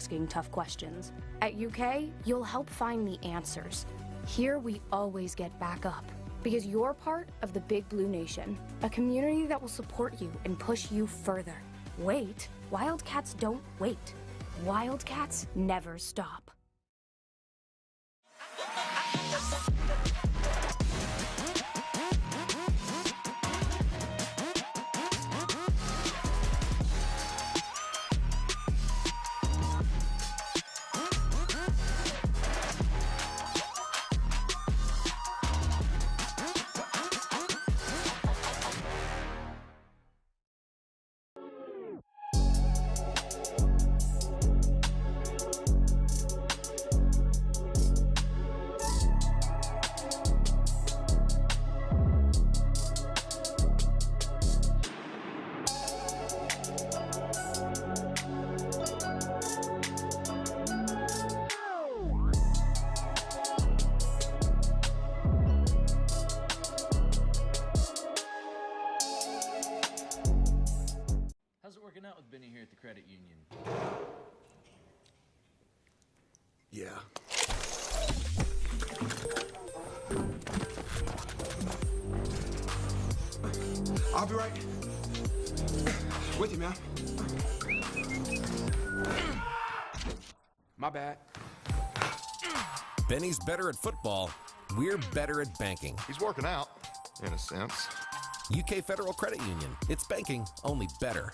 asking tough questions. At UK, you'll help find the answers. Here, we always get back up. Because you're part of the Big Blue Nation, a community that will support you and push you further. Wait, Wildcats don't wait. Wildcats never stop. Out with Benny here at the credit union. Yeah. I'll be right with you, man. My bad. Benny's better at football. We're better at banking. He's working out, in a sense. UK Federal Credit Union. It's banking, only better.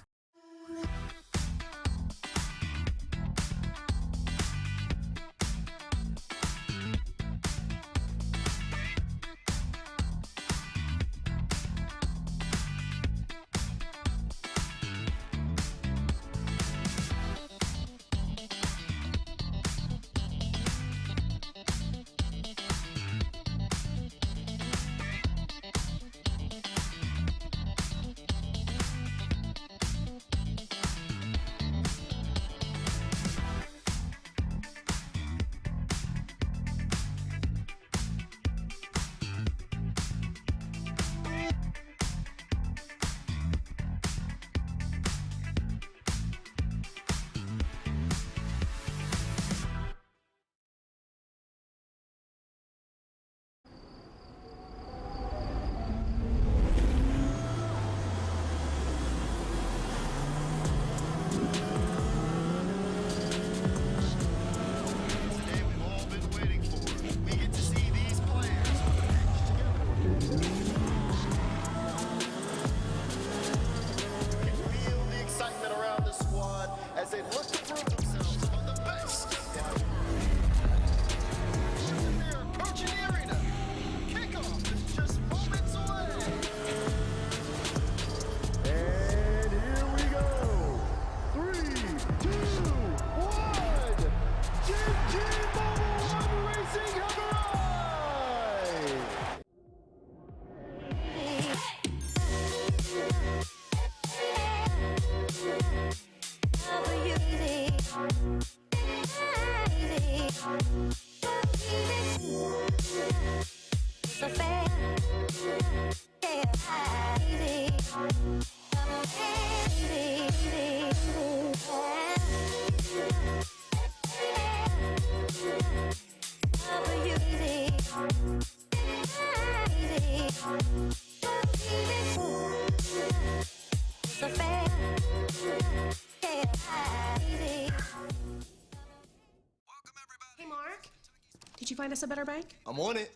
Did you find us a better bank? I'm on it.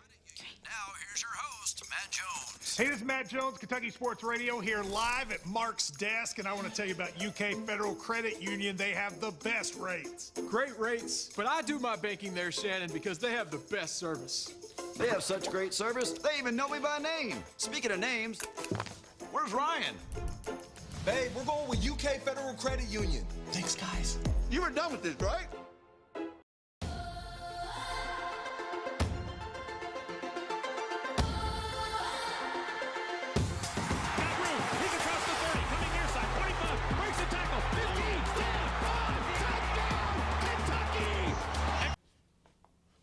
Now, here's your host, Matt Jones. Hey, this is Matt Jones, Kentucky Sports Radio, here live at Mark's desk, and I want to tell you about UK Federal Credit Union. They have the best rates. Great rates, but I do my banking there, Shannon, because they have the best service. They have such great service, they even know me by name. Speaking of names, where's Ryan? Babe, we're going with UK Federal Credit Union. Thanks, guys. You were done with this, right?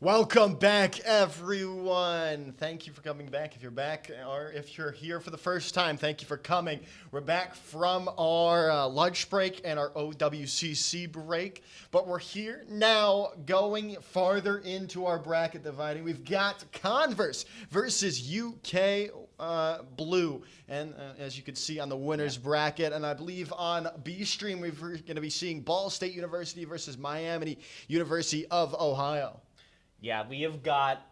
Welcome back, everyone. Thank you for coming back. If you're back or if you're here for the first time, thank you for coming. We're back from our lunch break and our OWCC break, but we're here now going farther into our bracket dividing. We've got Converse versus UK Blue, and as you can see on the winners bracket, and I believe on B Stream, we're going to be seeing Ball State University versus Miami University of Ohio. Yeah, we have got,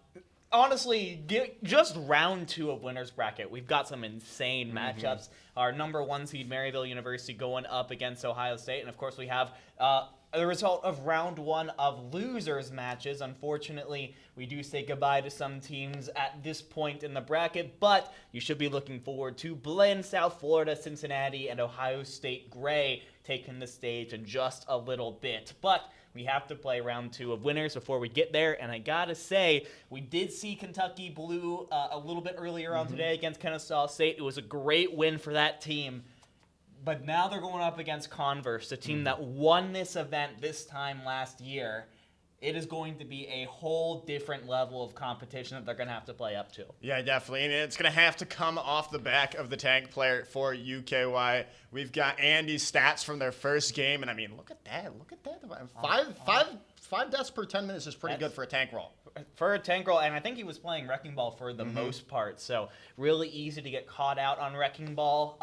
honestly, just round 2 of winners bracket. We've got some insane matchups. Our number 1 seed, Maryville University, going up against Ohio State. And, of course, we have the result of round 1 of losers matches. Unfortunately, we do say goodbye to some teams at this point in the bracket, but you should be looking forward to Blinn, South Florida, Cincinnati, and Ohio State Gray taking the stage in just a little bit. But we have to play round 2 of winners before we get there, and I gotta say, we did see Kentucky Blue a little bit earlier on today against Kennesaw State. It was a great win for that team, but now they're going up against Converse, a team that won this event this time last year. It is going to be a whole different level of competition that they're going to have to play up to. Yeah, definitely. And it's going to have to come off the back of the tank player for UKY. We've got Andy's stats from their first game. And, I mean, look at that. Look at that. Five deaths per 10 minutes is pretty good for a tank roll. For a tank roll, and I think he was playing Wrecking Ball for the most part. So really easy to get caught out on Wrecking Ball.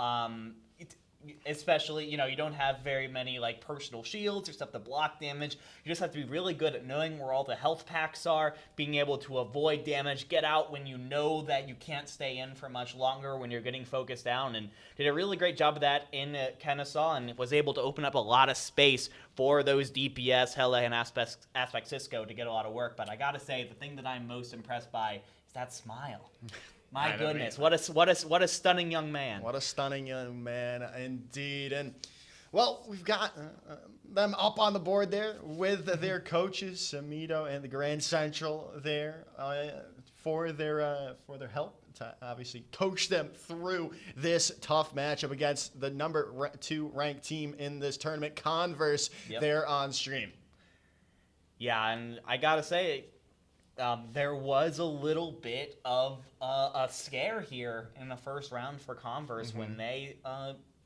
Especially, you know, you don't have very many, like, personal shields or stuff to block damage. You just have to be really good at knowing where all the health packs are, being able to avoid damage, get out when you know that you can't stay in for much longer when you're getting focused down, and did a really great job of that in Kennesaw, and was able to open up a lot of space for those DPS, Hele, and Aspect Cisco to get a lot of work. But I gotta say, the thing that I'm most impressed by is that smile. My goodness, what a stunning young man. What a stunning young man, indeed. And, well, we've got them up on the board there with their coaches, Samito and the Grand Central there, for their help to obviously coach them through this tough matchup against the number 2 ranked team in this tournament, Converse, there on stream. Yeah, and I gotta say, there was a little bit of a scare here in the first round for Converse when they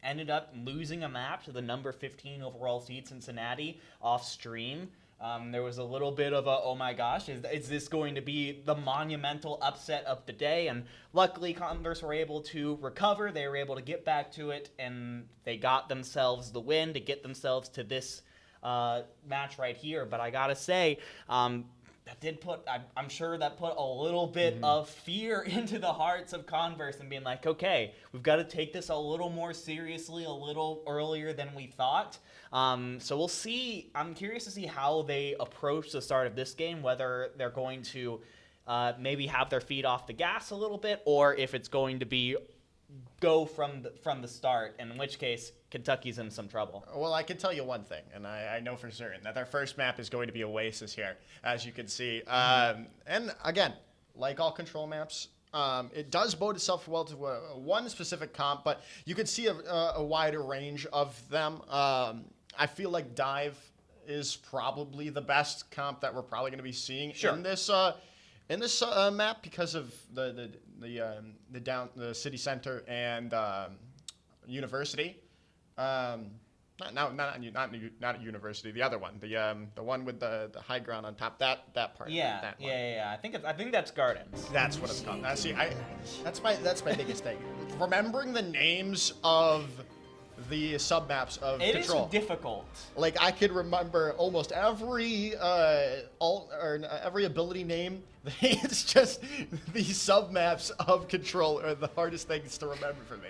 ended up losing a map to the number 15 overall seed Cincinnati off stream. There was a little bit of a, oh my gosh, is this going to be the monumental upset of the day? And luckily Converse were able to recover. They were able to get back to it, and they got themselves the win to get themselves to this match right here. But I gotta say, that did put, I'm sure that put a little bit of fear into the hearts of Converse and being like, okay, we've got to take this a little more seriously, a little earlier than we thought. So we'll see. I'm curious to see how they approach the start of this game, whether they're going to maybe have their feet off the gas a little bit, or if it's going to be go from the start, in which case Kentucky's in some trouble. Well, I can tell you one thing, and I know for certain that their first map is going to be Oasis here, as you can see. And again, like all control maps, it does bode itself well to one specific comp, but you can see a wider range of them. I feel like Dive is probably the best comp that we're probably going to be seeing in this map because of the city center and university. Not university. The other one, the one with the high ground on top. That part. Yeah, that one. yeah. I think that's Gardens. That's what it's called. See, that's my biggest thing. Remembering the names of the submaps of Control. It is difficult. Like, I could remember almost every every ability name. It's just the submaps of Control are the hardest things to remember for me.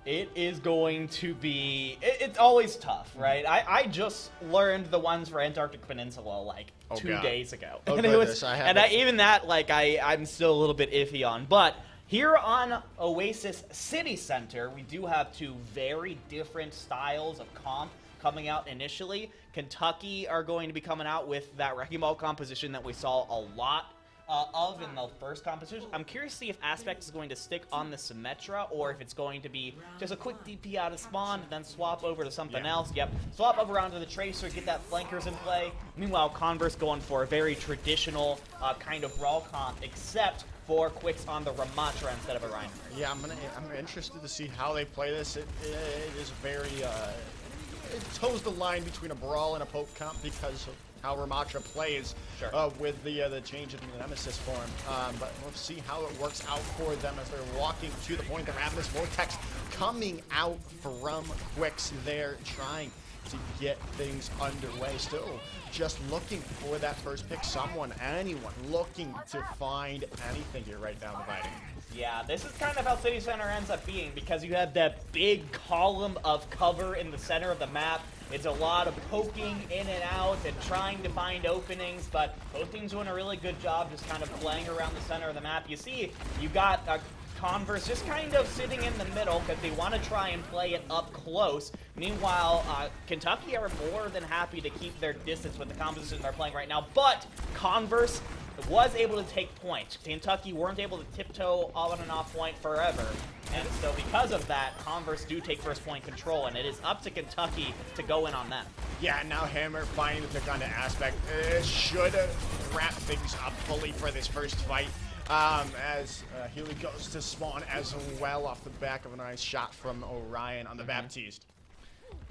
It is going to be... It's always tough, right? I just learned the ones for Antarctic Peninsula, like, 2 days ago. Oh, and goodness, even that, like, I'm still a little bit iffy on. But here on Oasis City Center, we do have 2 very different styles of comp coming out initially. Kentucky are going to be coming out with that Wrecking Ball composition that we saw a lot of in the first competition. I'm curious to see if Aspect is going to stick on the Symmetra or if it's going to be just a quick DP out of spawn and then swap over to something else. Yep, swap over onto the Tracer, get that flankers in play. Meanwhile, Converse going for a very traditional kind of brawl comp, except for quicks on the Ramatra instead of a Reinhardt. Yeah, I'm interested to see how they play this. It is very it toes the line between a brawl and a poke comp because of how Ramatra plays with the change in the Nemesis form. But we'll see how it works out for them as they're walking to the point. The Ravenous Vortex coming out from Quicks there, trying to get things underway. Still just looking for that first pick. Anyone looking to find anything here right now in the fighting. Yeah, this is kind of how City Center ends up being, because you have that big column of cover in the center of the map. It's a lot of poking in and out and trying to find openings, but both teams doing a really good job just kind of playing around the center of the map. You see, you got Converse just kind of sitting in the middle because they want to try and play it up close. Meanwhile, Kentucky are more than happy to keep their distance with the composition they're playing right now, but Converse was able to take point. Kentucky weren't able to tiptoe on and off point forever. And so because of that, Converse do take first point control, and it is up to Kentucky to go in on them. Yeah, now Hammer finding the pick on the Aspect. It should wrap things up fully for this first fight. As Healy goes to spawn as well off the back of a nice shot from Orion on the Baptiste.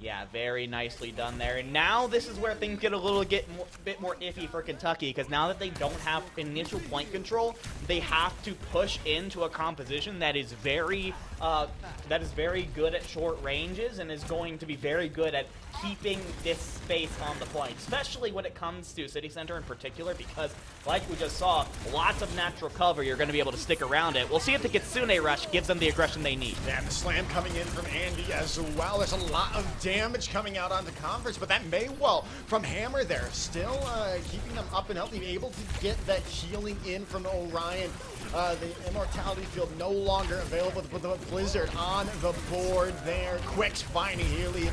Yeah, very nicely done there. And now this is where things get a little bit more iffy for Kentucky, because now that they don't have initial point control, they have to push into a composition that is very good at short ranges and is going to be very good at keeping this space on the point, especially when it comes to City Center in particular, because like we just saw, lots of natural cover, you're going to be able to stick around it. We'll see if the Kitsune Rush gives them the aggression they need. Yeah, and the slam coming in from Andy as well. There's a lot of damage coming out onto Converse, but that Maywell from Hammer there, still keeping them up and healthy, able to get that healing in from Orion. The Immortality Field no longer available with the Blizzard on the board there. Quicks finding Healy,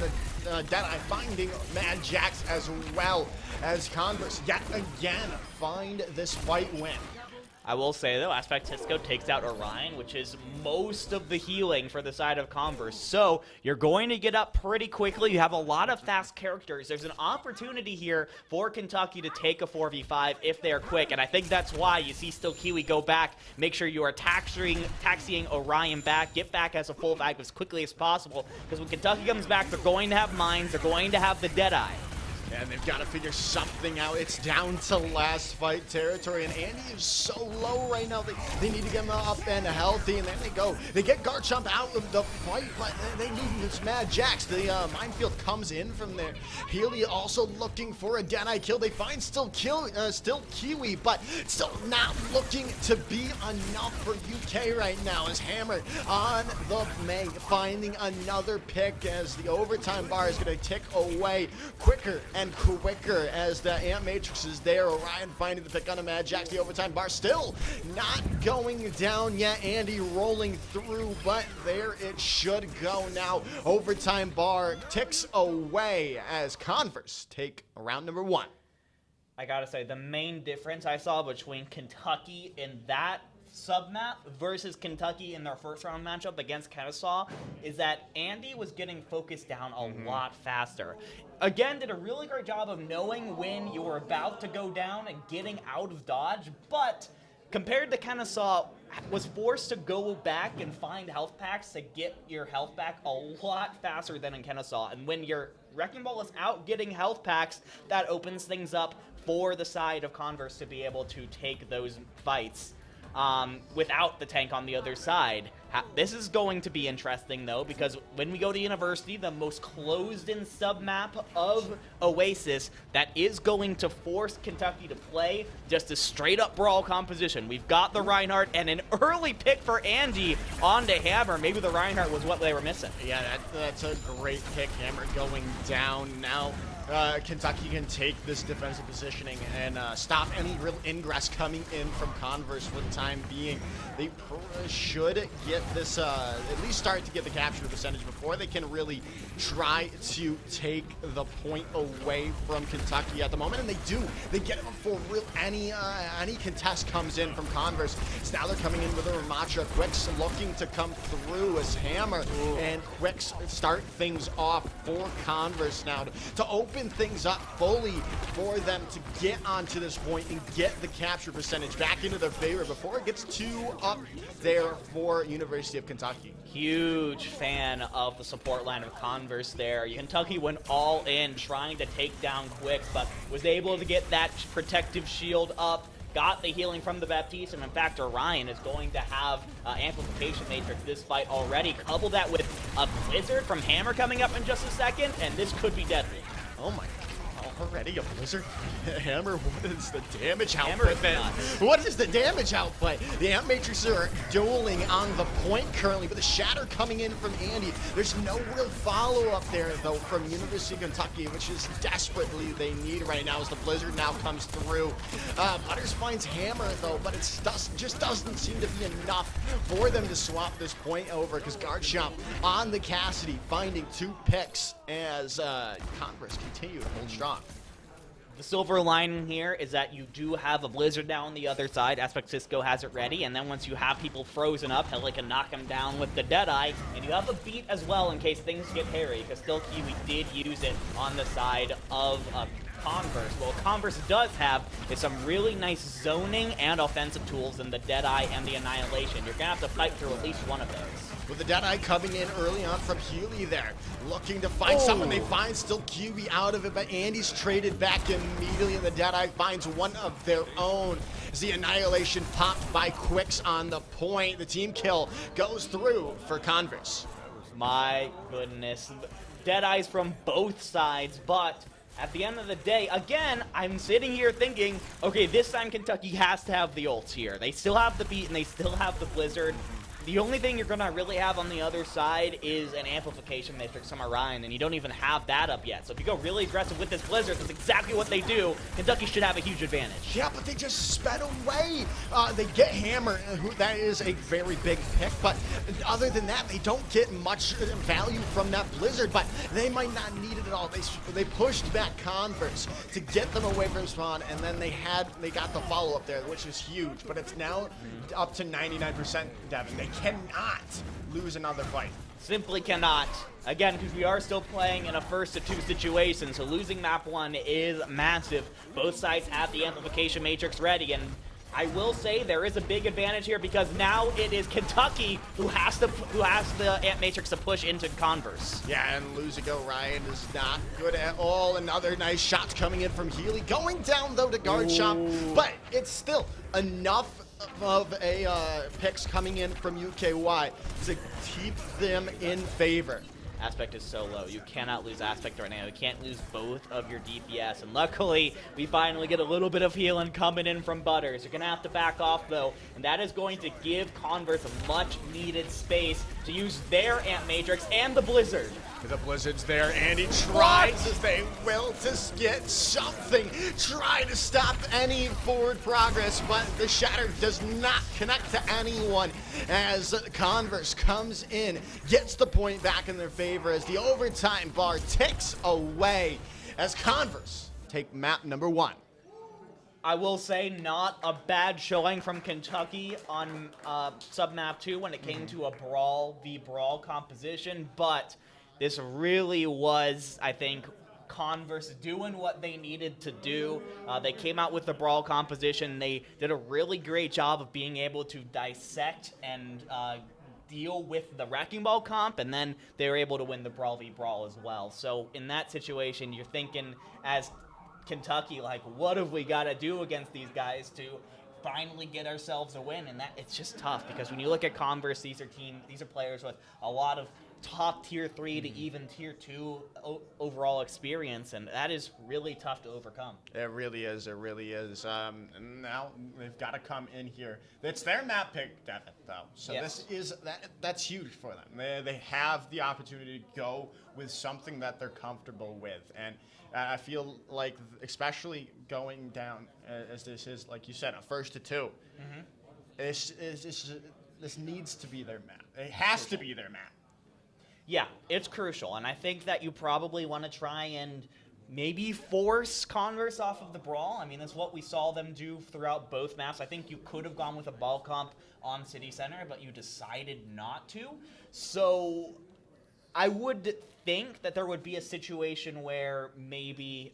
the Deadeye finding Mad Jax as well as Converse yet again find this fight win. I will say, though, Aspect Tisco takes out Orion, which is most of the healing for the side of Converse. So you're going to get up pretty quickly. You have a lot of fast characters. There's an opportunity here for Kentucky to take a 4v5 if they're quick, and I think that's why you see still Kiwi go back, make sure you are taxiing Orion back, get back as a full bag as quickly as possible, because when Kentucky comes back, they're going to have mines, they're going to have the Deadeye. And they've got to figure something out. It's down to last fight territory, and Andy is so low right now. They need to get him up and healthy, and then they go. They get Garchomp out of the fight, but they need this Mad Jax. The minefield comes in from there. Healy also looking for a Deadeye kill. They find still Kiwi, but still not looking to be enough for UK right now. As Hammer on the Meg, finding another pick as the overtime bar is going to tick away quicker and quicker as the Amp Matrix is there. Orion finding the pick on a Mad Jack. The overtime bar still not going down yet. Andy rolling through, but there it should go now. Overtime bar ticks away as Converse take round number 1. I gotta say, the main difference I saw between Kentucky in that submap versus Kentucky in their first round matchup against Kennesaw is that Andy was getting focused down a lot faster. Again, did a really great job of knowing when you were about to go down and getting out of dodge, but compared to Kennesaw, was forced to go back and find health packs to get your health back a lot faster than in Kennesaw. And when your Wrecking Ball is out getting health packs, that opens things up for the side of Converse to be able to take those fights without the tank on the other side. This is going to be interesting, though, because when we go to University, the most closed-in sub-map of Oasis, that is going to force Kentucky to play just a straight-up brawl composition. We've got the Reinhardt and an early pick for Andy onto Hammer. Maybe the Reinhardt was what they were missing. Yeah, that's a great pick. Hammer going down now. Kentucky can take this defensive positioning and stop any real ingress coming in from Converse for the time being. They should get this, at least start to get the capture percentage before they can really try to take the point away from Kentucky at the moment, and they do. They get it before any contest comes in from Converse. So now they're coming in with a Ramacha. Quicks looking to come through as Hammer, and Quicks start things off for Converse now to open things up fully for them to get onto this point and get the capture percentage back into their favor before it gets too up there for University of Kentucky. Huge fan of the support line of Converse there. Kentucky went all in trying to take down Quicks, but was able to get that protective shield up, got the healing from the Baptiste, and in fact Orion is going to have Amplification Matrix this fight already. Couple that with a Blizzard from Hammer coming up in just a second, and this could be deadly. Oh my god. Already a Blizzard Hammer. What is the damage output? What is the damage output? The Amp Matrixes are dueling on the point currently, but the Shatter coming in from Andy. There's no real follow-up there, though, from University of Kentucky, which is desperately they need right now as the Blizzard now comes through. Butters finds Hammer, though, but it just doesn't seem to be enough for them to swap this point over, because Guard Shop on the Cassidy finding 2 picks as Converse continue to hold strong. The silver lining here is that you do have a Blizzard now on the other side. Aspect Cisco has it ready, and then once you have people frozen up, Heli can knock them down with the Deadeye, and you have a beat as well in case things get hairy, because still Kiwi did use it on the side of Converse. Well, Converse does have is some really nice zoning and offensive tools in the Deadeye and the Annihilation. You're going to have to fight through at least one of those. With the Deadeye coming in early on from Healy there, looking to find someone. They find still QB out of it, but Andy's traded back immediately, and the Deadeye finds one of their own. As the Annihilation popped by Quicks on the point, the team kill goes through for Converse. My goodness. Deadeyes from both sides, but at the end of the day, again, I'm sitting here thinking, okay, this time Kentucky has to have the ults here. They still have the beat and they still have the Blizzard. The only thing you're going to really have on the other side is an Amplification Matrix from Orion, and you don't even have that up yet. So if you go really aggressive with this Blizzard, that's exactly what they do. Kentucky should have a huge advantage. Yeah, but they just sped away. They get Hammer, that is a very big pick, but other than that, they don't get much value from that Blizzard, but they might not need it at all. They pushed back Converse to get them away from spawn, and then they got the follow-up there, which is huge, but it's now up to 99%, Devin. They cannot lose another fight. Simply cannot. Again, because we are still playing in a first-to-2 situation, so losing map 1 is massive. Both sides have the Amplification Matrix ready, and I will say there is a big advantage here because now it is Kentucky who has the Amp Matrix to push into Converse. Yeah, and losing Orion is not good at all. Another nice shot coming in from Healy. Going down, though, to Guard Shop, but it's still enough of a picks coming in from UKY to keep them in favor. Aspect is so low. You cannot lose Aspect right now. You can't lose both of your DPS. And luckily, we finally get a little bit of healing coming in from Butters. You're going to have to back off, though. And that is going to give Converse a much-needed space to use their Amp Matrix and the Blizzard. The Blizzard's there, and he tries as they will to get something. Try to stop any forward progress, but the Shatter does not connect to anyone as Converse comes in, gets the point back in their favor as the overtime bar ticks away as Converse take map number 1. I will say not a bad showing from Kentucky on sub-map 2 when it came to a Brawl v. Brawl composition, but this really was, I think, Converse doing what they needed to do. They came out with the Brawl composition. They did a really great job of being able to dissect and deal with the Wrecking Ball comp, and then they were able to win the Brawl v. Brawl as well. So in that situation, you're thinking as Kentucky, like, what have we got to do against these guys to finally get ourselves a win? And that it's just tough because when you look at Converse, these are players with a lot of top tier 3 to even tier 2 overall experience, and that is really tough to overcome. It really is. It really is. Now they've got to come in here. It's their map pick, Devin, though. So Yes. that's huge for them. They have the opportunity to go with something that they're comfortable with, and I feel like, especially going down as this is, like you said, a 1st to 2. This needs to be their map. It has to be their map. Yeah, it's crucial, and I think that you probably want to try and maybe force Converse off of the brawl. I mean, that's what we saw them do throughout both maps. I think you could have gone with a ball comp on City Center, but you decided not to. So I would think that there would be a situation where maybe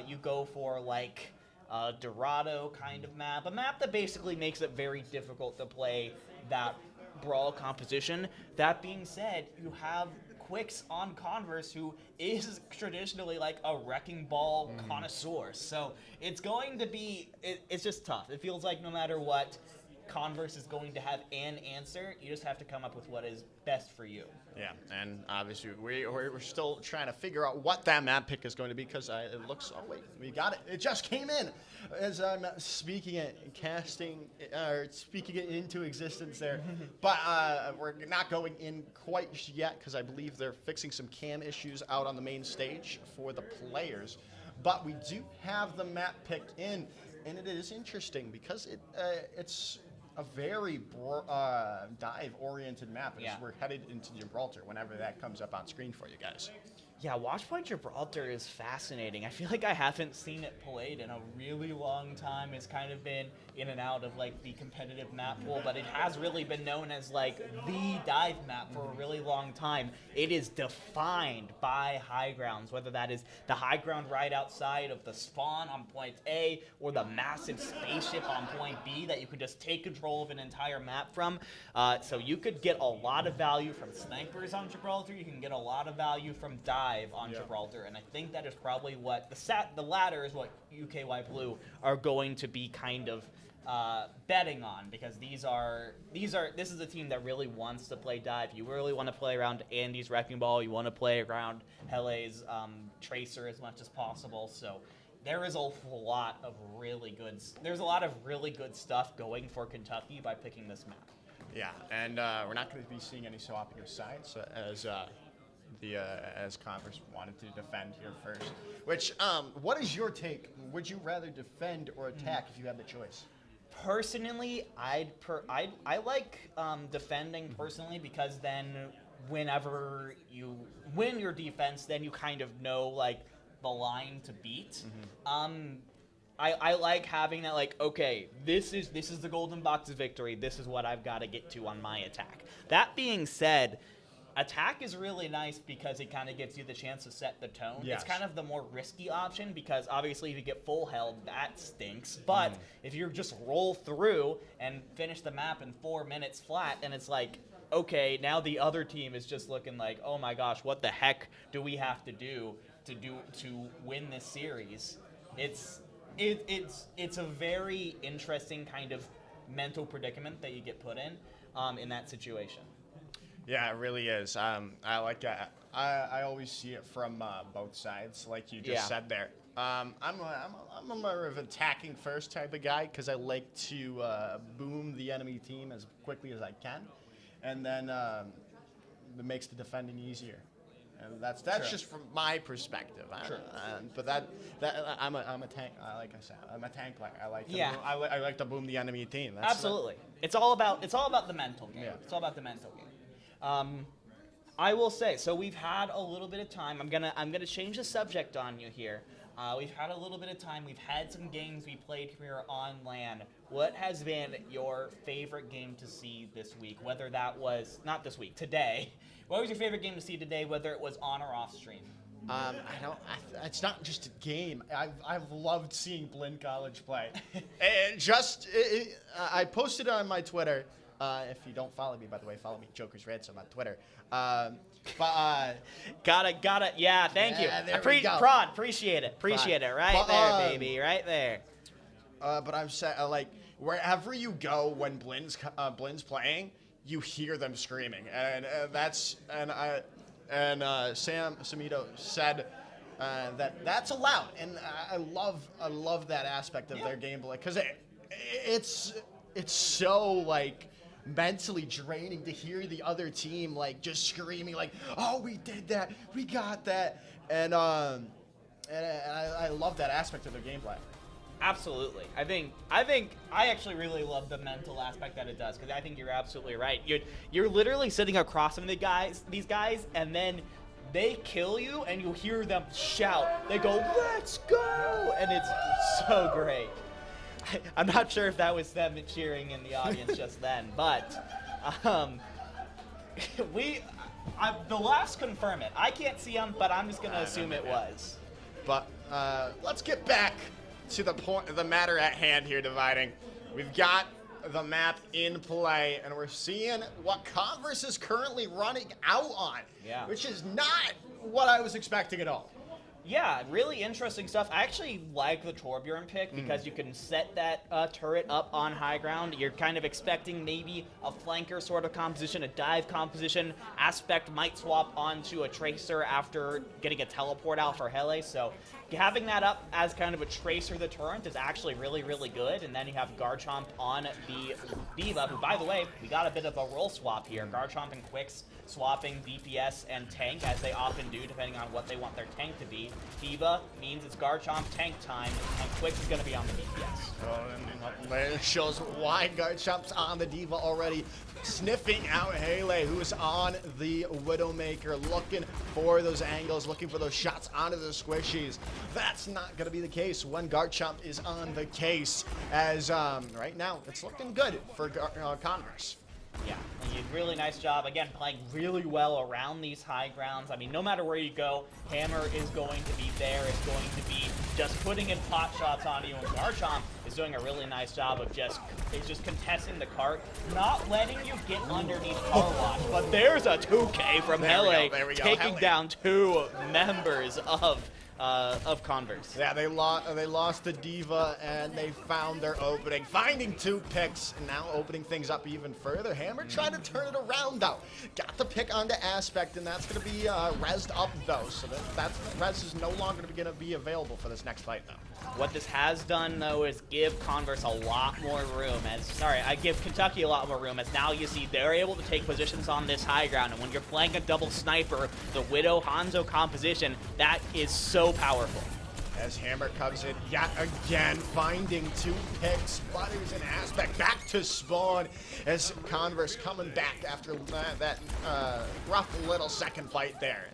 you go for like a Dorado kind of map, a map that basically makes it very difficult to play that brawl composition. That being said, you have Quicks on Converse, who is traditionally like a wrecking ball connoisseur. So it's going to be, it's just tough. It feels like no matter what, Converse is going to have an answer. You just have to come up with what is best for you. Yeah, and obviously we're still trying to figure out what that map pick is going to be, because it looks, oh wait, we got it. It just came in as I'm speaking it, speaking it into existence there. But we're not going in quite yet, because I believe they're fixing some cam issues out on the main stage for the players. But we do have the map picked in, and it is interesting because it's a very dive-oriented map as we're headed into Gibraltar whenever that comes up on screen for you guys. Yeah, Watchpoint Gibraltar is fascinating. I feel like I haven't seen it played in a really long time. It's kind of been in and out of like the competitive map pool, but it has really been known as like the dive map for a really long time. It is defined by high grounds, whether that is the high ground right outside of the spawn on point A or the massive spaceship on point B that you could just take control of an entire map from. So you could get a lot of value from snipers on Gibraltar. You can get a lot of value from dive on Gibraltar, and I think that is probably what the latter is what UKY Blue are going to be kind of betting on, because this is a team that really wants to play dive. You really want to play around Andy's Wrecking Ball. You want to play around Hele's Tracer as much as possible. So there is a lot of really good. There's a lot of really good stuff going for Kentucky by picking this map. Yeah, and we're not going to be seeing any swappier sides as Converse wanted to defend here first. Which, what is your take? Would you rather defend or attack if you had the choice? Personally, I like defending personally, because then whenever you win your defense, then you kind of know like the line to beat. I like having that, like, okay, this is the golden box of victory. This is what I've got to get to on my attack. That being said, attack is really nice because it kind of gives you the chance to set the tone. Yes. It's kind of the more risky option, because obviously if you get full held, that stinks. But if you just roll through and finish the map in 4 minutes flat, and it's like, okay, now the other team is just looking like, oh my gosh, what the heck do we have to do to win this series? It's a very interesting kind of mental predicament that you get put in that situation. Yeah, it really is. I like that. I always see it from both sides, like you just said there. I'm a more of an attacking first type of guy, because I like to boom the enemy team as quickly as I can, and then it makes the defending easier. And that's just from my perspective. But I'm a tank. Like I said, I'm a tank player. I like to boom the enemy team. Absolutely. It's all about the mental game. Yeah. It's all about the mental game. I will say, so we've had a little bit of time. I'm gonna change the subject on you here. We've had a little bit of time. We've had some games we played here on LAN. What has been your favorite game to see this week? Whether that was not this week, today. What was your favorite game to see today? Whether it was on or off stream? It's not just a game. I've loved seeing Blinn College play. I posted on my Twitter. If you don't follow me, by the way, follow me, Joker's Ransom on Twitter. Gotta. Yeah, thank you. Prod, appreciate it. Appreciate it. Right there, baby. Right there. But I'm saying, like, wherever you go when Blinn's playing, you hear them screaming, and Samito said that's allowed, and I love that aspect of their gameplay because it's so like mentally draining to hear the other team like just screaming like, oh, we did that, we got that, and I love that aspect of their gameplay. Absolutely. I actually really love the mental aspect that it does, because I think you're absolutely right. You're literally sitting across from these guys, and then they kill you, and you hear them shout. They go, "Let's go!" And it's so great. I'm not sure if that was them cheering in the audience just then, but the last confirm it. I can't see them, but I'm just gonna assume it was. But let's get back to the matter at hand here, Dividing. We've got the map in play, and we're seeing what Converse is currently running out on, which is not what I was expecting at all. Yeah, really interesting stuff. I actually like the Torbjorn pick because you can set that turret up on high ground. You're kind of expecting maybe a flanker sort of composition, a dive composition. Aspect might swap onto a tracer after getting a teleport out for Hele, so having that up as kind of a tracer of the turret is actually really, really good. And then you have Garchomp on the D.Va, who, by the way, we got a bit of a role swap here. Garchomp and Quicks swapping DPS and tank, as they often do, depending on what they want their tank to be. D.Va means it's Garchomp tank time, and Quicks is going to be on the DPS. Oh, and it shows why Garchomp's on the D.Va already, sniffing out Hele, who's on the Widowmaker, looking for those angles, looking for those shots onto the squishies. That's not going to be the case when Garchomp is on the case, as right now it's looking good for Converse. Yeah, and you did a really nice job, again, playing really well around these high grounds. I mean, no matter where you go, Hammer is going to be there. It's going to be just putting in pot shots on you, and Garchomp is doing a really nice job of just contesting the cart, not letting you get underneath car wash. But there's a 2K from Hele, taking down 2 members of Converse. Yeah, they lost the D.Va, and they found their opening, finding 2 picks, and now opening things up even further. Hammer tried to turn it around, though. Got the pick onto Aspect, and that's going to be rezzed up, though, so that res is no longer going to be available for this next fight, though. What this has done, though, is give Converse a lot more room. I give Kentucky a lot more room, as now you see they're able to take positions on this high ground, and when you're playing a double sniper, the Widow Hanzo composition, that is so powerful. As Hammer comes in yet again, finding 2 picks, Butters and Aspect back to spawn, as Converse coming back after that rough little second fight there.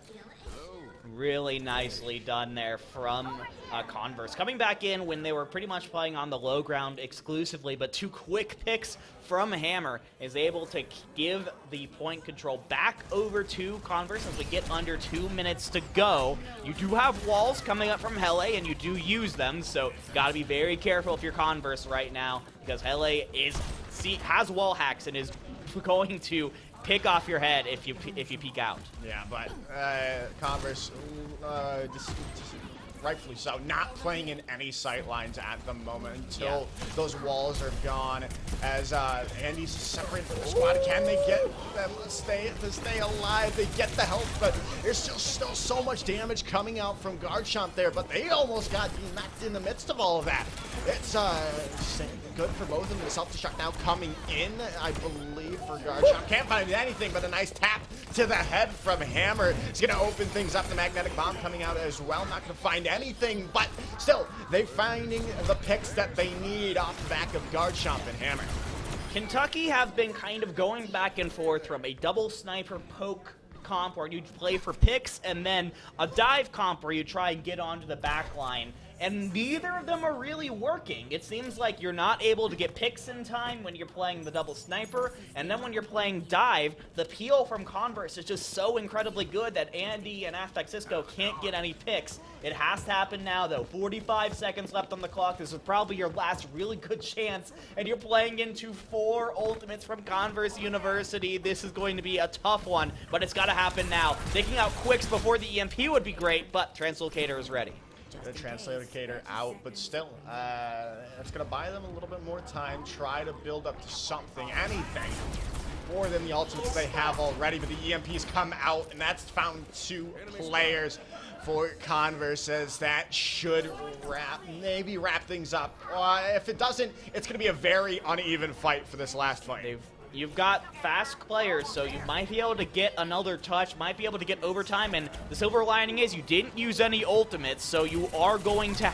Really nicely done there from Converse. Coming back in when they were pretty much playing on the low ground exclusively, but 2 quick picks from Hammer is able to give the point control back over to Converse as we get under 2 minutes to go. You do have walls coming up from Hele, and you do use them, so got to be very careful if you're Converse right now, because Hele has wall hacks and is going to pick off your head if you peek out. Yeah, but Converse, just rightfully so, not playing in any sight lines at the moment until those walls are gone. As Andy's separated from the squad, can they get them to stay alive? They get the help, but there's still so much damage coming out from Garchomp there, but they almost got knocked in the midst of all of that. It's good for both of them. The self-destruct now coming in, I believe, for Garchomp. Can't find anything but a nice tap to the head from Hammer. It's going to open things up. The magnetic bomb coming out as well. Not going to find anything, but still, they're finding the picks that they need off the back of Garchomp and Hammer. Kentucky have been kind of going back and forth from a double sniper poke comp where you play for picks, and then a dive comp where you try and get onto the back line. And neither of them are really working. It seems like you're not able to get picks in time when you're playing the double sniper, and then when you're playing dive, the peel from Converse is just so incredibly good that Andy and Aspect Cisco can't get any picks. It has to happen now, though. 45 seconds left on the clock. This is probably your last really good chance, and you're playing into 4 ultimates from Converse University. This is going to be a tough one, but it's got to happen now. Taking out Quicks before the EMP would be great, but Translocator is ready. The Translocator out, but still, it's going to buy them a little bit more time, try to build up to something, anything, more than the ultimates they have already, but the EMPs come out, and that's found 2 players for Converse, as that should maybe wrap things up. If it doesn't, it's going to be a very uneven fight for this last fight. You've got fast players, so you might be able to get another touch, might be able to get overtime, and the silver lining is you didn't use any ultimates, so you are going to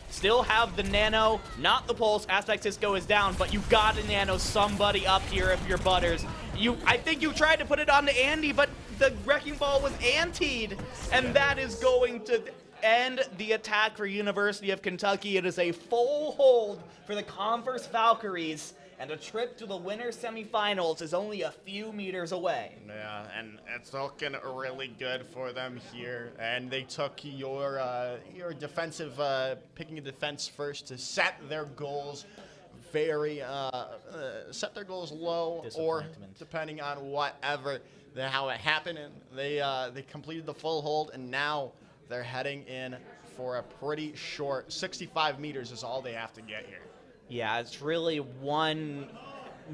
still have the nano, not the pulse. Aspect Cisco is down, but you got to nano somebody up here if you're Butters. I think you tried to put it on to Andy, but the Wrecking Ball was antied, and that is going to end the attack for University of Kentucky. It is a full hold for the Converse Valkyries, and a trip to the winner's semifinals is only a few meters away. Yeah, and it's looking really good for them here. And they took your defensive, picking a defense first to set their goals set their goals low, or depending on how it happened. And they completed the full hold, and now they're heading in for a pretty short 65 meters is all they have to get here. Yeah, it's really 1,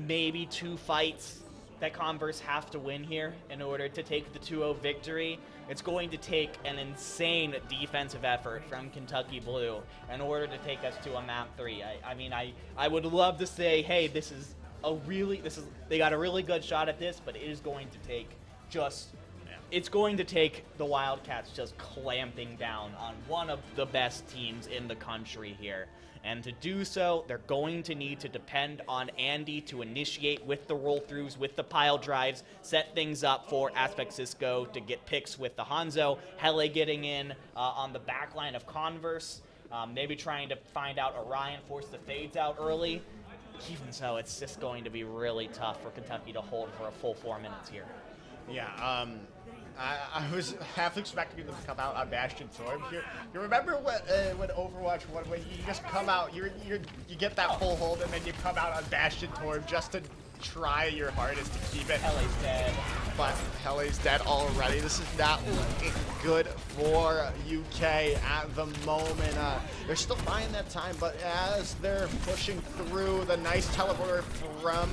maybe 2 fights that Converse have to win here in order to take the 2-0 victory. It's going to take an insane defensive effort from Kentucky Blue in order to take us to a map 3. I would love to say, hey, they got a really good shot at this, but it is going to take it's going to take the Wildcats just clamping down on one of the best teams in the country here. And to do so, they're going to need to depend on Andy to initiate with the roll-throughs, with the pile drives, set things up for Aspect Cisco to get picks with the Hanzo, Hele getting in on the back line of Converse, maybe trying to find out Orion, force the fades out early. Even so, it's just going to be really tough for Kentucky to hold for a full 4 minutes here. Yeah, I was half expecting them to come out on Bastion Torb here. You remember when Overwatch 1, when you just come out, you get that full hold, and then you come out on Bastion Torb just to try your hardest to keep it. Hele's dead. But Hele's dead already. This is not looking good for UK at the moment. They're still buying that time, but as they're pushing through, the nice teleporter from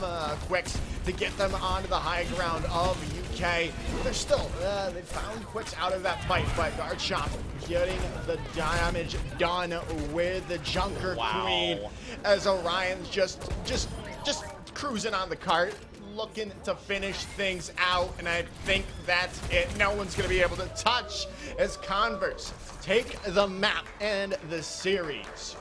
Quicks to get them onto the high ground of UK. They're still, they found Quicks out of that fight, but Garchomp getting the damage done with the Junker Queen, as Orion's just cruising on the cart, looking to finish things out, and I think that's it. No one's going to be able to touch as Converse take the map and the series.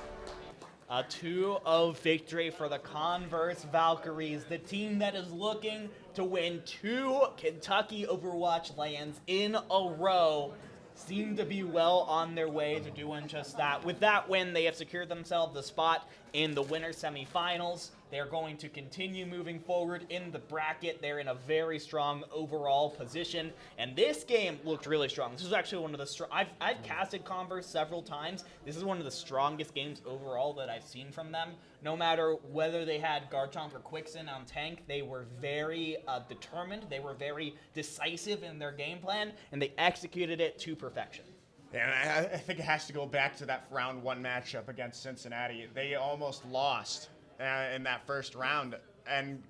A 2-0 victory for the Converse Valkyries, the team that is looking to win 2 Kentucky Overwatch LANs in a row. Seem to be well on their way to doing just that. With that win, they have secured themselves a spot in the winner's semifinals. They're going to continue moving forward in the bracket. They're in a very strong overall position, and this game looked really strong. This was actually one of the I've casted Converse several times. This is one of the strongest games overall that I've seen from them. No matter whether they had Garchomp or Quickson on tank, they were very determined. They were very decisive in their game plan, and they executed it to perfection. Yeah, I think it has to go back to that round 1 matchup against Cincinnati. They almost lost in that first round, and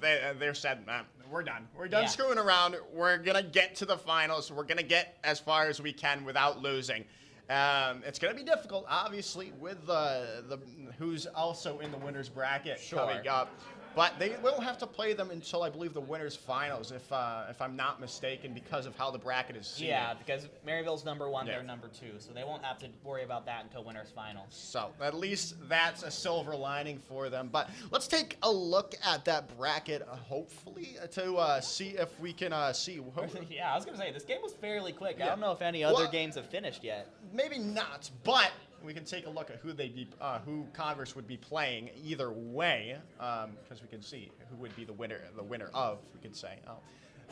they said, nah, we're done. We're done screwing around. We're going to get to the finals. We're going to get as far as we can without losing. It's going to be difficult, obviously, with the who's also in the winner's bracket coming up. But they will have to play them until, I believe, the winner's finals, if I'm not mistaken, because of how the bracket is seeded. Yeah, because Maryville's number 1, they're number 2, so they won't have to worry about that until winner's finals. So at least that's a silver lining for them. But let's take a look at that bracket, hopefully, to see if we can see. Yeah, I was going to say, this game was fairly quick. I don't know if any other games have finished yet. Maybe not, but we can take a look at who Converse would be playing either way, because we can see who would be the winner of, we could say.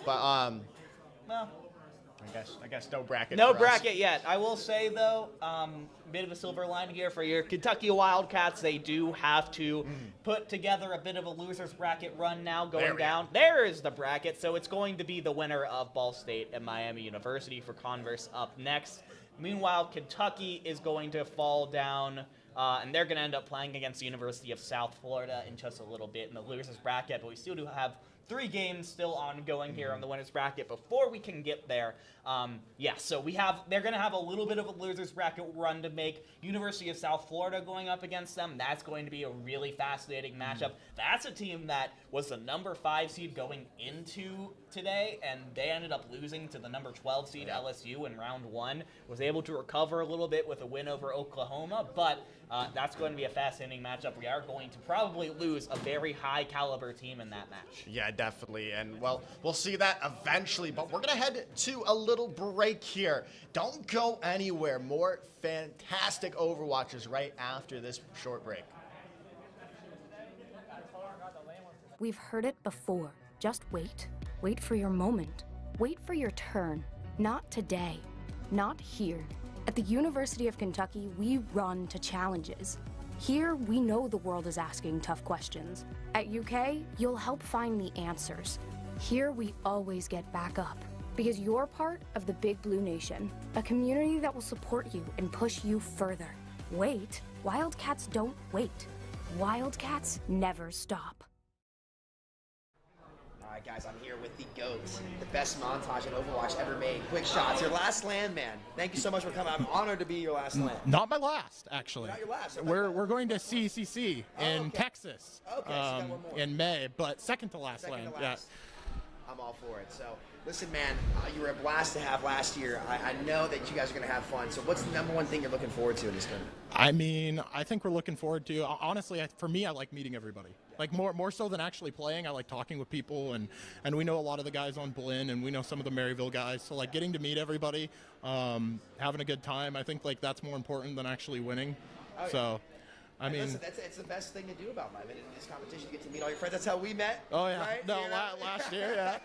But well, I guess no bracket. No bracket yet. I will say though, bit of a silver lining here for your Kentucky Wildcats. They do have to put together a bit of a loser's bracket run now going down. There is the bracket, so it's going to be the winner of Ball State and Miami University for Converse up next. Meanwhile, Kentucky is going to fall down, and they're going to end up playing against the University of South Florida in just a little bit in the losers bracket. But we still do have 3 games still ongoing here on the winners bracket before we can get there. Yeah, so they're going to have a little bit of a losers bracket run to make. University of South Florida going up against them. That's going to be a really fascinating matchup. That's a team that was the number 5 seed going into today, and they ended up losing to the number 12 seed LSU in round 1. Was able to recover a little bit with a win over Oklahoma, but that's going to be a fascinating matchup. We are going to probably lose a very high caliber team in that match. Yeah, definitely. And, well, we'll see that eventually. But we're going to head to a little break here. Don't go anywhere. More fantastic Overwatches right after this short break. We've heard it before. Just wait. Wait for your moment. Wait for your turn. Not today. Not here. At the University of Kentucky, we run to challenges. Here, we know the world is asking tough questions. At UK, you'll help find the answers. Here, we always get back up. Because you're part of the Big Blue Nation, a community that will support you and push you further. Wait. Wildcats don't wait. Wildcats never stop. All right, guys, I'm here with the GOAT, the best montage in Overwatch ever made. Quick shots, your last LAN, man. Thank you so much for coming. I'm honored to be your last LAN. Not my last, actually. Not your last. We're going to CCC in Texas Okay, so you got one more. in May, but second to last Second LAN. to last. I'm all for it. So, listen, man, you were a blast to have last year. I know that you guys are going to have fun. So what's the number one thing you're looking forward to in this tournament? I mean, I think we're looking forward to, honestly, for me, I like meeting everybody. Like more so than actually playing, I like talking with people, and we know a lot of the guys on Blinn, and we know some of the Maryville guys. So like getting to meet everybody, having a good time, I think like that's more important than actually winning. Oh, yeah. So, I mean, listen, it's the best thing to do about life. In this competition, you get to meet all your friends. That's how we met. Oh yeah, right? no, You know? last year, yeah.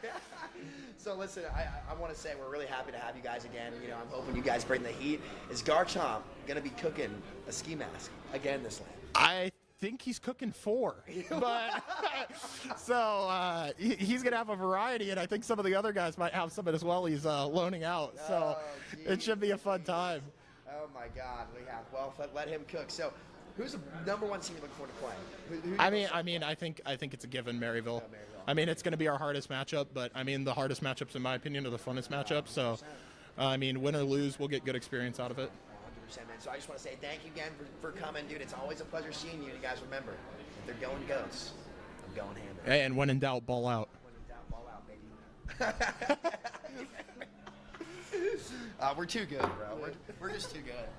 So listen, I want to say we're really happy to have you guys again. You know, I'm hoping you guys bring the heat. Is Garchomp gonna be cooking a ski mask again this LAN? I think he's cooking 4, but so he's gonna have a variety, and I think some of the other guys might have some as well. He's loaning out, so it should be a fun time. Oh my God, we have. Well, let him cook. So, who's the number 1 team you're looking forward to playing? I think it's a given, Maryville. I mean, it's going to be our hardest matchup, but I mean, the hardest matchups, in my opinion, are the funnest matchups. So, I mean, win or lose, we'll get good experience out of it. 100%, man. So I just want to say thank you again for coming, dude. It's always a pleasure seeing you. You guys remember, if they're going goats, I'm going hammer. And when in doubt, ball out. When in doubt, ball out, baby. We're too good, bro. We're just too good.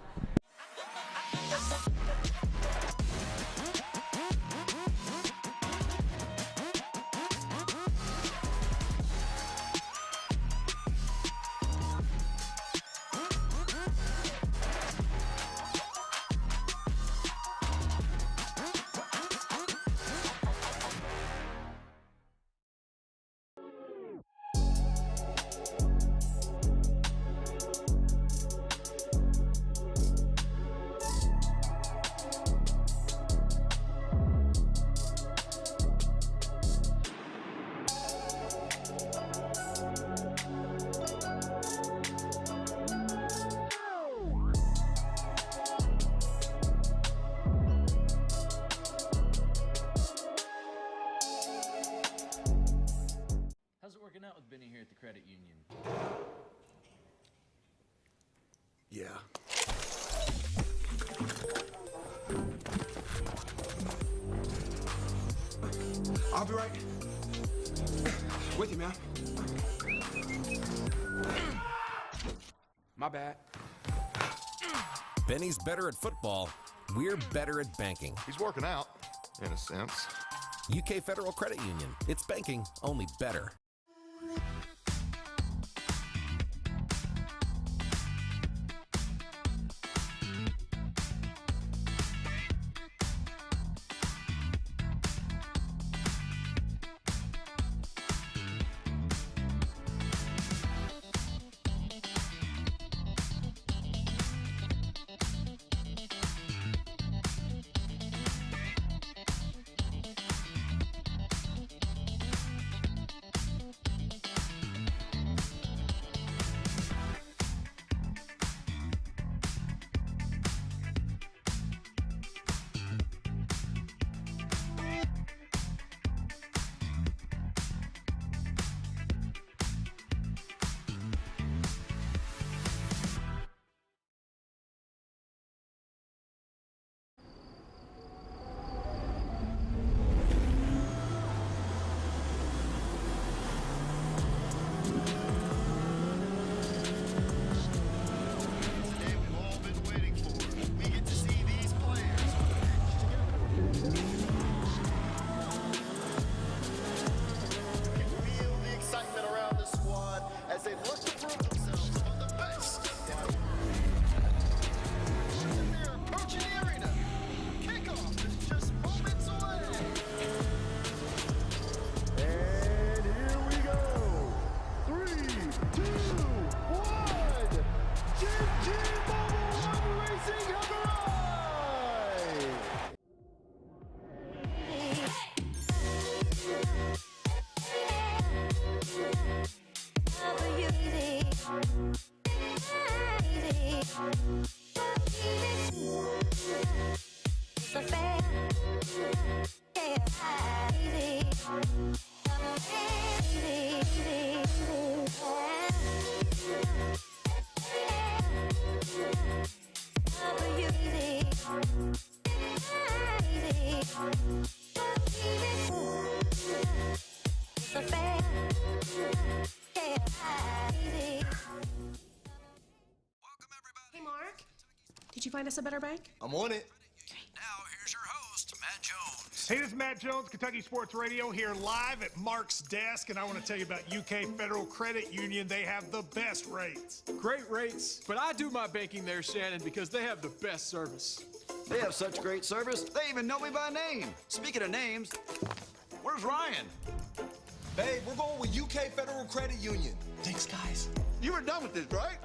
Here at the credit union. Yeah. I'll be right with you, man. My bad. Benny's better at football. We're better at banking. He's working out, in a sense. UK Federal Credit Union. It's banking, only better. Hey, Mark. Did you find us a better bank? I'm on it. Now, here's your host, Matt Jones. Hey, this is Matt Jones, Kentucky Sports Radio, here live at Mark's desk, and I want to tell you about UK Federal Credit Union. They have the best rates. Great rates, but I do my banking there, Shannon, because they have the best service. They have such great service, they even know me by name. Speaking of names, where's Ryan? Babe, we're going with UK Federal Credit Union. Thanks, guys. You were done with this, right?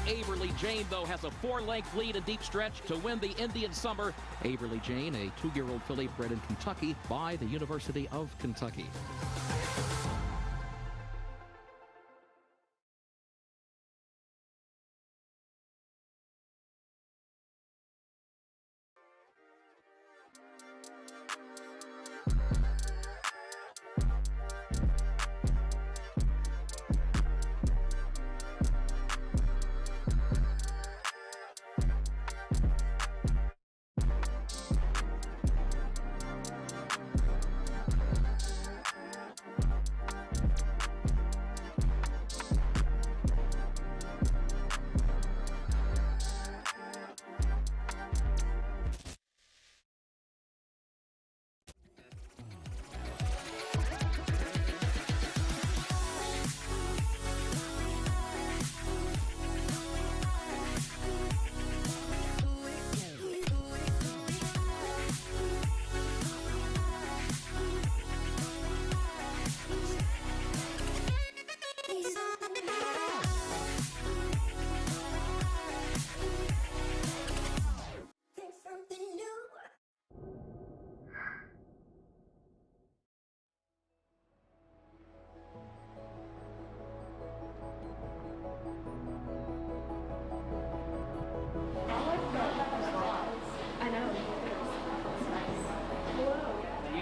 Averly Jane, though, has a 4-length lead, a deep stretch to win the Indian Summer. Averly Jane, a 2-year-old filly bred in Kentucky by the University of Kentucky.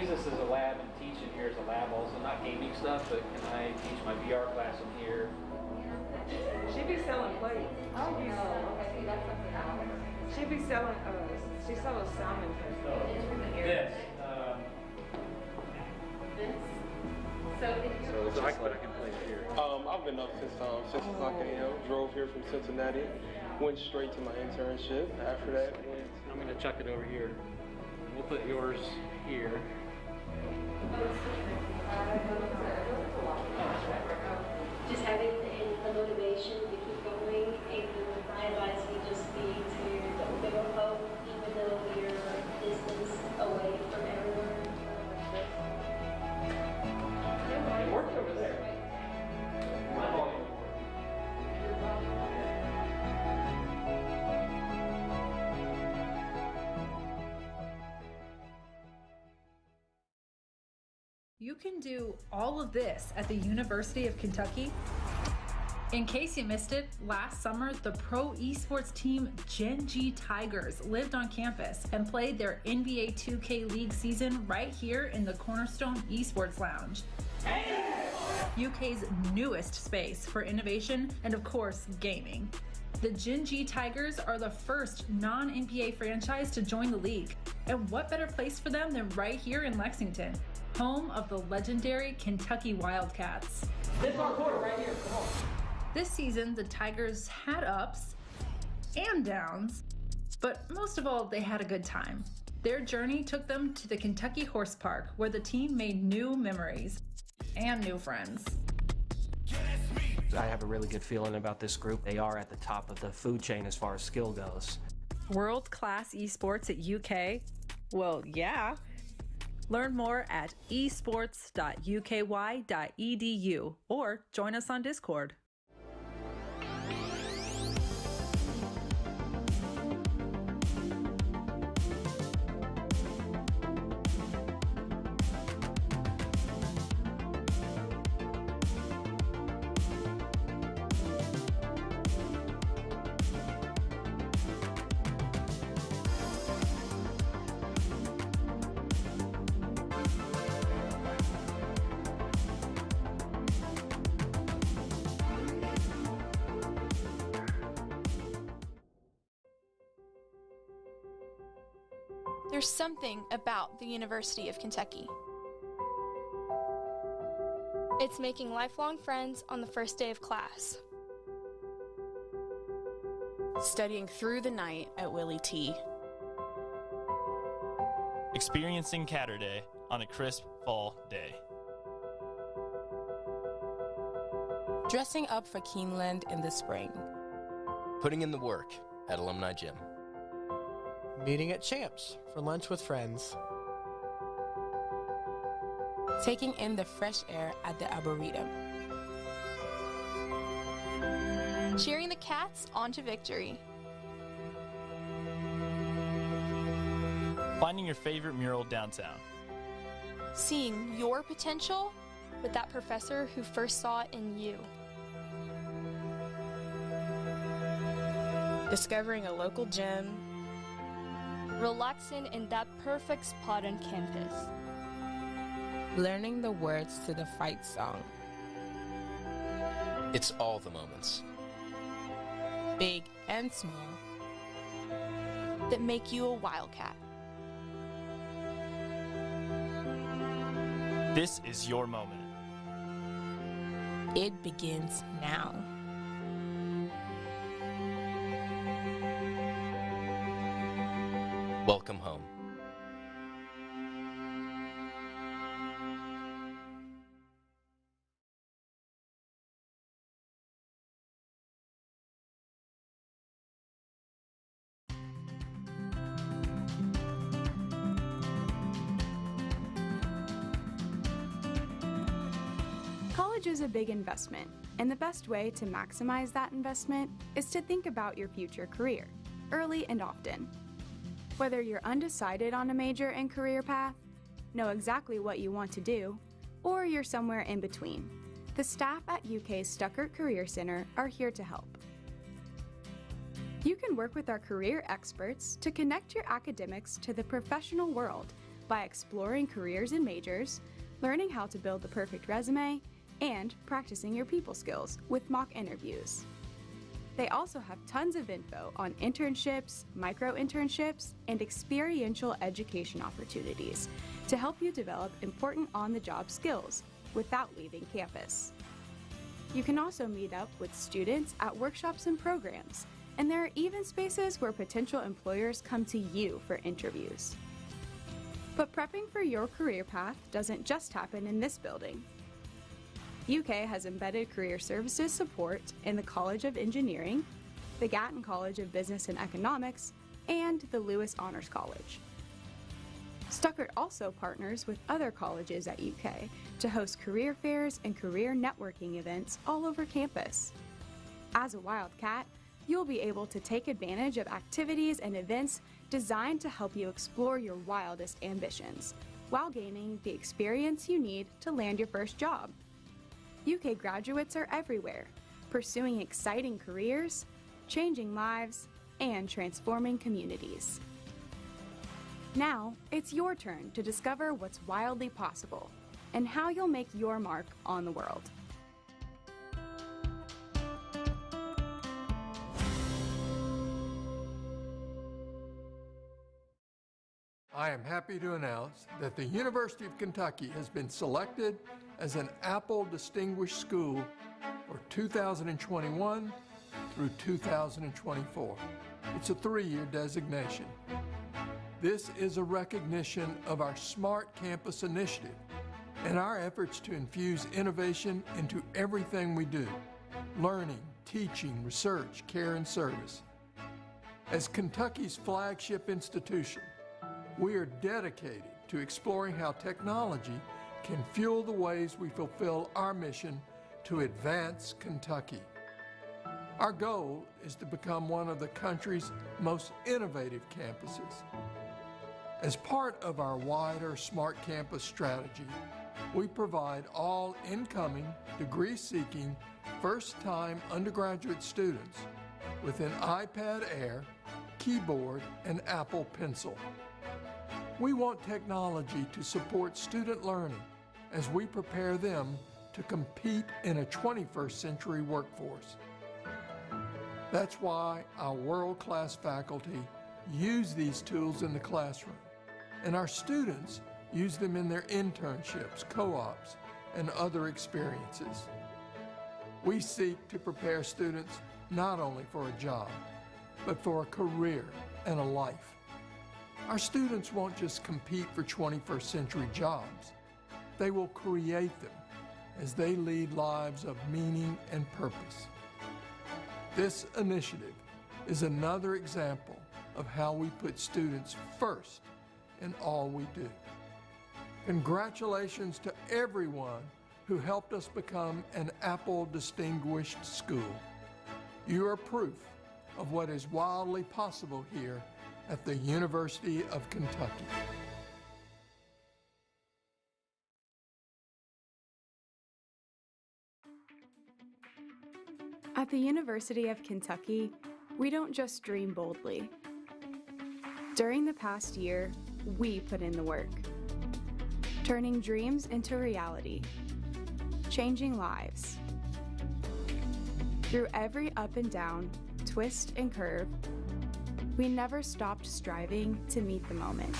This is a lab and teaching here is a lab also, not gaming stuff, but can I teach my VR class in here? She be selling plates. She be selling, she sells salmon. This. So I can play here. I've been up since 6 o'clock a.m. Drove here from Cincinnati, went straight to my internship. After that, I'm going to chuck it over here. We'll put yours here. Just having the motivation to keep going, and my advice would just be to don't give up hope, even though you're distance away from everyone. It worked over there. You can do all of this at the University of Kentucky. In case you missed it, last summer, the pro esports team Gen G Tigers lived on campus and played their NBA 2K League season right here in the Cornerstone Esports Lounge. UK's newest space for innovation and, of course, gaming. The Gen G Tigers are the first non-NBA franchise to join the league. And what better place for them than right here in Lexington, home of the legendary Kentucky Wildcats. This is our court right here, come on. This season, the Tigers had ups and downs, but most of all, they had a good time. Their journey took them to the Kentucky Horse Park, where the team made new memories and new friends. I have a really good feeling about this group. They are at the top of the food chain as far as skill goes. World-class esports at UK? Well, yeah. Learn more at esports.uky.edu or join us on Discord. There's something about the University of Kentucky. It's making lifelong friends on the first day of class. Studying through the night at Willie T. Experiencing Catterday on a crisp fall day. Dressing up for Keeneland in the spring. Putting in the work at Alumni Gym. Meeting at Champs for lunch with friends. Taking in the fresh air at the Arboretum. Cheering the Cats on to victory. Finding your favorite mural downtown. Seeing your potential with that professor who first saw it in you. Discovering a local gym. Relaxing in that perfect spot on campus. Learning the words to the fight song. It's all the moments. Big and small. That make you a wildcat. This is your moment. It begins now. Welcome home. College is a big investment, and the best way to maximize that investment is to think about your future career, early and often. Whether you're undecided on a major and career path, know exactly what you want to do, or you're somewhere in between, the staff at UK's Stuckert Career Center are here to help. You can work with our career experts to connect your academics to the professional world by exploring careers and majors, learning how to build the perfect resume, and practicing your people skills with mock interviews. They also have tons of info on internships, micro-internships, and experiential education opportunities to help you develop important on-the-job skills without leaving campus. You can also meet up with students at workshops and programs, and there are even spaces where potential employers come to you for interviews. But prepping for your career path doesn't just happen in this building. UK has embedded career services support in the College of Engineering, the Gatton College of Business and Economics, and the Lewis Honors College. Stuckert also partners with other colleges at UK to host career fairs and career networking events all over campus. As a Wildcat, you'll be able to take advantage of activities and events designed to help you explore your wildest ambitions, while gaining the experience you need to land your first job. UK graduates are everywhere, pursuing exciting careers, changing lives, and transforming communities. Now, it's your turn to discover what's wildly possible and how you'll make your mark on the world. I am happy to announce that the University of Kentucky has been selected as an Apple Distinguished School for 2021 through 2024. It's a 3-year designation. This is a recognition of our Smart Campus initiative and our efforts to infuse innovation into everything we do: learning, teaching, research, care, and service. As Kentucky's flagship institution, we are dedicated to exploring how technology can fuel the ways we fulfill our mission to advance Kentucky. Our goal is to become one of the country's most innovative campuses. As part of our wider Smart Campus strategy, we provide all incoming, degree-seeking, first-time undergraduate students with an iPad Air, keyboard, and Apple Pencil. We want technology to support student learning as we prepare them to compete in a 21st century workforce. That's why our world-class faculty use these tools in the classroom, and our students use them in their internships, co-ops, and other experiences. We seek to prepare students not only for a job, but for a career and a life. Our students won't just compete for 21st century jobs. They will create them as they lead lives of meaning and purpose. This initiative is another example of how we put students first in all we do. Congratulations to everyone who helped us become an Apple Distinguished School. You are proof of what is wildly possible here at the University of Kentucky. At the University of Kentucky, we don't just dream boldly. During the past year, we put in the work, turning dreams into reality, changing lives. Through every up and down, twist and curve, we never stopped striving to meet the moment.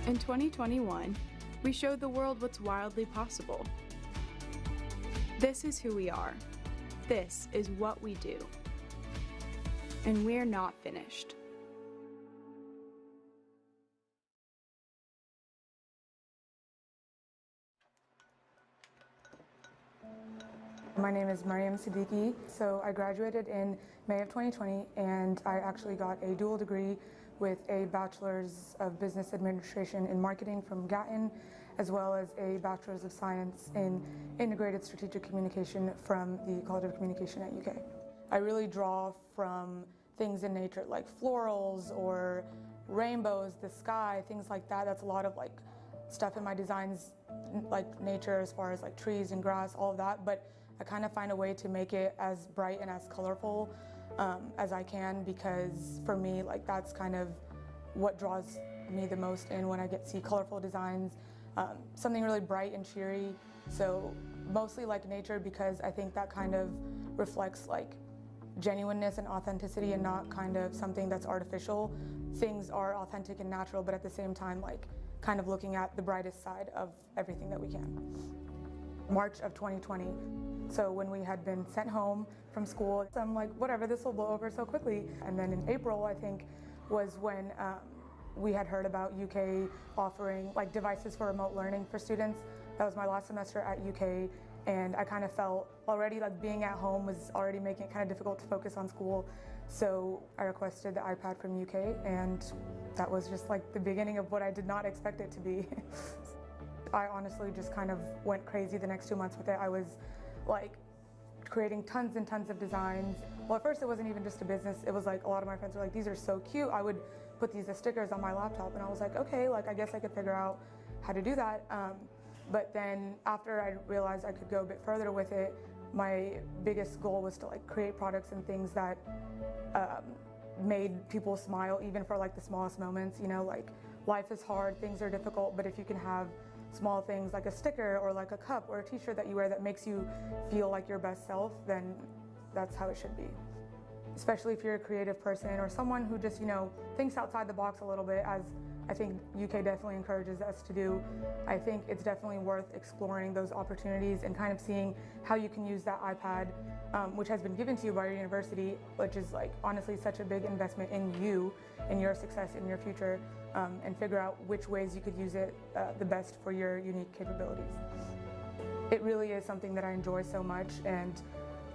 In 2021, we showed the world what's wildly possible. This is who we are. This is what we do. And we're not finished. My name is Mariam Siddiqui. So I graduated in May of 2020, and I actually got a dual degree with a Bachelor's of Business Administration in Marketing from Gatton, as well as a Bachelor's of Science in Integrated Strategic Communication from the College of Communication at UK. I really draw from things in nature like florals or rainbows, the sky, things like that. That's a lot of like stuff in my designs, like nature as far as like trees and grass, all of that. But I kind of find a way to make it as bright and as colorful as I can, because for me, like that's kind of what draws me the most in when I get to see colorful designs, something really bright and cheery. So mostly like nature, because I think that kind of reflects like genuineness and authenticity and not kind of something that's artificial. Things are authentic and natural, but at the same time like kind of looking at the brightest side of everything that we can. March of 2020. So when we had been sent home from school, I'm like, whatever, this will blow over so quickly. And then in April, I think, was when we had heard about UK offering like devices for remote learning for students. That was my last semester at UK, and I kind of felt already like being at home was already making it kind of difficult to focus on school. So I requested the iPad from UK, and that was just like the beginning of what I did not expect it to be. I honestly just kind of went crazy the next 2 months with it. I was like creating tons and tons of designs. Well, at first it wasn't even just a business. It was like a lot of my friends were like, these are so cute. I would put these as stickers on my laptop, and I was like, okay, like I guess I could figure out how to do that. But then after I realized I could go a bit further with it, my biggest goal was to like create products and things that made people smile, even for like the smallest moments. You know, like life is hard, things are difficult, but if you can have small things like a sticker or like a cup or a t-shirt that you wear that makes you feel like your best self, then that's how it should be. Especially if you're a creative person or someone who just, you know, thinks outside the box a little bit, as I think UK definitely encourages us to do. I think it's definitely worth exploring those opportunities and kind of seeing how you can use that iPad, which has been given to you by your university, which is like honestly such a big investment in you and your success in your future, and figure out which ways you could use it the best for your unique capabilities. It really is something that I enjoy so much, and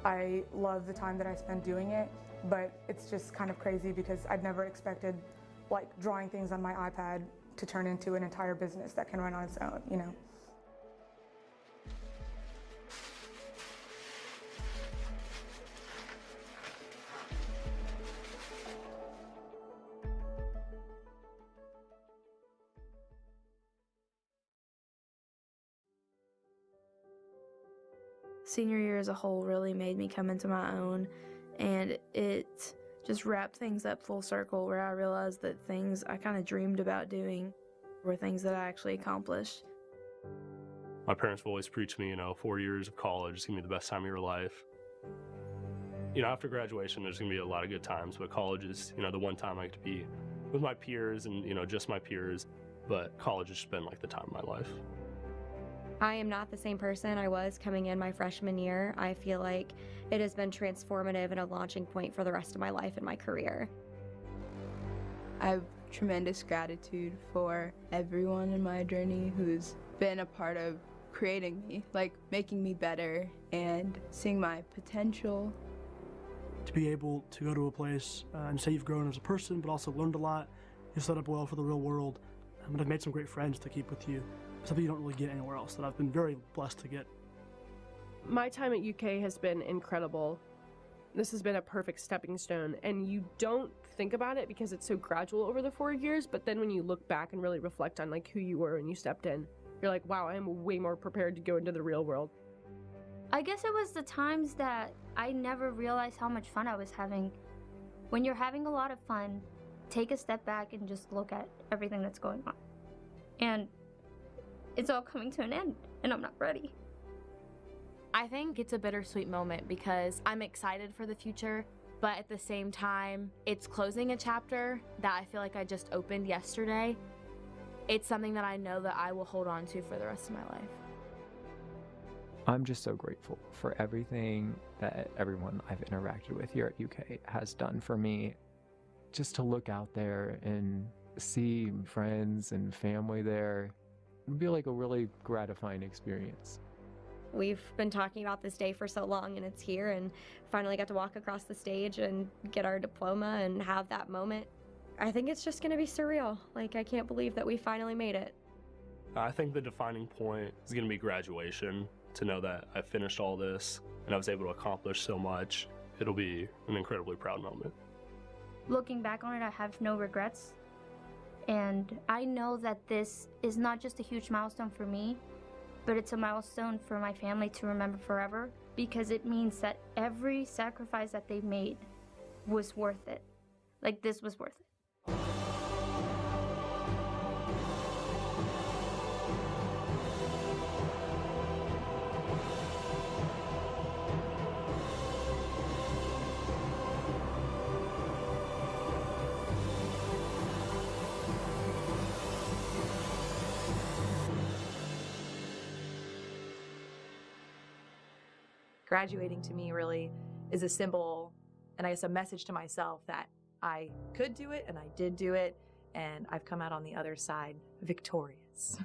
I love the time that I spend doing it, but it's just kind of crazy because I'd never expected like drawing things on my iPad to turn into an entire business that can run on its own, you know. Senior year as a whole really made me come into my own, and it just wrapped things up full circle, where I realized that things I kind of dreamed about doing were things that I actually accomplished. My parents have always preached me, 4 years of college is going to be the best time of your life. After graduation, there's going to be a lot of good times, but college is, the one time I get to be with my peers and, just my peers, but college has just been like the time of my life. I am not the same person I was coming in my freshman year. I feel like it has been transformative and a launching point for the rest of my life and my career. I have tremendous gratitude for everyone in my journey who's been a part of creating me, like making me better and seeing my potential. To be able to go to a place and say you've grown as a person, but also learned a lot, you set up well for the real world, and I've made some great friends to keep with you. Something you don't really get anywhere else that I've been very blessed to get. My time at UK has been incredible. This has been a perfect stepping stone, and you don't think about it because it's so gradual over the 4 years, but then when you look back and really reflect on like who you were when you stepped in, you're like, wow, I am way more prepared to go into the real world. I guess it was the times that I never realized how much fun I was having. When you're having a lot of fun, take a step back and just look at everything that's going on. And it's all coming to an end, and I'm not ready. I think it's a bittersweet moment because I'm excited for the future, but at the same time, it's closing a chapter that I feel like I just opened yesterday. It's something that I know that I will hold on to for the rest of my life. I'm just so grateful for everything that everyone I've interacted with here at UK has done for me. Just to look out there and see friends and family there, it'd be like a really gratifying experience. We've been talking about this day for so long, and it's here, and finally got to walk across the stage and get our diploma and have that moment. I think it's just gonna be surreal. Like, I can't believe that we finally made it. I think the defining point is going to be graduation. To know that I finished all this and I was able to accomplish so much, it'll be an incredibly proud moment. Looking back on it, I have no regrets. And I know that this is not just a huge milestone for me, but it's a milestone for my family to remember forever, because it means that every sacrifice that they made was worth it. Like, this was worth it. Graduating to me really is a symbol, and I guess a message to myself that I could do it and I did do it, and I've come out on the other side victorious.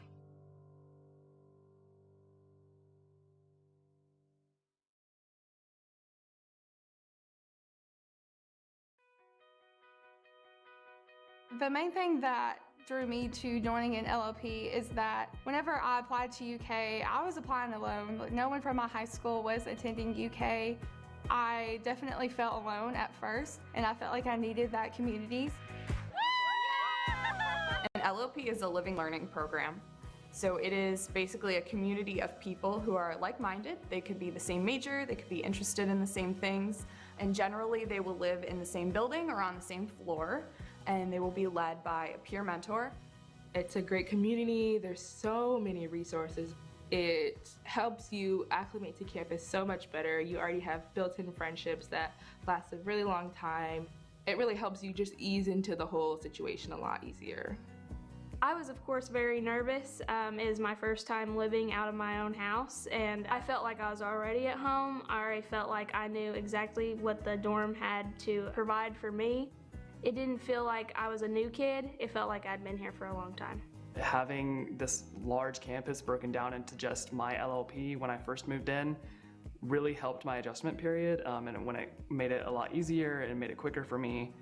The main thing that drew me to joining an LLP is that whenever I applied to UK, I was applying alone. No one from my high school was attending UK. I definitely felt alone at first, and I felt like I needed that community. An LLP is a living learning program. So it is basically a community of people who are like-minded. They could be the same major, they could be interested in the same things, and generally they will live in the same building or on the same floor, and they will be led by a peer mentor. It's a great community. There's so many resources. It helps you acclimate to campus so much better. You already have built-in friendships that last a really long time. It really helps you just ease into the whole situation a lot easier. I was, of course, very nervous. It was my first time living out of my own house, and I felt like I was already at home. I already felt like I knew exactly what the dorm had to provide for me. It didn't feel like I was a new kid. It felt like I'd been here for a long time. Having this large campus broken down into just my LLP when I first moved in really helped my adjustment period, and when it made it a lot easier and made it quicker for me.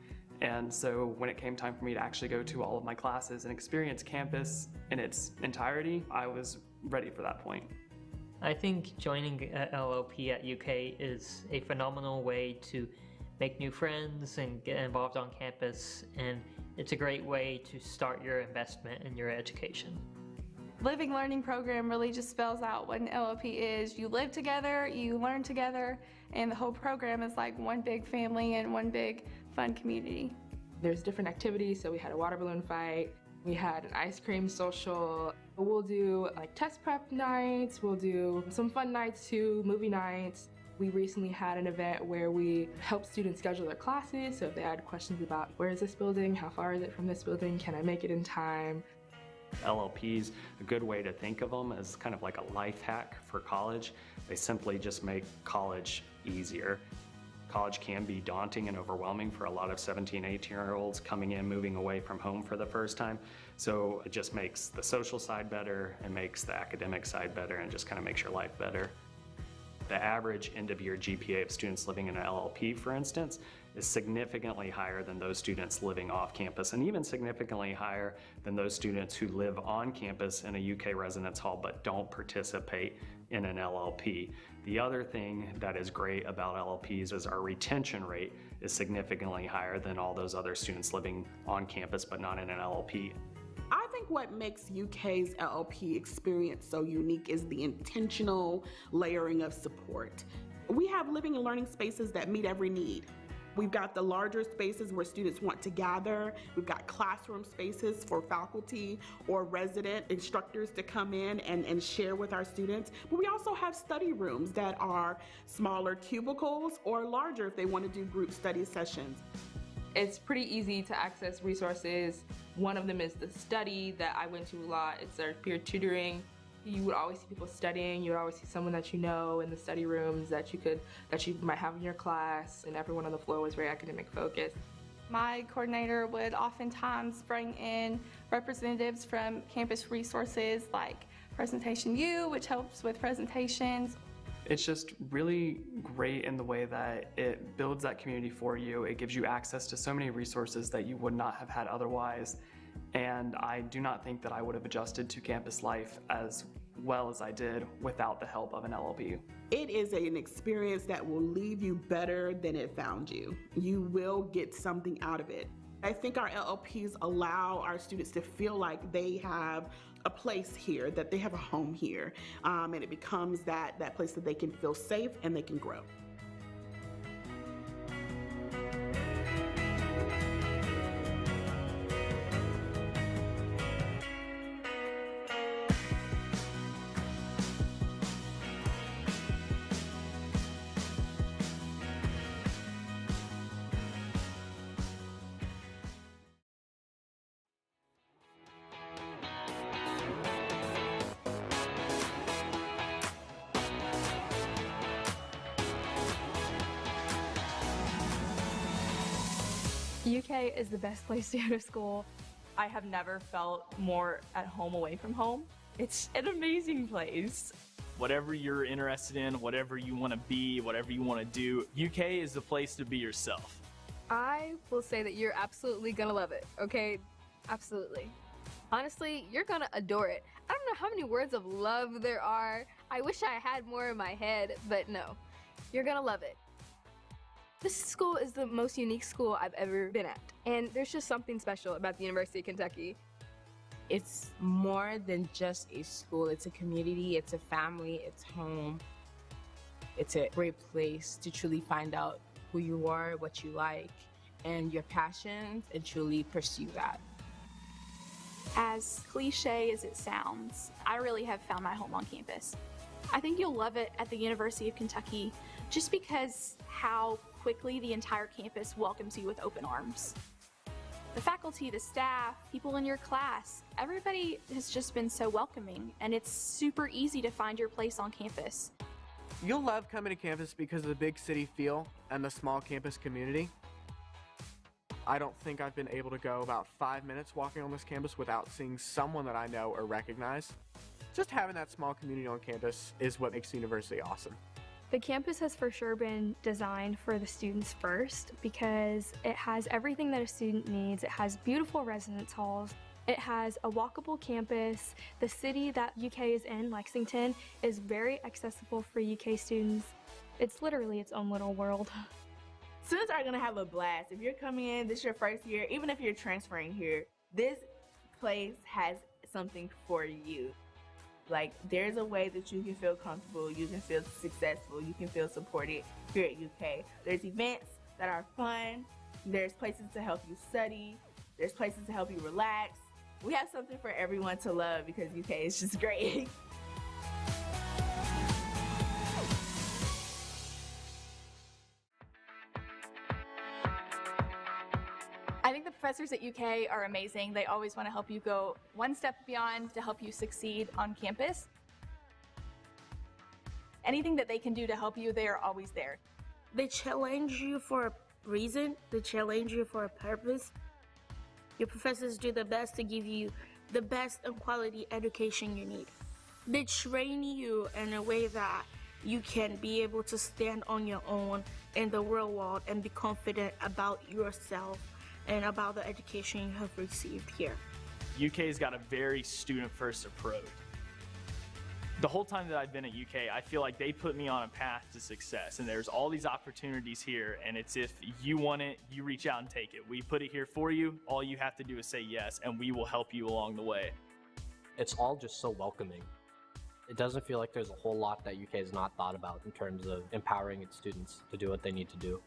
And so when it came time for me to actually go to all of my classes and experience campus in its entirety, I was ready for that point. I think joining LLP at UK is a phenomenal way to make new friends and get involved on campus, and it's a great way to start your investment in your education. Living Learning Program really just spells out what an LLP is. You live together, you learn together, and the whole program is like one big family and one big fun community. There's different activities, so we had a water balloon fight, we had an ice cream social. We'll do like test prep nights, we'll do some fun nights too, movie nights. We recently had an event where we helped students schedule their classes, so if they had questions about where is this building, how far is it from this building, can I make it in time? LLPs, a good way to think of them as kind of like a life hack for college. They simply just make college easier. College can be daunting and overwhelming for a lot of 17, 18-year-olds coming in, moving away from home for the first time. So it just makes the social side better, and makes the academic side better, and just kind of makes your life better. The average end-of-year GPA of students living in an LLP, for instance, is significantly higher than those students living off campus, and even significantly higher than those students who live on campus in a UK residence hall but don't participate in an LLP. The other thing that is great about LLPs is our retention rate is significantly higher than all those other students living on campus but not in an LLP. I think what makes UK's LLP experience so unique is the intentional layering of support. We have living and learning spaces that meet every need. We've got the larger spaces where students want to gather. We've got classroom spaces for faculty or resident instructors to come in and share with our students. But we also have study rooms that are smaller cubicles or larger if they want to do group study sessions. It's pretty easy to access resources. One of them is the study that I went to a lot. It's our peer tutoring. You would always see people studying. You would always see someone that you know in the study rooms that you might have in your class, and everyone on the floor was very academic focused. My coordinator would oftentimes bring in representatives from campus resources like Presentation U, which helps with presentations. It's just really great in the way that it builds that community for you. It gives you access to so many resources that you would not have had otherwise. And I do not think that I would have adjusted to campus life as well as I did without the help of an LLP. It is an experience that will leave you better than it found you. You will get something out of it. I think our LLPs allow our students to feel like they have a place here, that they have a home here, and it becomes that place that they can feel safe and they can grow. UK is the best place to go to school. I have never felt more at home away from home. It's an amazing place. Whatever you're interested in, whatever you want to be, whatever you want to do, UK is the place to be yourself. I will say that you're absolutely gonna love it, okay? Absolutely. Honestly, you're gonna adore it. I don't know how many words of love there are. I wish I had more in my head, but no. You're gonna love it. This school is the most unique school I've ever been at, and there's just something special about the University of Kentucky. It's more than just a school. It's a community, it's a family, it's home. It's a great place to truly find out who you are, what you like, and your passions, and truly pursue that. As cliche as it sounds, I really have found my home on campus. I think you'll love it at the University of Kentucky just because how quickly the entire campus welcomes you with open arms. The faculty, the staff, people in your class, everybody has just been so welcoming, and it's super easy to find your place on campus. You'll love coming to campus because of the big city feel and the small campus community. I don't think I've been able to go about 5 minutes walking on this campus without seeing someone that I know or recognize. Just having that small community on campus is what makes the university awesome. The campus has for sure been designed for the students first because it has everything that a student needs. It has beautiful residence halls. It has a walkable campus. The city that UK is in, Lexington, is very accessible for UK students. It's literally its own little world. Students are gonna have a blast. If you're coming in, this is your first year, even if you're transferring here, this place has something for you. Like, there's a way that you can feel comfortable, you can feel successful, you can feel supported here at UK. There's events that are fun, there's places to help you study, there's places to help you relax. We have something for everyone to love because UK is just great. I think the professors at UK are amazing. They always want to help you go one step beyond to help you succeed on campus. Anything that they can do to help you, they are always there. They challenge you for a reason, they challenge you for a purpose. Your professors do their best to give you the best and quality education you need. They train you in a way that you can be able to stand on your own in the real world and be confident about yourself and about the education you have received here. UK's got a very student-first approach. The whole time that I've been at UK, I feel like they put me on a path to success, and there's all these opportunities here, and it's if you want it, you reach out and take it. We put it here for you. All you have to do is say yes, and we will help you along the way. It's all just so welcoming. It doesn't feel like there's a whole lot that UK has not thought about in terms of empowering its students to do what they need to do.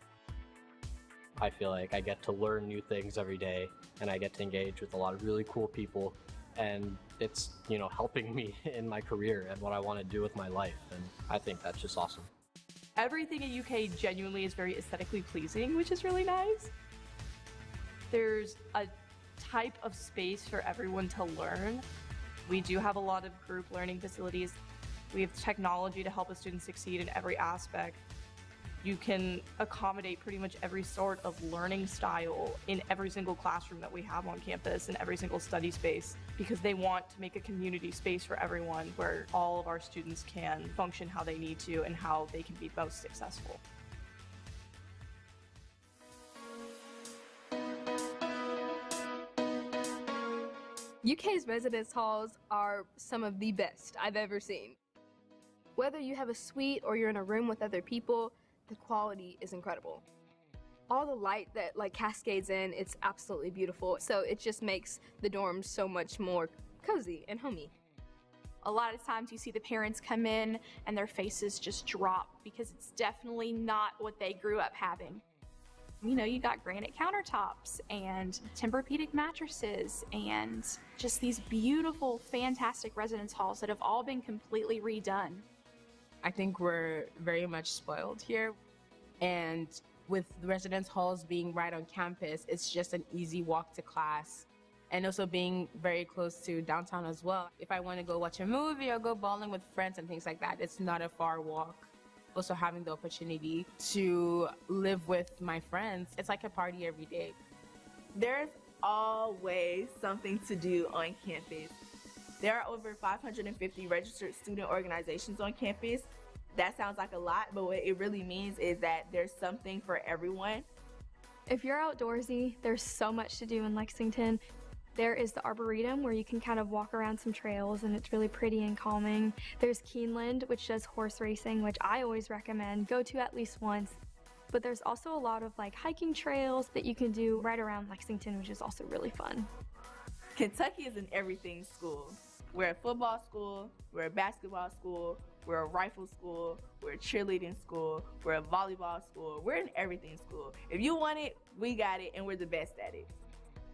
I feel like I get to learn new things every day, and I get to engage with a lot of really cool people, and it's, you know, helping me in my career and what I want to do with my life, and I think that's just awesome. Everything in UK genuinely is very aesthetically pleasing, which is really nice. There's a type of space for everyone to learn. We do have a lot of group learning facilities. We have technology to help a student succeed in every aspect. You can accommodate pretty much every sort of learning style in every single classroom that we have on campus and every single study space, because they want to make a community space for everyone where all of our students can function how they need to and how they can be most successful. UK's residence halls are some of the best I've ever seen. Whether you have a suite or you're in a room with other people, the quality is incredible. All the light that like cascades in, it's absolutely beautiful. So it just makes the dorms so much more cozy and homey. A lot of times you see the parents come in and their faces just drop because it's definitely not what they grew up having. You know, you got granite countertops and Tempur-Pedic mattresses and just these beautiful, fantastic residence halls that have all been completely redone. I think we're very much spoiled here. And with the residence halls being right on campus, it's just an easy walk to class. And also being very close to downtown as well. If I want to go watch a movie or go bowling with friends and things like that, it's not a far walk. Also having the opportunity to live with my friends, it's like a party every day. There's always something to do on campus. There are over 550 registered student organizations on campus. That sounds like a lot, but what it really means is that there's something for everyone. If you're outdoorsy, there's so much to do in Lexington. There is the Arboretum where you can kind of walk around some trails and it's really pretty and calming. There's Keeneland, which does horse racing, which I always recommend. Go to at least once. But there's also a lot of like hiking trails that you can do right around Lexington, which is also really fun. Kentucky is an everything school. We're a football school, we're a basketball school, we're a rifle school, we're a cheerleading school, we're a volleyball school, we're an everything school. If you want it, we got it, and we're the best at it.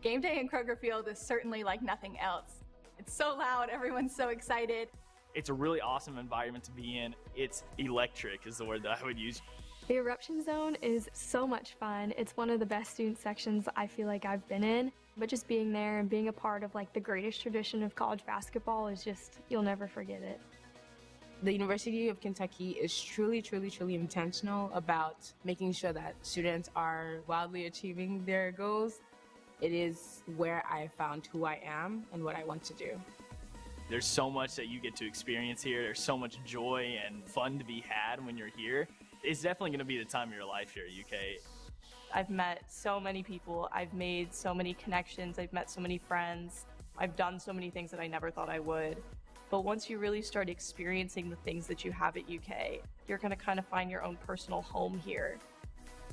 Game day in Kroger Field is certainly like nothing else. It's so loud, everyone's so excited. It's a really awesome environment to be in. It's electric is the word that I would use. The Eruption Zone is so much fun. It's one of the best student sections I feel like I've been in. But just being there and being a part of like the greatest tradition of college basketball is just, you'll never forget it. The University of Kentucky is truly, truly, truly intentional about making sure that students are wildly achieving their goals. It is where I found who I am and what I want to do. There's so much that you get to experience here. There's so much joy and fun to be had when you're here. It's definitely going to be the time of your life here at UK. I've met so many people. I've made so many connections. I've met so many friends. I've done so many things that I never thought I would. But once you really start experiencing the things that you have at UK, you're going to kind of find your own personal home here.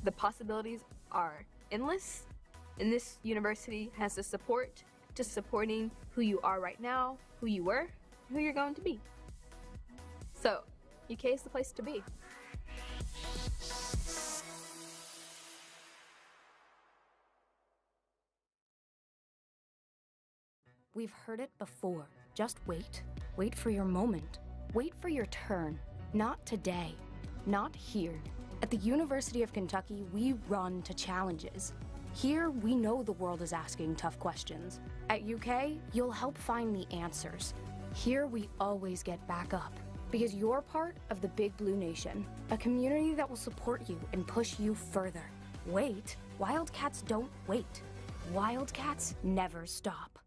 The possibilities are endless, and this university has the support to supporting who you are right now, who you were, who you're going to be. So, UK is the place to be. We've heard it before. Just wait. Wait for your moment. Wait for your turn. Not today. Not here. At the University of Kentucky, we run to challenges. Here, we know the world is asking tough questions. At UK, you'll help find the answers. Here, we always get back up. Because you're part of the Big Blue Nation, a community that will support you and push you further. Wait. Wildcats don't wait. Wildcats never stop.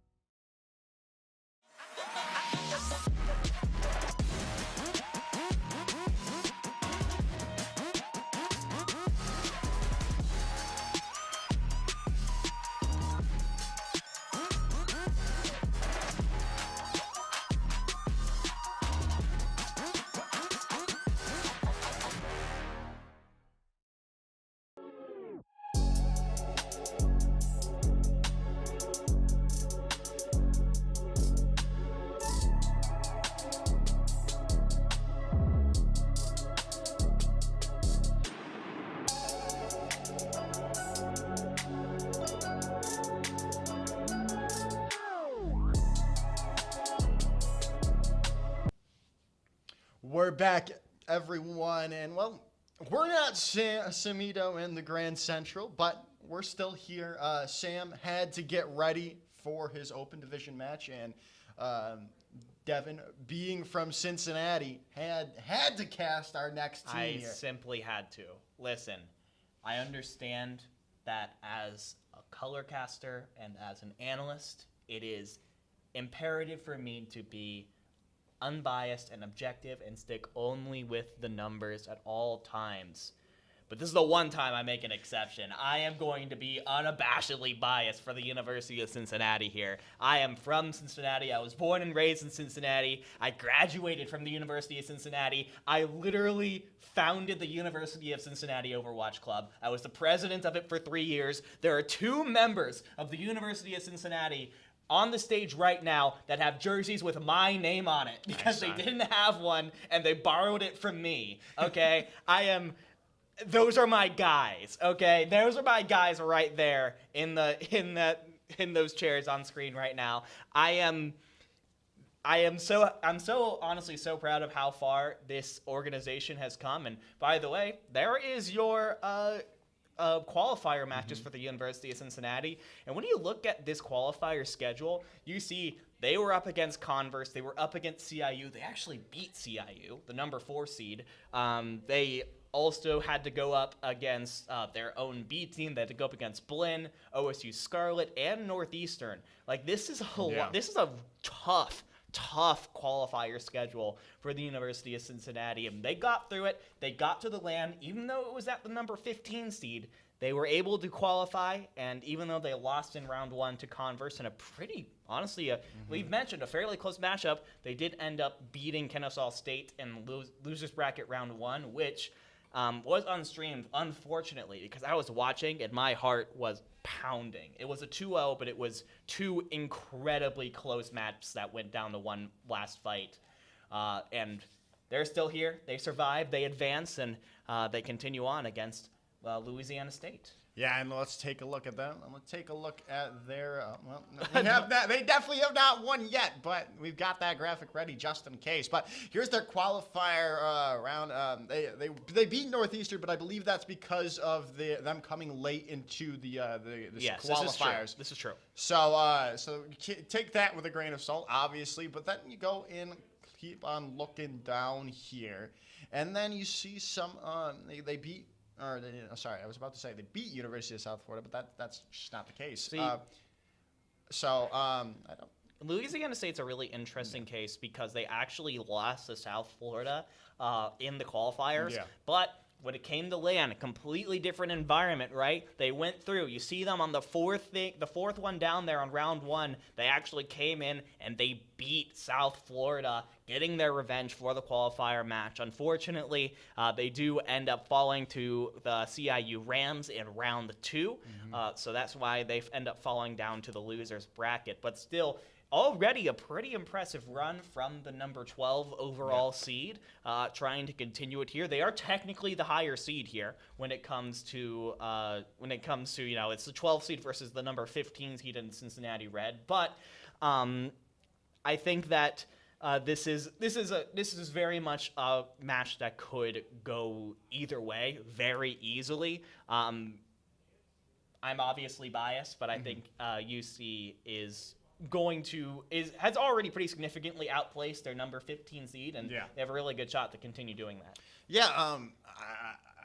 We're back, everyone, and well, we're not Samito in the Grand Central, but we're still here. Sam had to get ready for his open division match, and Devin, being from Cincinnati, had to cast our next team I here. simply had to. Listen, I understand that as a color caster and as an analyst, it is imperative for me to be unbiased and objective and stick only with the numbers at all times. but this is the one time I make an exception. I am going to be unabashedly biased for the University of Cincinnati here. I am from Cincinnati. I was born and raised in Cincinnati. I graduated from the University of Cincinnati. I literally founded the University of Cincinnati Overwatch Club. I was the president of it for 3 years. There are 2 members of the University of Cincinnati on the stage right now that have jerseys with my name on it because they didn't have one and they borrowed it from me, okay? Those are my guys, okay? Those are my guys right there in those chairs on screen right now. I'm honestly so proud of how far this organization has come. And by the way, there is your qualifier matches for the University of Cincinnati. And when you look at this qualifier schedule, you see they were up against Converse. They were up against CIU. They actually beat CIU, the number 4 seed. They also had to go up against their own B team. They had to go up against Blinn, OSU Scarlet, and Northeastern. Like, this is a tough qualifier schedule for the University of Cincinnati, and they got through it. They got to the LAN, even though it was at the number 15 seed. They were able to qualify, and even though they lost in round 1 to Converse in a pretty, honestly, we've mentioned a fairly close matchup, they did end up beating Kennesaw State in losers bracket round 1, which was unstreamed, unfortunately, because I was watching and my heart was pounding. It was a 2-0, but it was 2 incredibly close matches that went down to one last fight. And they're still here. They survived. They advance, and they continue on against Louisiana State. Yeah, and let's take a look at them. Let's take a look at their. They definitely have not won yet, but we've got that graphic ready just in case. But here's their qualifier round. They beat Northeastern, but I believe that's because of them coming late into the qualifiers. This is true. So take that with a grain of salt, obviously. But then you go in, keep on looking down here, and then you see some. They beat. Sorry, I was about to say they beat University of South Florida, but that's just not the case. I don't. Louisiana State's a really interesting case because they actually lost to South Florida in the qualifiers, but when it came to LAN, a completely different environment, right? They went through. You see them on the fourth one down there on round 1. They actually came in and they beat South Florida, getting their revenge for the qualifier match. Unfortunately, they do end up falling to the CIU Rams in round 2, so that's why they end up falling down to the losers bracket. But still, already a pretty impressive run from the number 12 overall seed, trying to continue it here. They are technically the higher seed here when it comes to it's the 12 seed versus the number 15 seed in Cincinnati Red. But I think that this is very much a match that could go either way very easily. I'm obviously biased, but I think UC has already pretty significantly outplaced their number 15 seed, and they have a really good shot to continue doing that. Yeah,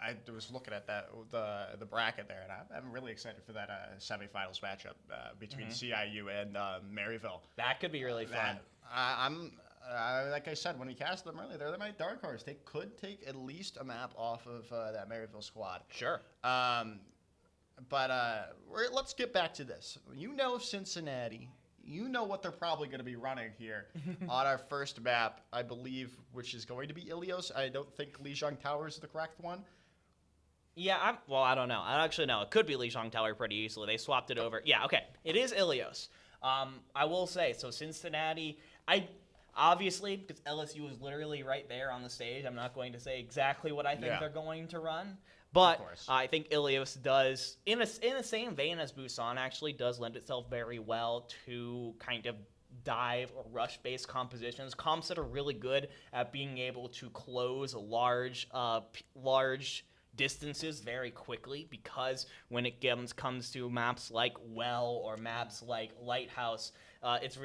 I was looking at the bracket there, and I'm really excited for that semifinals matchup between CIU and Maryville. That could be really fun. Like I said, when we cast them earlier, they're my dark horse. They could take at least a map off of that Maryville squad. Sure. But let's get back to this. You know Cincinnati. You know what they're probably going to be running here on our first map, I believe, which is going to be Ilios. I don't think Lijiang Tower is the correct one. Yeah, I don't know. I actually know. It could be Lijiang Tower pretty easily. They swapped it over. Yeah, okay. It is Ilios. I will say, so Cincinnati, obviously, because LSU is literally right there on the stage, I'm not going to say exactly what I think they're going to run. But I think Ilios does, in the same vein as Busan, actually does lend itself very well to kind of dive or rush-based compositions. Comps that are really good at being able to close large distances very quickly, because when it comes to maps like Well or maps like Lighthouse, it's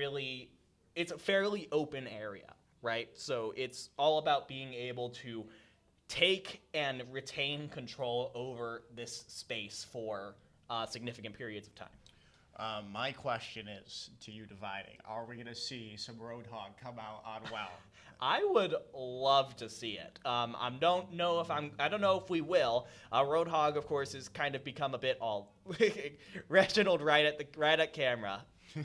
a fairly open area, right? So it's all about being able to take and retain control over this space for significant periods of time. My question is to you, Dividing, are we going to see some Roadhog come out on well? I would love to see it. I don't know if we will. Roadhog, of course, has kind of become a bit all Reginald right at camera.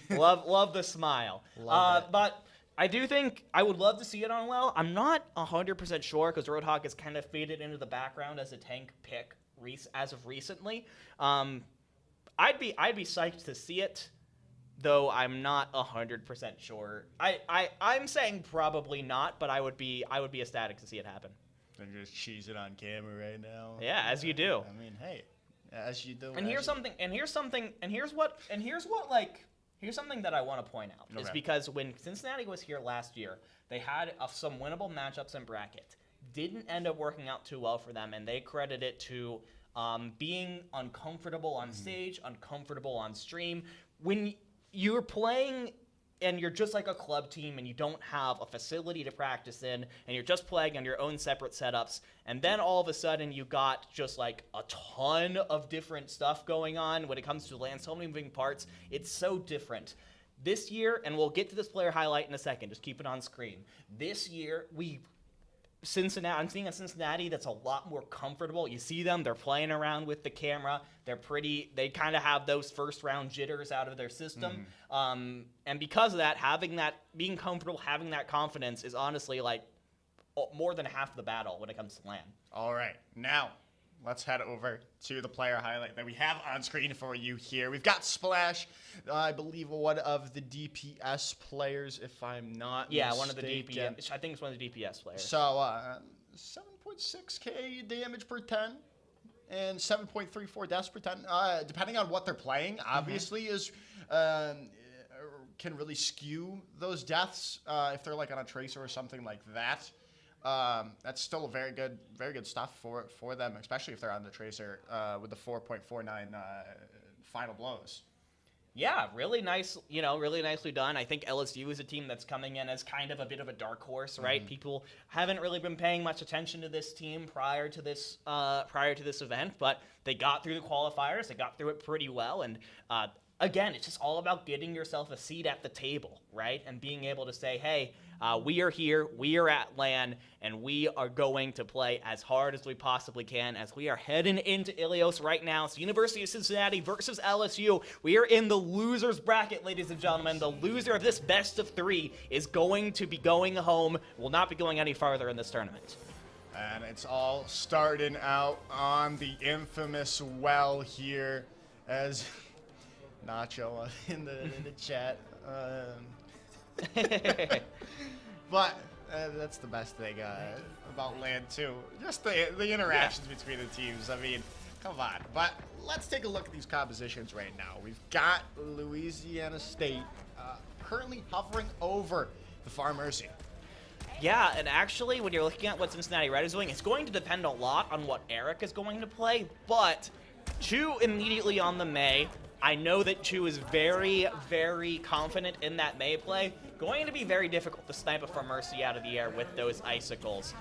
love the smile. But I do think I would love to see it on well. I'm not 100% sure because Roadhog has kind of faded into the background as a tank pick as of recently. I'd be psyched to see it, though I'm not 100% sure. I'm saying probably not, but I would be ecstatic to see it happen. And just cheese it on camera right now. Yeah, as you do. I mean, hey, as you do. And here's something that I want to point out is because when Cincinnati was here last year, they had some winnable matchups in bracket. Didn't end up working out too well for them, and they credit it to being uncomfortable on stage, uncomfortable on stream. When you're playing and you're just like a club team and you don't have a facility to practice in and you're just playing on your own separate setups, and then all of a sudden you got just like a ton of different stuff going on when it comes to LAN, so many moving parts, it's so different. This year, and we'll get to this player highlight in a second, just keep it on screen. This year, I'm seeing a Cincinnati that's a lot more comfortable. You see them, they're playing around with the camera. They kind of have those first round jitters out of their system. And because of that, being comfortable, having that confidence is honestly like more than half the battle when it comes to LAN. All right, now let's head over to the player highlight that we have on screen for you here. We've got Splash, I believe one of the DPS players, if I'm not mistaken. One of the DPS. I think it's one of the DPS players. So 7.6k damage per 10 and 7.34 deaths per 10. Depending on what they're playing, obviously can really skew those deaths if they're like on a tracer or something like that. That's still a very good stuff for them, especially if they're on the tracer with the 4.49 final blows. Yeah, really nice, really nicely done. I think LSU is a team that's coming in as kind of a bit of a dark horse, right? People haven't really been paying much attention to this team prior to this event, but they got through the qualifiers. They got through it pretty well, and again, it's just all about getting yourself a seat at the table, right? And being able to say, hey, we are here, we are at LAN, and we are going to play as hard as we possibly can as we are heading into Ilios right now. It's University of Cincinnati versus LSU. We are in the losers bracket, ladies and gentlemen. The loser of this best of 3 is going to be going home, will not be going any farther in this tournament. And it's all starting out on the infamous well here as Nacho in the chat. But that's the best thing about LAN 2. Just the interactions between the teams. I mean, come on. But let's take a look at these compositions right now. We've got Louisiana State currently hovering over the Far Mercy. Yeah, and actually, when you're looking at what Cincinnati Red is doing, it's going to depend a lot on what Eric is going to play. But Chu immediately on the Mei. I know that Chu is very, very confident in that Mei play. Going to be very difficult to snipe it from Mercy out of the air with those icicles.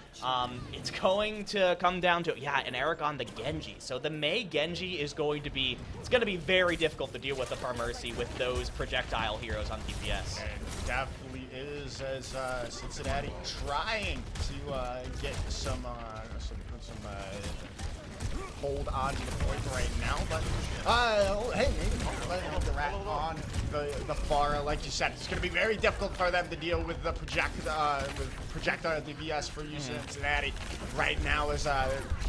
It's going to come down to, and Eric on the Genji. So the Mei Genji is going to be, it's going to be very difficult to deal with the Far Mercy with those projectile heroes on DPS. And definitely is, as Cincinnati trying to get some hold on to the point right now, but hey, maybe the rat on the Far. Like you said, it's going to be very difficult for them to deal with the projectile DPS for you, Cincinnati. Right now is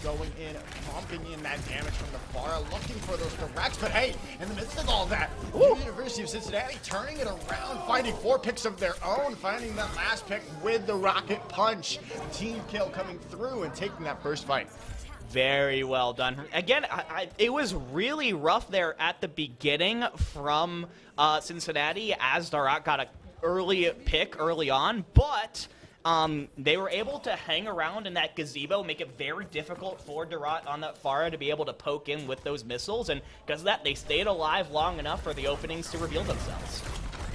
going in, pumping in that damage from the Far, looking for those directs. But hey, in the midst of all that, University of Cincinnati turning it around, finding 4 picks of their own, finding that last pick with the rocket punch. Team kill coming through and taking that first fight. Very well done. Again, it was really rough there at the beginning from Cincinnati as Darat got an early pick early on, but they were able to hang around in that gazebo, make it very difficult for Darat on that Pharah to be able to poke in with those missiles, and because of that, they stayed alive long enough for the openings to reveal themselves.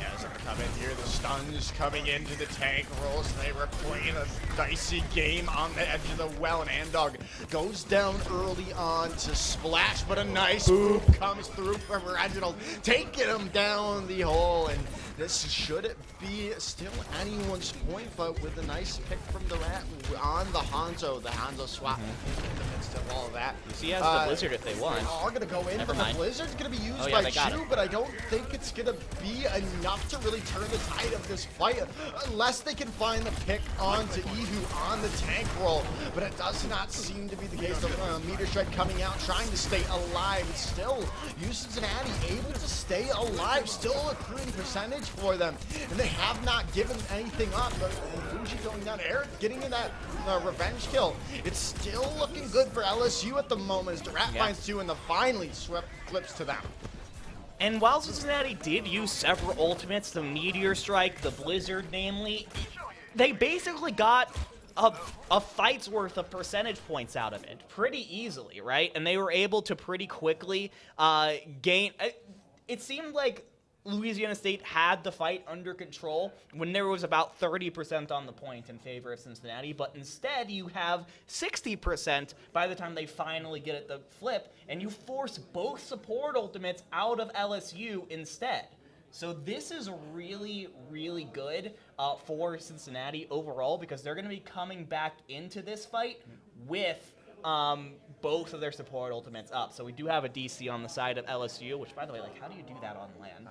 Yeah, come in here. The stuns coming into the tank rolls. They were playing a dicey game on the edge of the well, and Andog goes down early on to splash, but a nice boop comes through from Reginald, taking him down the hole, and this should be still anyone's point, but with a nice pick from the Rat on the Hanzo swap in the midst of all of that. He has the Blizzard if they want. They're all going to go in, but the Blizzard's going to be used by Chu, but I don't think it's going to be enough to really turn the tide of this fight unless they can find the pick onto Ihu on the tank roll, but it does not seem to be the case. The meter strike coming out, trying to stay alive. It's still Cincinnati able to stay alive, still accruing percentage for them, and they have not given anything up. But Fuji going down, Eric getting in that revenge kill. It's still looking good for LSU at the moment as the Rat finds two and the finally flips to them. And while Cincinnati did use several ultimates, the Meteor Strike, the Blizzard namely, they basically got a fight's worth of percentage points out of it pretty easily, right? And they were able to pretty quickly gain... It seemed like Louisiana State had the fight under control when there was about 30% on the point in favor of Cincinnati, but instead you have 60% by the time they finally get it the flip, and you force both support ultimates out of LSU instead. So this is really, really good for Cincinnati overall, because they're going to be coming back into this fight with both of their support ultimates up. So we do have a DC on the side of LSU, which, by the way, like, how do you do that on LAN?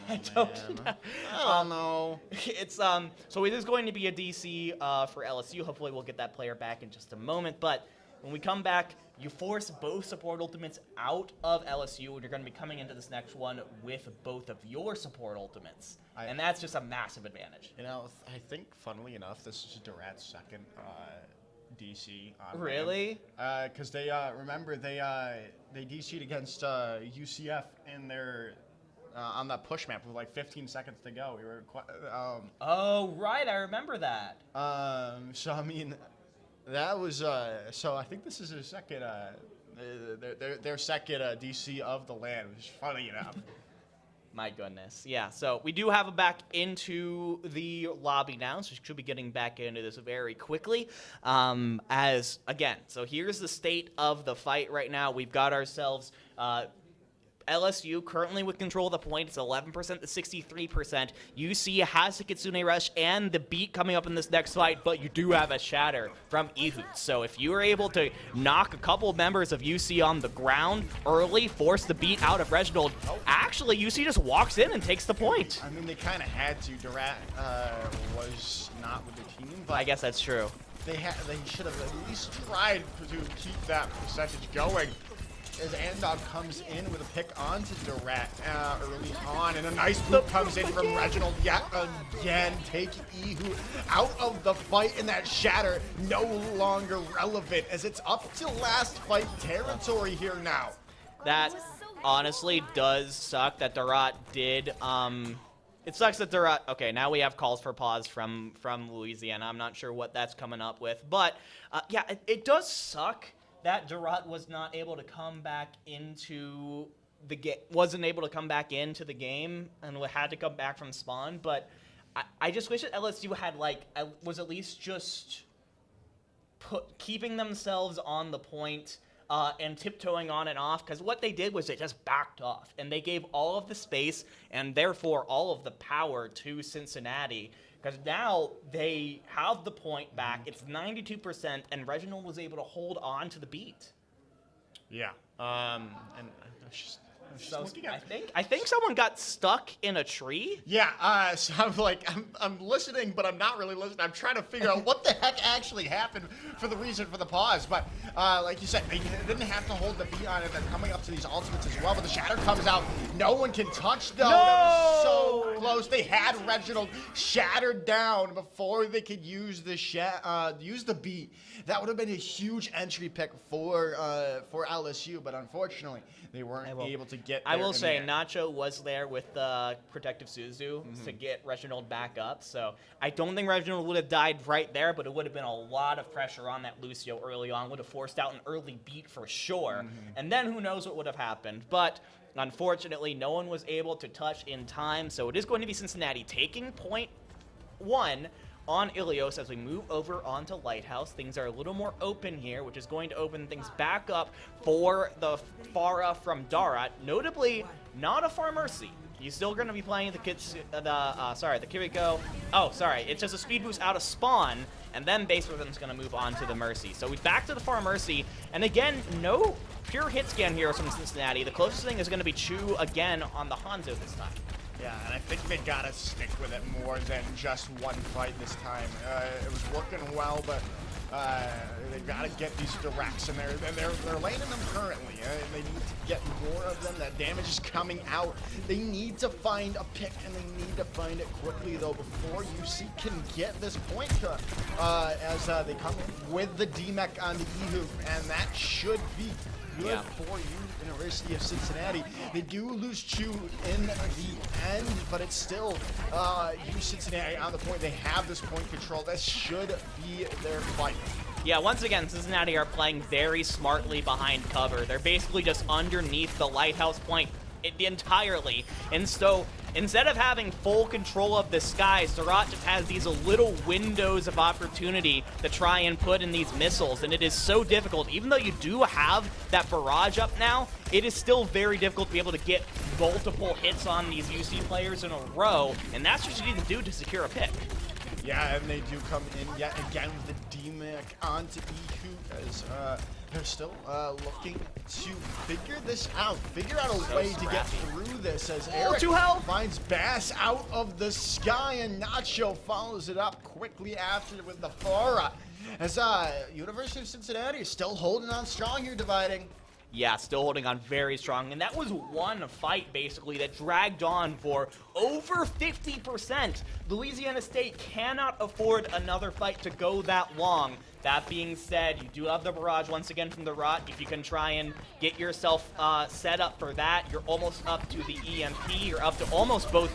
I don't know. It's so it is going to be a DC for LSU. Hopefully we'll get that player back in just a moment. But when we come back, you force both support ultimates out of LSU, and you're going to be coming into this next one with both of your support ultimates. And that's just a massive advantage. You know, I think, funnily enough, this is Durat's second DC on Really? Because they remember they DC'd against UCF in their on that push map with like 15 seconds to go. We were quite, oh right, I remember that. So I mean, that was so I think this is their second their second DC of the LAN, which is funny enough. My goodness. Yeah, so we do have it back into the lobby now, so we should be getting back into this very quickly. As, again, so here's the state of the fight right now. We've got ourselves LSU currently with control of the point. It's 11% to 63%. UC has the Kitsune Rush and the beat coming up in this next fight, but you do have a shatter from Ehud. So if you are able to knock a couple members of UC on the ground early, force the beat out of Reginald, actually UC just walks in and takes the point. I mean, they kind of had to. Durat was not with the team, but I guess that's true. They should have at least tried to keep that percentage going. As Andog comes in with a pick onto Durat early on, and a nice boot comes in from Reginald yet again, taking Ehud out of the fight, and that shatter no longer relevant as it's up to last fight territory here now. That honestly does suck that Durat did, it sucks that Durat, okay, now we have calls for pause from Louisiana. I'm not sure what that's coming up with, but yeah, it does suck that Durat was not able to come back into the game, wasn't able to come back into the game, and had to come back from spawn. But I just wish that LSU had was at least just keeping themselves on the point and tiptoeing on and off. Because what they did was they just backed off, and they gave all of the space and therefore all of the power to Cincinnati. Because now they have the point back. It's 92%, and Reginald was able to hold on to the beat. Yeah. And just looking at... I think someone got stuck in a tree. Yeah. So I'm like, I'm listening, but I'm not really listening. I'm trying to figure out what the heck actually happened for the reason for the pause. But like you said, they didn't have to hold the beat on it. They're coming up to these ultimates as well. But the shatter comes out. No one can touch though. No! That was so close. They had Reginald shattered down before they could use the beat. That would have been a huge entry pick for LSU, but unfortunately they weren't able to get there. I will in say, the end. Nacho was there with Protective Suzu to get Reginald back up, so I don't think Reginald would have died right there, but it would have been a lot of pressure on that Lucio early on, would have forced out an early beat for sure, and then who knows what would have happened. But unfortunately, no one was able to touch in time, so it is going to be Cincinnati taking point 1 on Ilios as we move over onto Lighthouse. Things are a little more open here, which is going to open things back up for the Farah from Darat. Notably, not a Far Mercy. He's still going to be playing the Kiriko. Oh, sorry, it's just a speed boost out of spawn, and then Base Rhythm's going to move on to the Mercy. So we're back to the Far Mercy, and again, no pure hit scan heroes from Cincinnati. The closest thing is going to be Chu again on the Hanzo this time. Yeah, and I think they gotta stick with it more than just one fight this time. It was working well, but they gotta get these directs, and they're landing them currently. They need to get more of them. That damage is coming out. They need to find a pick, and they need to find it quickly though before UC can get this point. As they come in with the DMEC on the E-Hoop, and that should be good for University of Cincinnati. They do lose Chu in the end, but it's still Cincinnati on the point. They have this point control. That should be their fight. Yeah, once again, Cincinnati are playing very smartly behind cover. They're basically just underneath the Lighthouse point entirely. And so instead of having full control of the sky, Darat just has these little windows of opportunity to try and put in these missiles, and it is so difficult. Even though you do have that barrage up now, it is still very difficult to be able to get multiple hits on these UC players in a row, and that's what you need to do to secure a pick. Yeah, and they do come in yet again with the DMEC onto E-Hoop as they're still looking to figure this out, figure out a way to get through this as Eric finds Bass out of the sky, and Nacho follows it up quickly after with the Farah. As University of Cincinnati is still holding on strong here, dividing. Yeah, still holding on very strong, and that was one fight, basically, that dragged on for over 50%. Louisiana State cannot afford another fight to go that long. That being said, you do have the barrage once again from the Rot. If you can try and get yourself set up for that, you're almost up to the EMP. You're up to almost both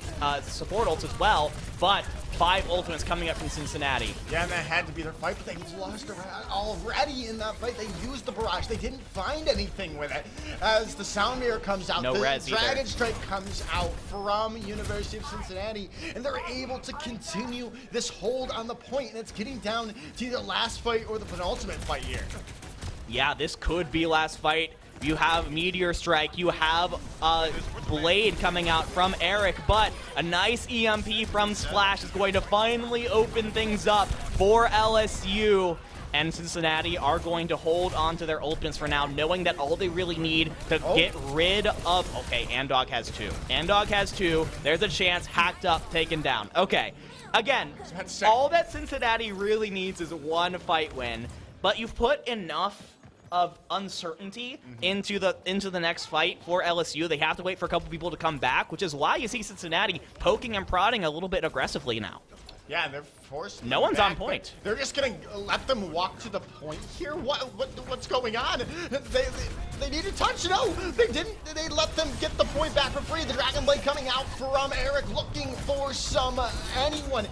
support ults as well, but 5 ultimates coming up from Cincinnati. Yeah, and that had to be their fight, but they lost already in that fight. They used the barrage. They didn't find anything with it. As the Sound Mirror comes out, no the res Dragon either. Strike comes out from University of Cincinnati, and they're able to continue this hold on the point, and it's getting down to the last fight or the penultimate fight here. Yeah, this could be last fight. You have Meteor Strike, you have Blade coming out from Eric, but a nice EMP from Splash is going to finally open things up for LSU. And Cincinnati are going to hold on to their ultimates for now, knowing that all they really need to get rid of... Okay, Andog has 2. Andog has 2. There's a chance. Hacked up, taken down. Okay. Again, all that Cincinnati really needs is one fight win, but you've put enough of uncertainty into the next fight for LSU. They have to wait for a couple people to come back, which is why you see Cincinnati poking and prodding a little bit aggressively now. Yeah, they're forced. No one's on point. They're just gonna let them walk to the point here. What's going on? They need to touch. No, they didn't. They let them get the point back for free. The Dragon Blade coming out from Eric, looking for some anyone,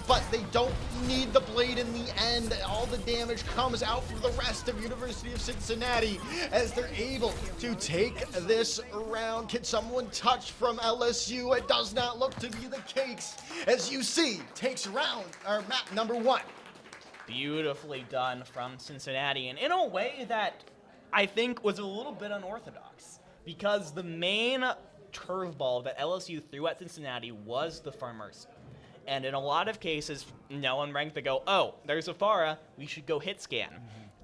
but they don't need the blade in the end. All the damage comes out for the rest of University of Cincinnati as they're able to take this round. Can someone touch from LSU? It does not look to be the case as UC takes map number 1. Beautifully done from Cincinnati, and in a way that I think was a little bit unorthodox, because the main curveball that LSU threw at Cincinnati was the Far Mercy. And in a lot of cases, no one ranked to go, oh, there's a Farah, we should go hit scan.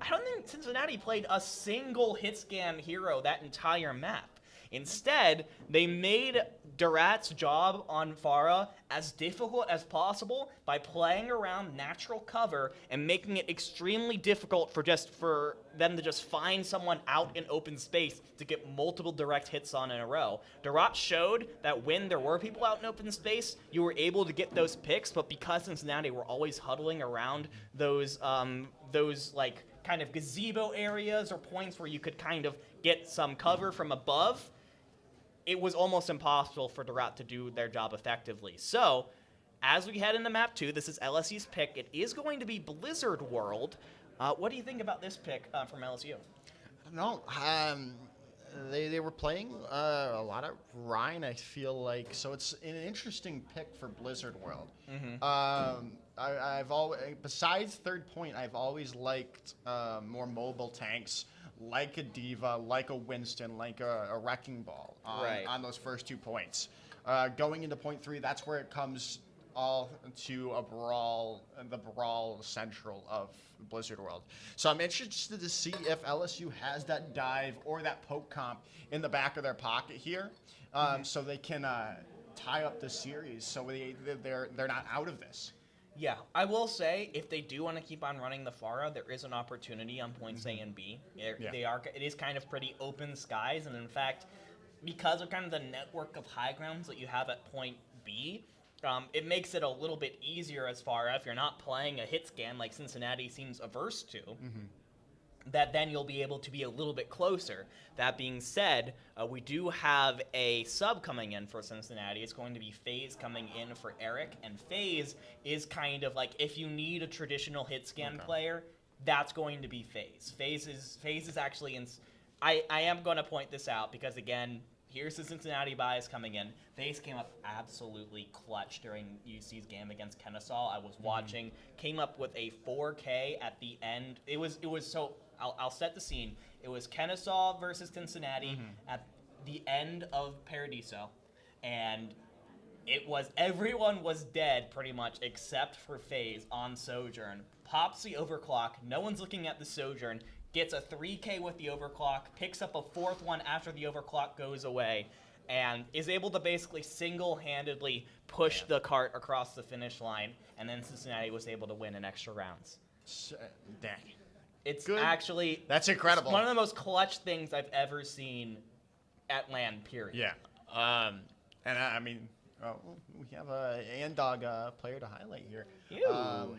I don't think Cincinnati played a single hit scan hero that entire map. Instead, they made Darat's job on Farah as difficult as possible by playing around natural cover and making it extremely difficult for them to just find someone out in open space to get multiple direct hits on in a row. Darat showed that when there were people out in open space, you were able to get those picks, but because Cincinnati were always huddling around those like kind of gazebo areas or points where you could kind of get some cover from above, it was almost impossible for the route to do their job effectively. So, as we head into map 2, this is LSU's pick. It is going to be Blizzard World. What do you think about this pick from LSU? No, they were playing a lot of Rhine, I feel like, so it's an interesting pick for Blizzard World. I've always, besides Third Point, I've always liked more mobile tanks, like a Diva, like a Winston, like a Wrecking Ball on those first 2 points. Going into point 3, that's where it comes all to a brawl, the brawl central of Blizzard World. So I'm interested to see if LSU has that dive or that poke comp in the back of their pocket here, so they can tie up the series, so they're not out of this. Yeah, I will say, if they do want to keep on running the Pharah, there is an opportunity on points A and B. It is kind of pretty open skies, and in fact, because of kind of the network of high grounds that you have at point B, it makes it a little bit easier as far as if you're not playing a hit scan like Cincinnati seems averse to, that then you'll be able to be a little bit closer. That being said, we do have a sub coming in for Cincinnati. It's going to be FaZe coming in for Eric, and FaZe is kind of like, if you need a traditional hit scan player, that's going to be FaZe. FaZe is actually in... I am going to point this out because, again, here's the Cincinnati bias coming in. FaZe came up absolutely clutch during UC's game against Kennesaw. I was watching, came up with a 4K at the end. It was so... I'll set the scene. It was Kennesaw versus Cincinnati at the end of Paradiso, and everyone was dead pretty much except for FaZe on Sojourn. Pops the overclock. No one's looking at the Sojourn. Gets a 3K with the overclock. Picks up a 4th one after the overclock goes away, and is able to basically single-handedly push the cart across the finish line. And then Cincinnati was able to win in extra rounds. Dang. It's actually... That's incredible. It's one of the most clutch things I've ever seen at LAN, period. Yeah. And I mean, we have a Andog player to highlight here. Hello.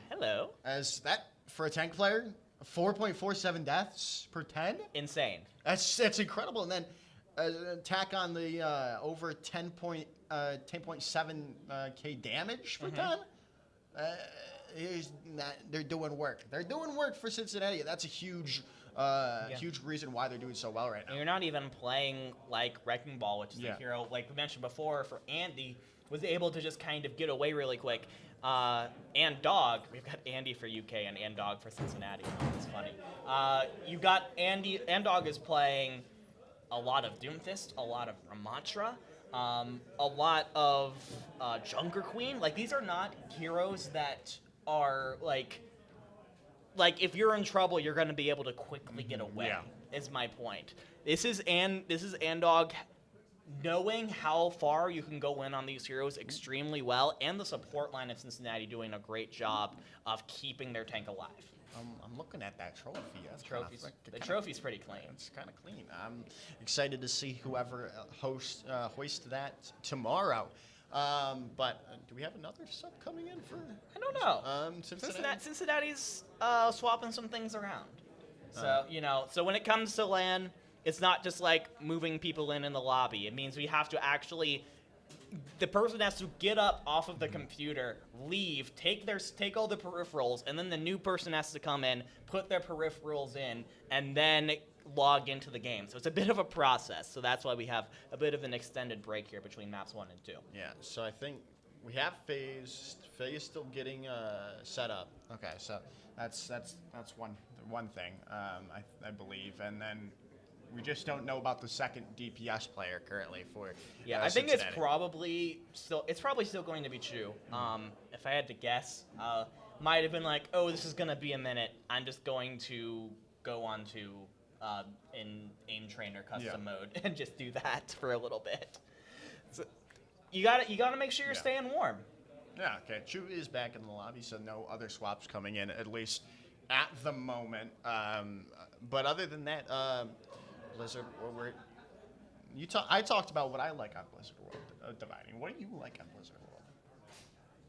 As that, for a tank player, 4.47 deaths per 10? Insane. That's incredible. And then tack on the over 10.7K damage per 10. They're doing work. They're doing work for Cincinnati. That's a huge reason why they're doing so well right now. And you're not even playing like Wrecking Ball, which is a hero, like we mentioned before, for Andy, was able to just kind of get away really quick. And Dog, we've got Andy for UK and Dog for Cincinnati. It's funny. You got Andy, and Dog is playing a lot of Doomfist, a lot of Ramatra, a lot of Junker Queen. Like, these are not heroes that are like if you're in trouble, you're going to be able to quickly get away. Is my point. This is Andog knowing how far you can go in on these heroes extremely well, and the support line of Cincinnati doing a great job of keeping their tank alive. I'm looking at that trophy. The trophy's pretty clean. It's kind of clean. I'm excited to see whoever hoists that tomorrow. But do we have another sub coming in for? I don't know. Cincinnati's swapping some things around. So so when it comes to LAN, it's not just like moving people in the lobby. It means we have to actually. The person has to get up off of the computer, leave, take all the peripherals, and then the new person has to come in, put their peripherals in, and then log into the game. So it's a bit of a process. So that's why we have a bit of an extended break here between maps 1 and 2. Yeah. So I think we have FaZe. FaZe still getting set up. Okay. So that's one thing I believe, and then. We just don't know about the second DPS player currently for I think it's probably still going to be Chu. If I had to guess, might have been like, oh, this is going to be a minute. I'm just going to go on to in aim trainer custom mode and just do that for a little bit. So you got to make sure you're staying warm. Yeah, okay. Chu is back in the lobby, so no other swaps coming in, at least at the moment. But other than that, Blizzard, I talked about what I like on Blizzard World, Dividing. What do you like on Blizzard World?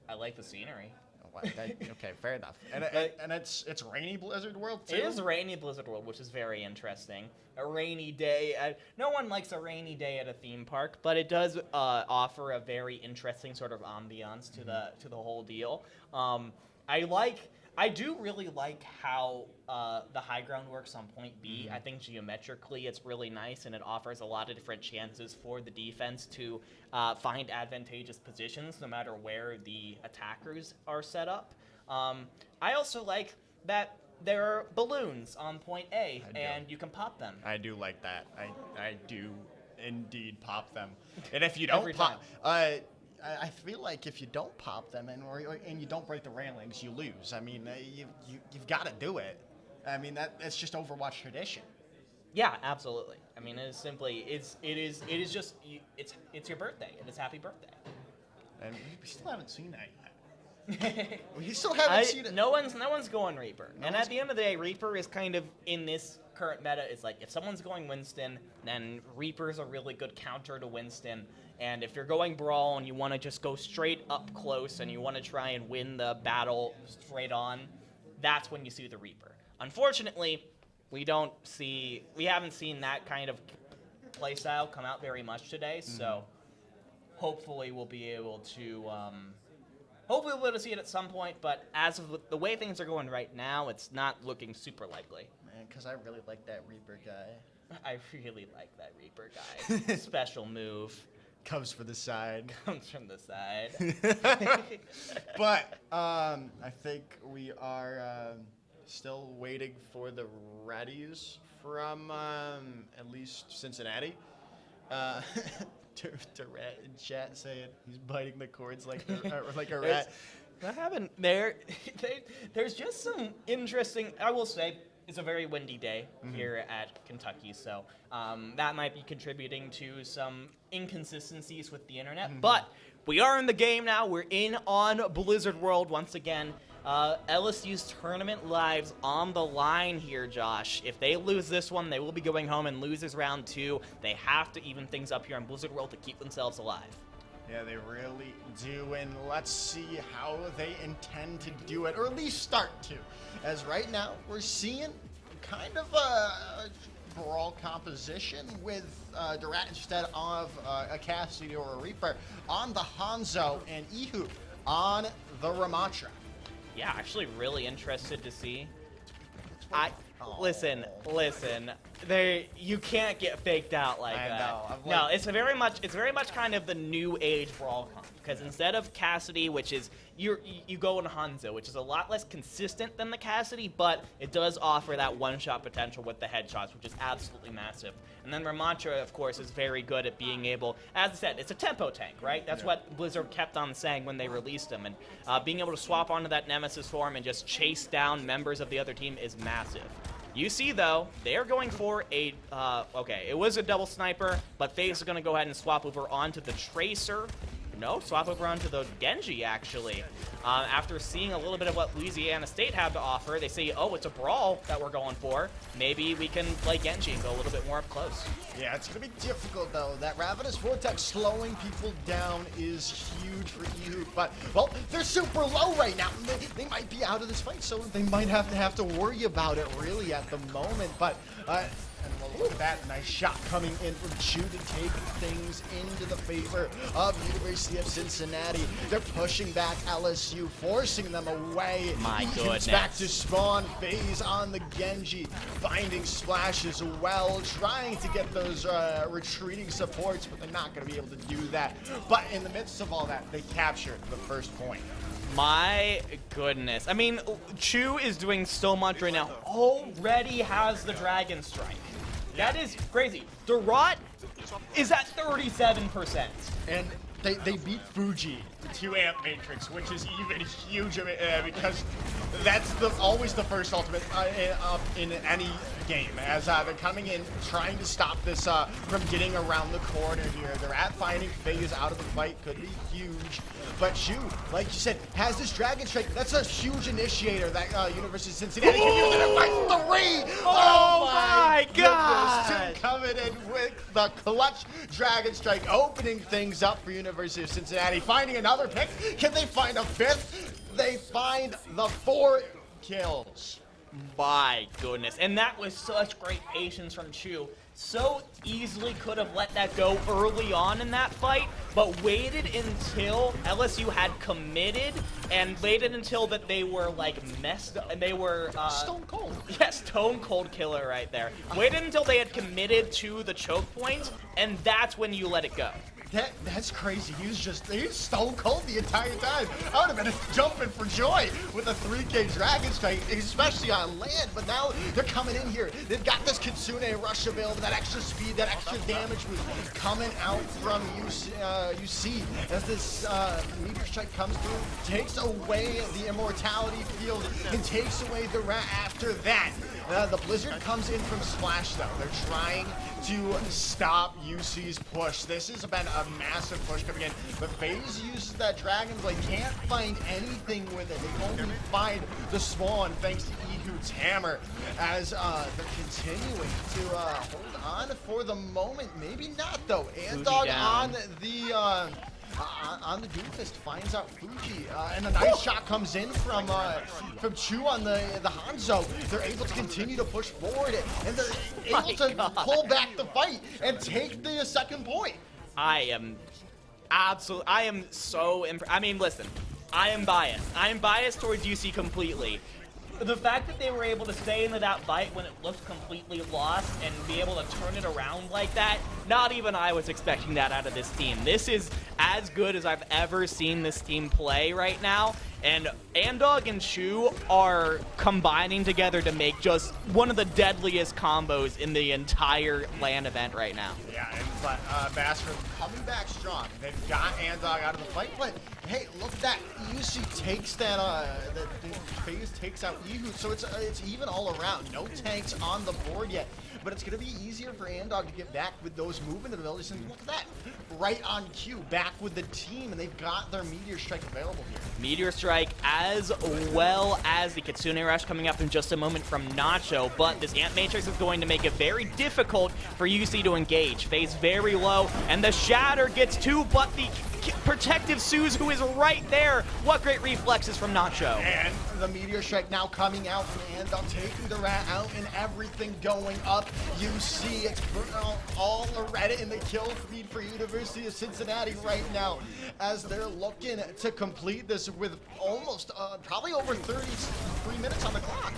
I like the scenery. Oh, Okay, fair enough. And it's rainy Blizzard World too. It is rainy Blizzard World, which is very interesting. A rainy day. No one likes a rainy day at a theme park, but it does offer a very interesting sort of ambiance to the whole deal. I do really like how the high ground works on Point B. I think geometrically it's really nice, and it offers a lot of different chances for the defense to find advantageous positions no matter where the attackers are set up. I also like that there are balloons on Point A, and you can pop them. I do like that. I do indeed pop them. And if you don't pop... I feel like if you don't pop them and you don't break the railings, you lose. I mean, you've got to do it. I mean, that's just Overwatch tradition. Yeah, absolutely. I mean, it is simply it's your birthday, and it's happy birthday. And we still haven't seen that yet. We still haven't seen it. No one's going Reaper. And at the end of the day, Reaper is kind of in this current meta. It's like if someone's going Winston, then Reaper's a really good counter to Winston. And if you're going Brawl and you want to just go straight up close and you want to try and win the battle straight on, that's when you see the Reaper. Unfortunately, we haven't seen that kind of playstyle come out very much today. So hopefully we'll be able to see it at some point. But as of the way things are going right now, it's not looking super likely. Man, because I really like that Reaper guy. I really like that Reaper guy. Special move. Comes for the side. Comes from the side. But I think we are still waiting for the readies from at least Cincinnati. Rat in chat saying he's biting the cords like a rat. What happened? There's just some interesting. I will say it's a very windy day here at Kentucky, so that might be contributing to some inconsistencies with the internet. But we are in the game now. We're in on Blizzard World once again. LSU's tournament lives on the line here, Josh. If they lose this one, they will be going home and loses round 2. They have to even things up here on Blizzard World to keep themselves alive. Yeah, they really do, and let's see how they intend to do it, or at least start to. As right now, we're seeing kind of a Brawl composition with Durat instead of a CASTED or a Reaper on the Hanzo and Ihu on the Ramatra. Yeah, actually really interested to see. Listen. You can't get faked out like that. I know. No, it's very much kind of the new age Brawl comp, because instead of CASTED, which is you go in Hanzo, which is a lot less consistent than the CASTED, but it does offer that one-shot potential with the headshots, which is absolutely massive. And then Ramatra, of course, is very good at being able, as I said, it's a tempo tank, right? That's what Blizzard kept on saying when they released him, and being able to swap onto that Nemesis form and just chase down members of the other team is massive. You see, though, they are going for a, okay, it was a double sniper, but FaZe is going to go ahead and swap over onto the Tracer. No, swap over onto the Genji, actually. After seeing a little bit of what Louisiana State had to offer, they say, oh, it's a Brawl that we're going for. Maybe we can play Genji and go a little bit more up close. Yeah, it's going to be difficult, though. That Ravenous Vortex slowing people down is huge for Ihu. But, well, they're super low right now. They might be out of this fight, so they might have to worry about it, really, at the moment. But, and well, look at that nice shot coming in from Chu to take things into the favor of University of Cincinnati. They're pushing back LSU, forcing them away. My goodness. Back to spawn. FaZe on the Genji, finding Splash as well, trying to get those retreating supports, but they're not going to be able to do that. But in the midst of all that, they captured the first point. My goodness. I mean, Chu is doing so much right now. Already has the Dragon Strike. That is crazy. Durat is at 37%. And they beat Fuji, the 2-amp Matrix, which is even huge because that's always the first ultimate in any game. As they're coming in, trying to stop this from getting around the corner here. They're at finding FaZe out of the fight, could be huge. But Chu, like you said, has this Dragon Strike. That's a huge initiator that University of Cincinnati can use it by 3. Oh my God! Two coming in with the clutch Dragon Strike, opening things up for University of Cincinnati. Finding another pick. Can they find a 5th? they find the 4 kills. My goodness. And that was such great patience from Chu. So easily could have let that go early on in that fight, but waited until LSU had committed and waited until that they were like messed up and they were stone cold. Yes, stone cold killer right there. Waited until they had committed to the choke point, and that's when you let it go. That's crazy. He was stone cold the entire time. I would have been jumping for joy with a 3K Dragon Strike, especially on land. But now they're coming in here. They've got this Kitsune Rush available, that extra speed, that extra damage boost coming out from UC as this Meteor Strike comes through, takes away the Immortality Field, and takes away the rat after that. The Blizzard comes in from Splash, though. They're trying to stop UC's push. This has been a massive push coming in, but FaZe uses that Dragon Blade, can't find anything with it. They only find the Swan thanks to Ehud's hammer as they're continuing to hold on for the moment. Maybe not, though. Andog on the Doomfist finds out Fuji, and a nice shot comes in from Chu on the Hanzo. They're able to continue to push forward, and they're able to pull back the fight and take the second point. I am so impressed. I mean, listen, I am biased. I am biased towards UC completely. The fact that they were able to stay into that fight when it looked completely lost and be able to turn it around like that, not even I was expecting that out of this team. This is as good as I've ever seen this team play right now, and Andog and Chu are combining together to make just one of the deadliest combos in the entire LAN event right now. Yeah, and Bastard coming back strong. They've got Andog out of the fight, but hey, look at that. UC takes that, FaZe takes out Ehud, so it's even all around. No tanks on the board yet, but it's going to be easier for Andog to get back with those movement abilities, and look at that. Right on cue, back with the team, and they've got their Meteor Strike available here. Meteor Strike as well as the Kitsune Rush coming up in just a moment from Nacho, but this Ant Matrix is going to make it very difficult for UC to engage. FaZe very low, and the Shatter gets 2, but the protective Suzu is right there. What great reflexes from Nacho. And the Meteor Strike now coming out from Andog, taking the rat out, and everything going up. You see it's all already in the kill feed for University of Cincinnati right now as they're looking to complete this with almost probably over 33 minutes on the clock.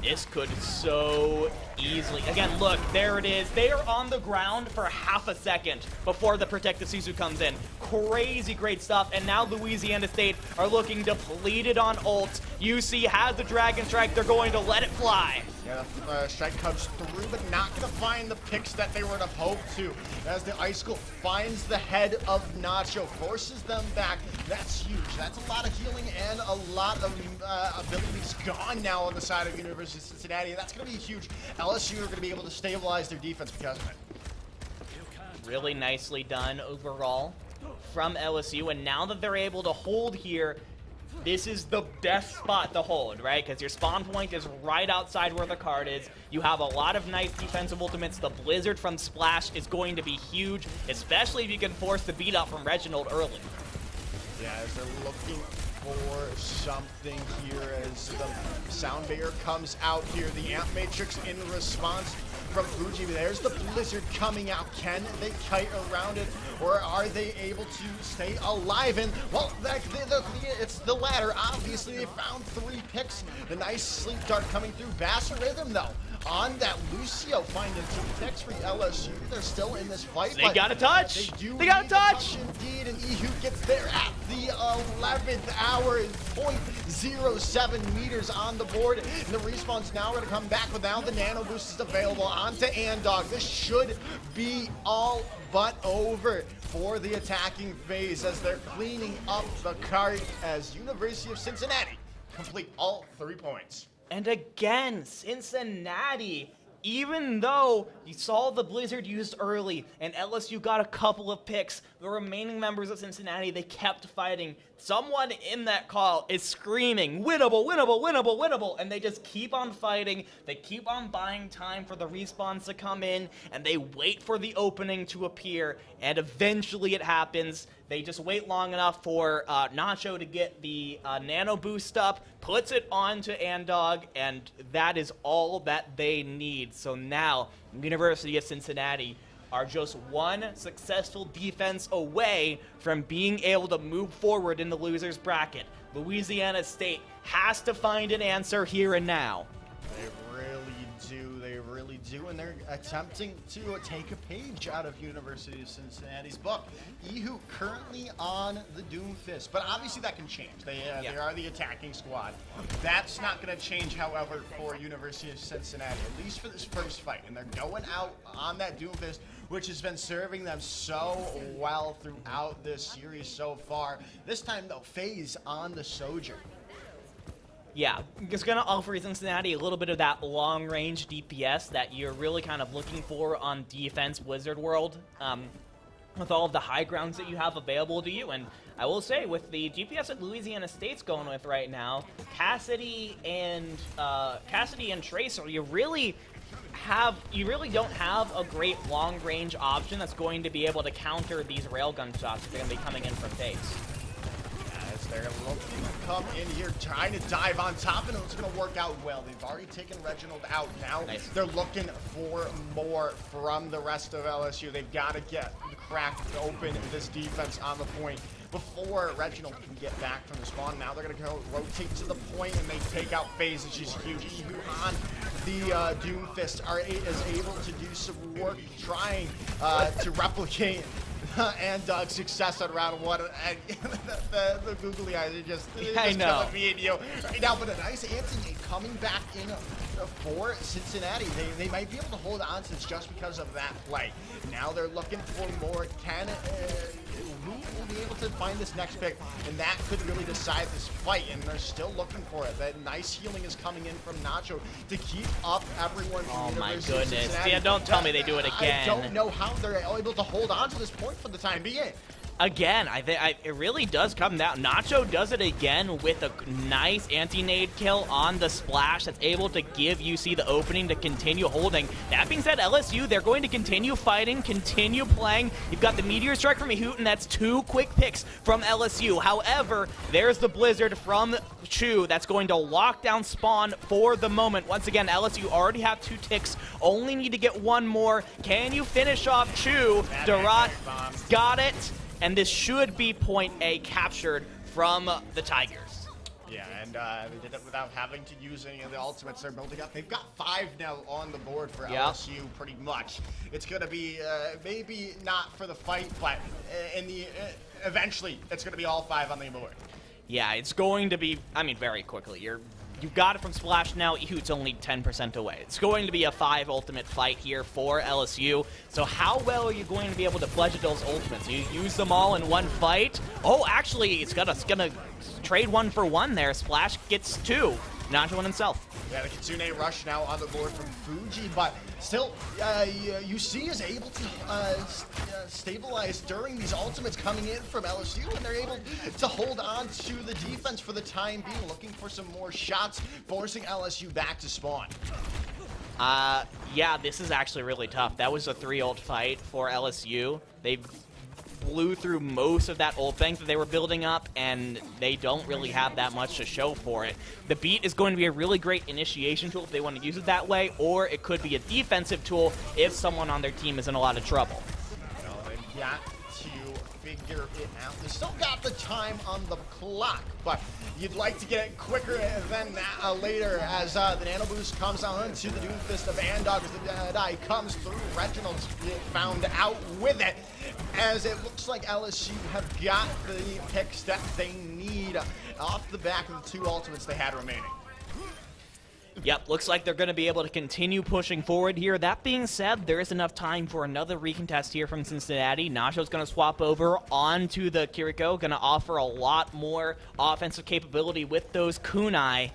This could so easily. Again, look, there it is. They are on the ground for half a second before the protective Suzu comes in. Crazy great stuff. And now Louisiana State are looking depleted on ult. UC has the Dragon Strike. They're going to let it fly. Yeah, strike comes through, but not going to find the picks that they were to hope to. As the Icicle finds the head of Nacho, forces them back. That's huge. That's a lot of healing and a lot of abilities gone now on the side of University of Cincinnati. That's going to be huge. LSU are going to be able to stabilize their defense because of it. Really nicely done overall from LSU, and now that they're able to hold here, this is the best spot to hold, right? Because your spawn point is right outside where the card is. You have a lot of nice defensive ultimates. The Blizzard from Splash is going to be huge, especially if you can force the beat up from Reginald early. Yeah, as they're looking for something here as the Sound Barrier comes out here. The Amp Matrix in response from Fuji. There's the Blizzard coming out. Can they kite around it, or are they able to stay alive? And, well, it's the latter. Obviously, they found 3 picks. The nice sleep dart coming through. Bass Rhythm, though, on that Lucio finding 2 picks for LSU. They're still in this fight. They got a touch. They got a touch. Indeed, and Ehud gets there at the 11th hour. 0.07 meters on the board, and the respawn's now going to come back, but now the nano boost is available onto Andog. This should be all but over for the attacking phase as they're cleaning up the cart as University of Cincinnati complete all 3 points. And again, Cincinnati, even though you saw the Blizzard used early and LSU got a couple of picks, the remaining members of Cincinnati, they kept fighting. Someone in that call is screaming, winnable, winnable, winnable, winnable, and they just keep on fighting. They keep on buying time for the respawns to come in, and they wait for the opening to appear, and eventually it happens. They just wait long enough for Nacho to get the nano boost up, puts it onto Andog, and that is all that they need. So now, University of Cincinnati are just one successful defense away from being able to move forward in the loser's bracket. Louisiana State has to find an answer here and now. They really do, and they're attempting to take a page out of University of Cincinnati's book. Ehud currently on the Doomfist, but obviously that can change. They are the attacking squad. That's not going to change, however, for University of Cincinnati, at least for this first fight, and they're going out on that Doomfist, which has been serving them so well throughout this series so far. This time, though, FaZe on the Sojourn. Yeah, it's going to offer Cincinnati a little bit of that long-range DPS that you're really kind of looking for on defense Wizard World, with all of the high grounds that you have available to you. And I will say, with the DPS that Louisiana State's going with right now, Cassidy and Tracer, you really don't have a great long-range option that's going to be able to counter these railgun shots that are going to be coming in from FaZe. They're looking to come in here, trying to dive on top, and it's going to work out well. They've already taken Reginald out. Now they're looking for more from the rest of LSU. They've got to get cracked open this defense on the point before Reginald can get back from the spawn. Now they're going to go rotate to the point, and they take out FaZe, and she's huge. Ehud on the Doomfist is able to do some work trying to replicate and Doug's success on round one. And the googly eyes are just killing me and you right now. But a nice anti-nade coming back in for Cincinnati. They might be able to hold on to this just because of that play. Now they're looking for more. Who will be able to find this next pick? And that could really decide this fight. And they're still looking for it. That nice healing is coming in from Nacho to keep up everyone. Oh my goodness. Yeah, don't tell me they do it again. I don't know how they're able to hold on to this point for the time being. Again, it really does come down. Nacho does it again with a nice anti-nade kill on the splash that's able to give UC the opening to continue holding. That being said, LSU, they're going to continue fighting, continue playing. You've got the Meteor Strike from Ehud, and that's 2 quick picks from LSU. However, there's the Blizzard from Chu that's going to lock down spawn for the moment. Once again, LSU already have 2 ticks, only need to get 1 more. Can you finish off Chu? Darat got it. And this should be point A captured from the Tigers. Yeah, and they did it without having to use any of the ultimates they're building up. They've got 5 now on the board for LSU, pretty much. It's going to be maybe not for the fight, but eventually it's going to be all 5 on the board. Yeah, it's going to be, very quickly. You've got it from Splash now. Ehud's only 10% away. It's going to be a 5 ultimate fight here for LSU. So how well are you going to be able to budget those ultimates? You use them all in one fight? Oh, actually, it's gonna trade 1 for 1 there. Splash gets 2. Nacho one himself. Yeah, the Kitsune Rush now on the board from Fuji, but still, UC is able to stabilize during these ultimates coming in from LSU, and they're able to hold on to the defense for the time being, looking for some more shots, forcing LSU back to spawn. Yeah, this is actually really tough. That was a 3-ult fight for LSU. They blew through most of that ult bank that they were building up, and they don't really have that much to show for it. The beat is going to be a really great initiation tool if they want to use it that way, or it could be a defensive tool if someone on their team is in a lot of trouble. Well, they've got to figure it out. They still got the time on the clock, but you'd like to get it quicker than later as the Nano Boost comes on to the Doomfist of Andog as the die comes through. Reginald's found out with it, as it looks like LSU have got the picks that they need off the back of the 2 ultimates they had remaining. Yep, looks like they're going to be able to continue pushing forward here. That being said, there is enough time for another recontest here from Cincinnati. Nacho's going to swap over onto the Kiriko, going to offer a lot more offensive capability with those kunai.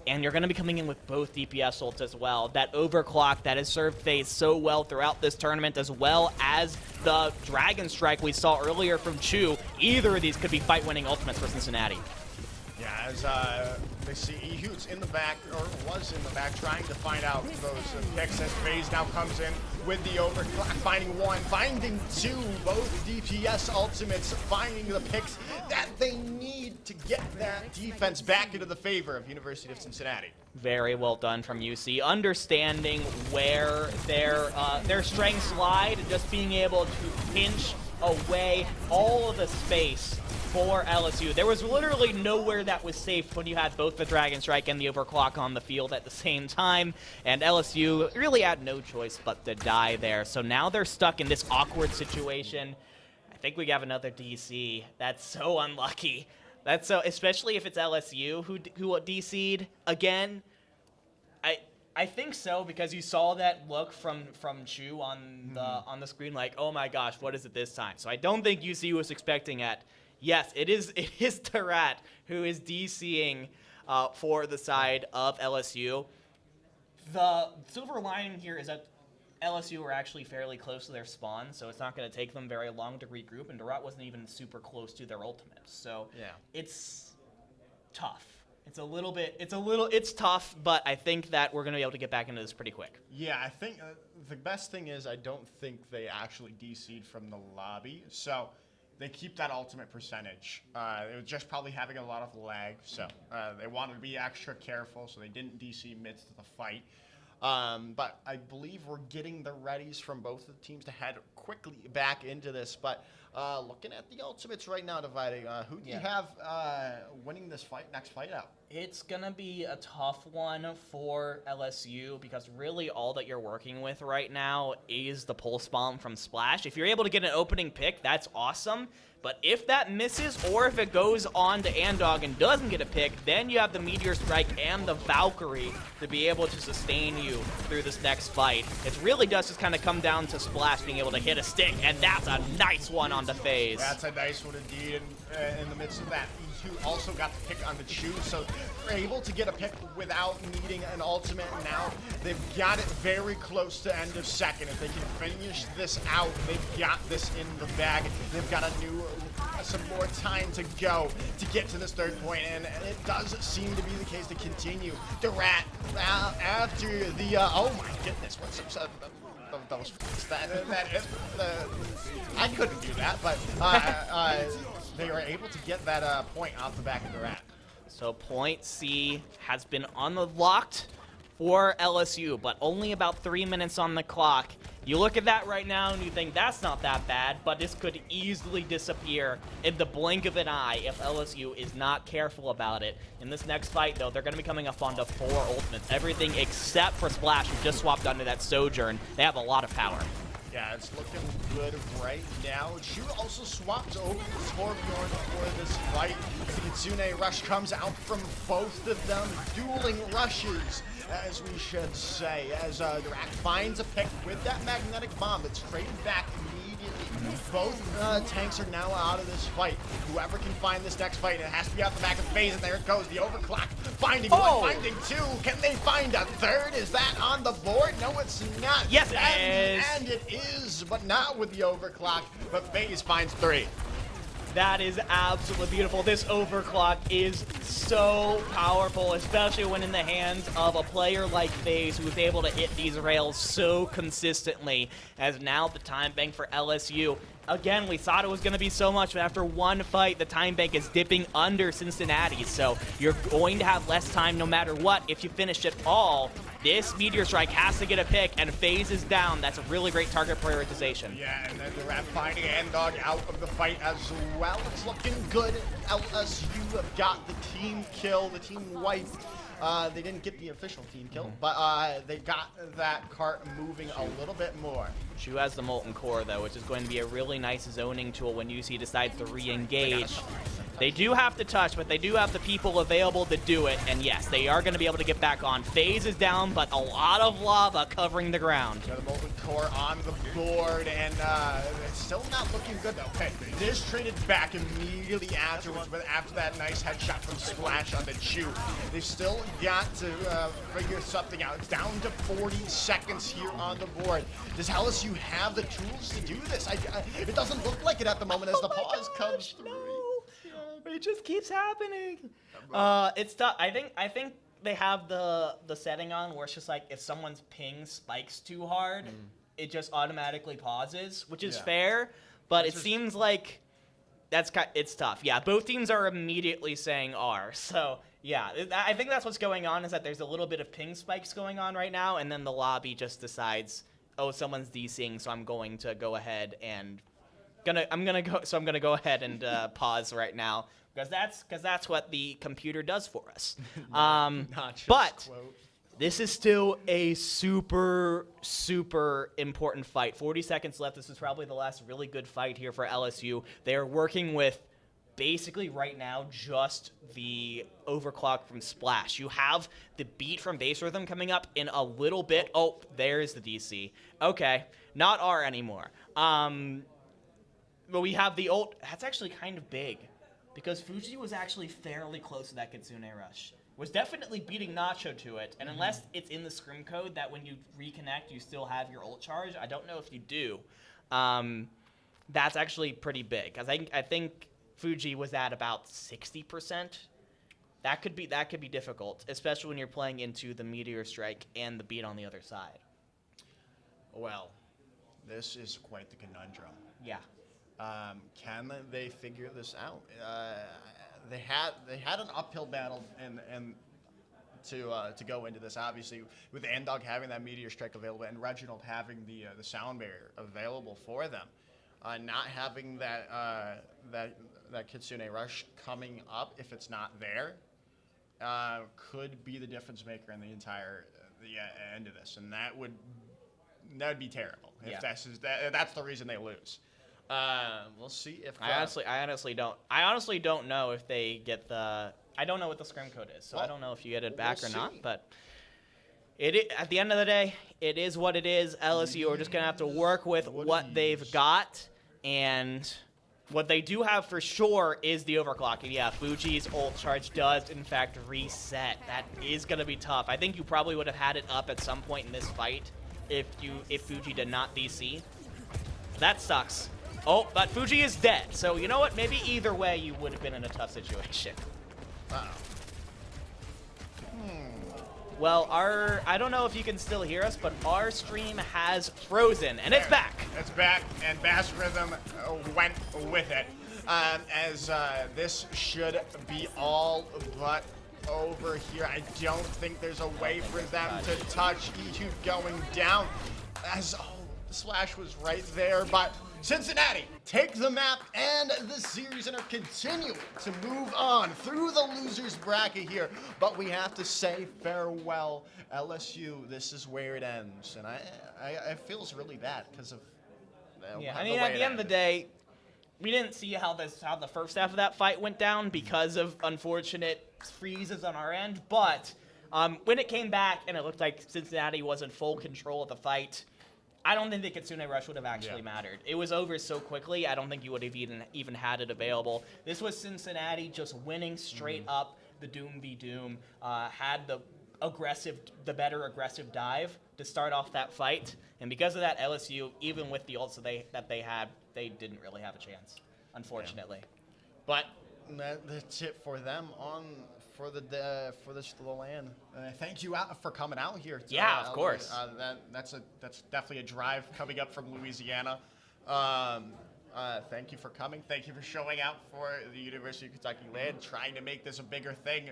And you're going to be coming in with both DPS ults as well. That overclock that has served FaZe so well throughout this tournament, as well as the Dragon Strike we saw earlier from Chu. Either of these could be fight-winning ultimates for Cincinnati. Yeah, as they see Ehud's in the back, or was in the back, trying to find out those picks as FaZe now comes in with the overclock, finding one, finding two, both DPS ultimates, finding the picks that they need to get that defense back into the favor of University of Cincinnati. Very well done from UC, understanding where their strengths lied and just being able to pinch away all of the space for LSU. There was literally nowhere that was safe when you had both the Dragon Strike and the Overclock on the field at the same time, and LSU really had no choice but to die there. So now they're stuck in this awkward situation. I think we have another DC. That's so unlucky. That's so, especially if it's LSU who DC'd again. I think so, because you saw that look from Chu on the screen, like, oh my gosh, what is it this time? So I don't think UC was expecting it. Yes, it is Tarat who is DCing for the side of LSU. The silver lining here is that LSU were actually fairly close to their spawn, so it's not going to take them very long to regroup, and Tarat wasn't even super close to their ultimate. So yeah, it's tough. It's tough, but I think that we're going to be able to get back into this pretty quick. Yeah, I think the best thing is I don't think they actually DC'd from the lobby, so they keep that ultimate percentage. It was just probably having a lot of lag, so they wanted to be extra careful, so they didn't DC midst of the fight. But I believe we're getting the readies from both of the teams to head quickly back into this. But looking at the ultimates right now, Dividing, who do you have winning this next fight out? It's going to be a tough one for LSU, because really all that you're working with right now is the pulse bomb from Splash. If you're able to get an opening pick, that's awesome. But if that misses, or if it goes on to Andog and doesn't get a pick, then you have the Meteor Strike and the Valkyrie to be able to sustain you through this next fight. It really does just kind of come down to Splash being able to hit a stick, and that's a nice one on the FaZe. That's a nice one indeed, and in the midst of that, E2 also got the pick on the Chu, so they're able to get a pick without needing an ultimate. Now they've got it very close to end of second. If they can finish this out, they've got this in the bag. They've got some more time to go to get to this third point, and it does seem to be the case to continue. Tarat, after the, oh my goodness, what's those I couldn't do that, but they were able to get that point off the back of Tarat. So point C has been unlocked for LSU, but only about 3 minutes on the clock. You look at that right now and you think that's not that bad, but this could easily disappear in the blink of an eye if LSU is not careful about it. In this next fight, though, they're going to be coming up onto 4 ultimates. Everything except for Splash, who just swapped onto that Sojourn. They have a lot of power. Yeah, it's looking good right now. Chu also swapped over to Torbjorn for this fight. The Kitsune rush comes out from both of them. Dueling rushes, as we should say, as Tarat finds a pick with that magnetic bomb that's traded back immediately. Both tanks are now out of this fight. Whoever can find this next fight, it has to be out the back of FaZe, and there it goes. The overclock, finding one, finding two. Can they find a third? Is that on the board? No, it's not. Yes, it is. And it is, but not with the overclock. But FaZe finds 3. That is absolutely beautiful. This overclock is so powerful, especially when in the hands of a player like FaZe, who is able to hit these rails so consistently, as now the time bank for LSU. Again, we thought it was going to be so much, but after one fight, the time bank is dipping under Cincinnati, so you're going to have less time no matter what if you finish it all. This Meteor Strike has to get a pick, and FaZe is down. That's a really great target prioritization. Yeah, and then Tarat finding Andog out of the fight as well. It's looking good. LSU have got the team kill, the team wipe. They didn't get the official team kill, but they got that cart moving a little bit more. Chu has the Molten Core, though, which is going to be a really nice zoning tool when UC decides to re-engage. They do have to touch, but they do have the people available to do it, and yes, they are going to be able to get back on. FaZe is down, but a lot of lava covering the ground. Got the Molten Core on the board, and it's still not looking good, though. Okay, this traded back immediately afterwards, but after that nice headshot from Splash on the Chu, they've still got to figure something out. It's down to 40 seconds here on the board. Does LSU have the tools to do this? It doesn't look like it at the moment as the pause comes through. It just keeps happening. It's tough. I think they have the setting on where it's just like if someone's ping spikes too hard, it just automatically pauses, which is fair. But it seems like it's tough. Yeah, both teams are immediately saying R. So yeah, I think that's what's going on, is that there's a little bit of ping spikes going on right now, and then the lobby just decides, oh, someone's DCing, so I'm going to go ahead and I'm gonna go ahead and pause right now. Because that's what the computer does for us. But this is still a super, super important fight. 40 seconds left. This is probably the last really good fight here for LSU. They are working with basically right now just the overclock from Splash. You have the beat from Base Rhythm coming up in a little bit. Oh, there's the DC. Okay, not R anymore. But we have the ult. That's actually kind of big, because Fuji was actually fairly close to that Kitsune Rush. Was definitely beating Nacho to it, and unless it's in the scrim code that when you reconnect you still have your ult charge, I don't know if you do. That's actually pretty big. I think Fuji was at about 60%. That could be difficult, especially when you're playing into the Meteor Strike and the beat on the other side. Well, this is quite the conundrum. Yeah. Can they figure this out? They had an uphill battle and to go into this, obviously, with Andog having that Meteor Strike available and Reginald having the sound barrier available for them. Not having that Kitsune Rush coming up, if it's not there, could be the difference maker in the entire end of this, and that would be terrible. If that's the reason they lose. We'll see if I honestly don't know if they get the. I don't know what the scrim code is, so I don't know if you get it back or not. But at the end of the day, it is what it is. LSU are just gonna have to work with what they've got, and what they do have for sure is the overclocking. Yeah, Fuji's ult charge does in fact reset. That is gonna be tough. I think you probably would have had it up at some point in this fight if Fuji did not DC. That sucks. Oh, but Fuji is dead. So you know what? Maybe either way you would have been in a tough situation. Well, I don't know if you can still hear us, but our stream has frozen, and it's back. It's back, and Bass Rhythm went with it. As this should be all but over here. I don't think there's a way for them to touch E2 going down. As the Slash was right there, but Cincinnati take the map and the series and are continuing to move on through the losers bracket here. But we have to say farewell, LSU. This is where it ends, and I feels really bad because of I mean, at the end of the day, we didn't see how the first half of that fight went down because of unfortunate freezes on our end. But when it came back and it looked like Cincinnati was in full control of the fight, I don't think the Kitsune Rush would have actually mattered. It was over so quickly, I don't think you would have even had it available. This was Cincinnati just winning straight up the Doom v Doom, had the better aggressive dive to start off that fight. And because of that, LSU, even with the ults that they had, they didn't really have a chance, unfortunately. But that's it for them for the LAN. Thank you for coming out here. Of course. That's definitely a drive coming up from Louisiana. Thank you for coming. Thank you for showing out for the University of Kentucky LAN, trying to make this a bigger thing.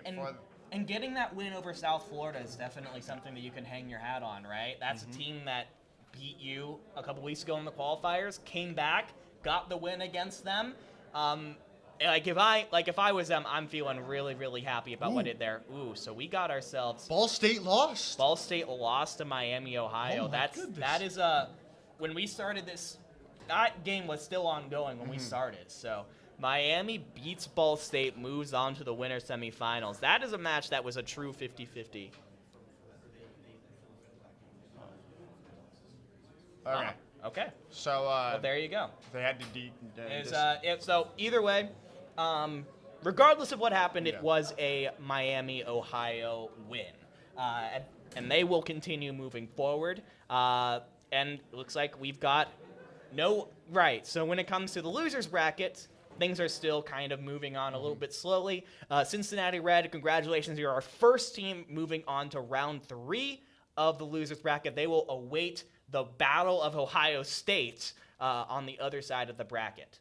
And getting that win over South Florida is definitely something that you can hang your hat on, right? That's a team that beat you a couple weeks ago in the qualifiers, came back, got the win against them. If I was them, I'm feeling really, really happy about what I did there. So we got ourselves. Ball State lost. Ball State lost to Miami, Ohio. That is when we started this, that game was still ongoing when we started. So Miami beats Ball State, moves on to the winner semifinals. That is a match that was a true 50-50. Okay. Okay. So well, there you go. They had to so either way, regardless of what happened, it was a Miami, Ohio win. And they will continue moving forward. And it looks like we've got right. So when it comes to the losers bracket, things are still kind of moving on a little bit slowly. Cincinnati Red, congratulations. You're our first team moving on to round 3 of the losers bracket. They will await the Battle of Ohio State on the other side of the bracket.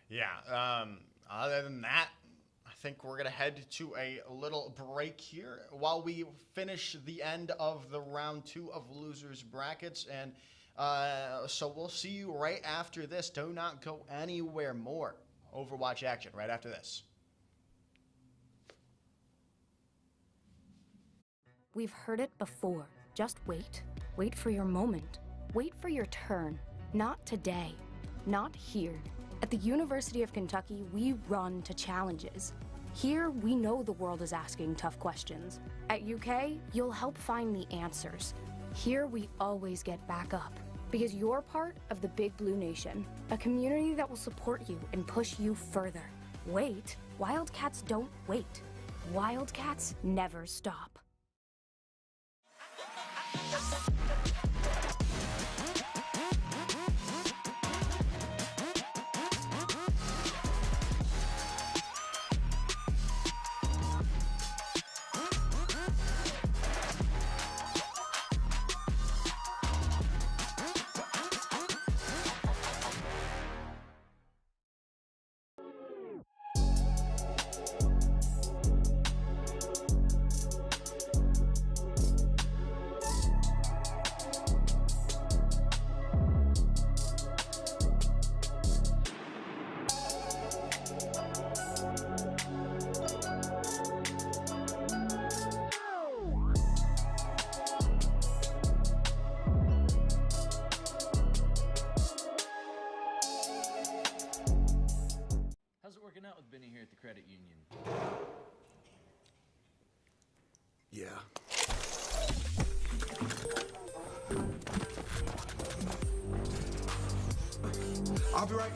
Yeah, other than that, I think we're going to head to a little break here while we finish the end of the round 2 of losers brackets. And so we'll see you right after this. Do not go anywhere. More Overwatch action right after this. We've heard it before. Just wait. Wait for your moment. Wait for your turn. Not today. Not here. At the University of Kentucky, we run to challenges. Here, we know the world is asking tough questions. At UK, you'll help find the answers. Here, we always get back up. Because you're part of the Big Blue Nation, a community that will support you and push you further. Wait, Wildcats don't wait. Wildcats never stop. How's it working out with Benny here at the credit union? Yeah. I'll be right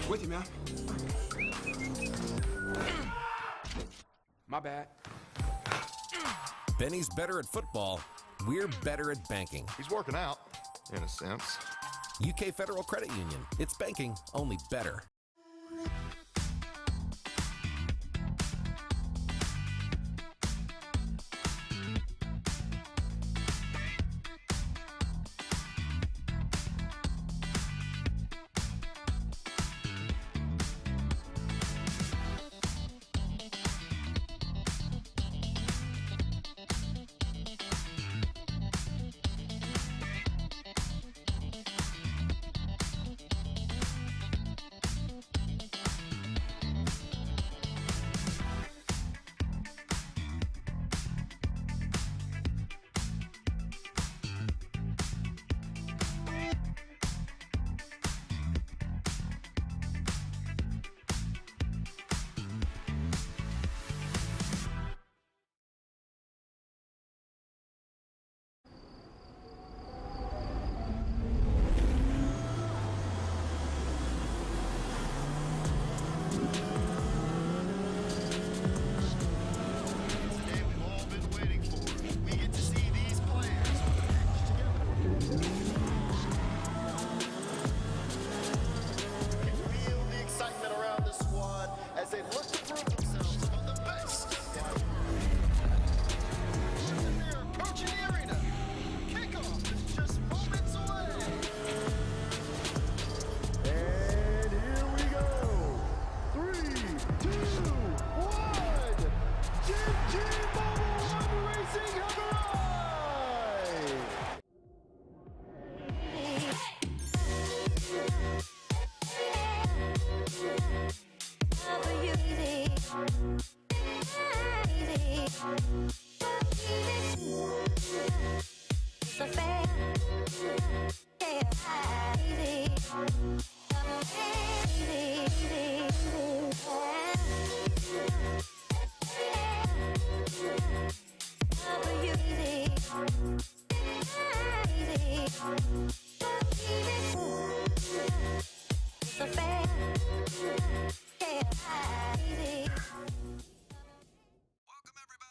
with you, man. My bad. Benny's better at football. We're better at banking. He's working out, in a sense. UK Federal Credit Union. It's banking, only better.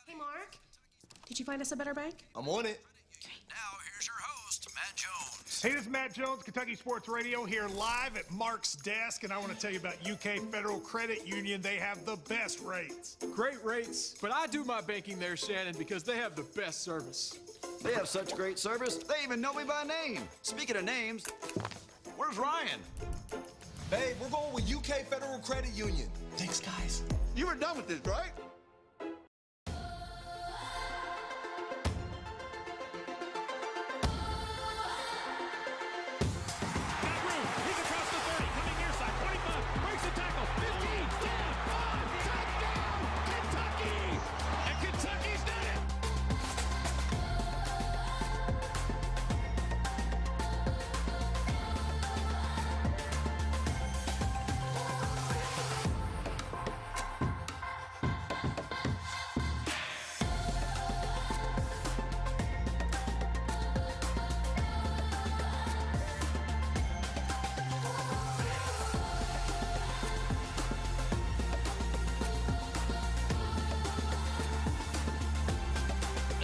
Hey, Mark. Did you find us a better bank? I'm on it. Now here's your host, Matt Jones. Hey, this is Matt Jones, Kentucky Sports Radio, here live at Mark's desk, and I want to tell you about UK Federal Credit Union. They have the best rates. Great rates, but I do my banking there, Shannon, because they have the best service. They have such great service, they even know me by name. Speaking of names, where's Ryan? Babe, we're going with UK Federal Credit Union. Thanks, guys. You were done with this, right?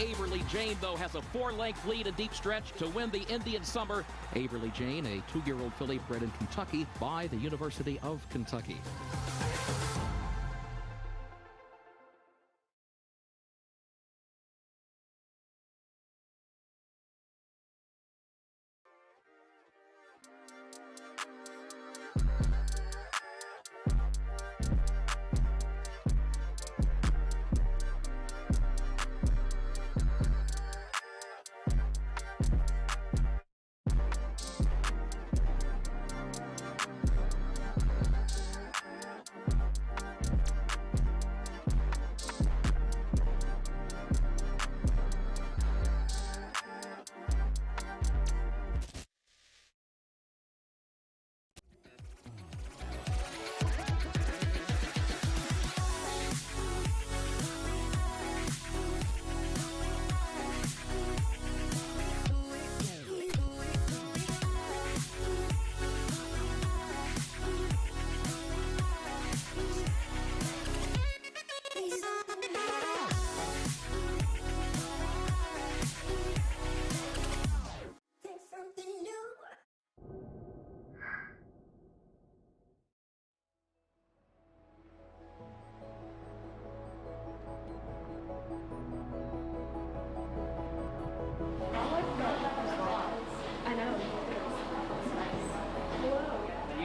Averly Jane, though, has a 4-length lead in deep stretch to win the Indian Summer. Averly Jane, a 2-year-old filly bred in Kentucky by the University of Kentucky.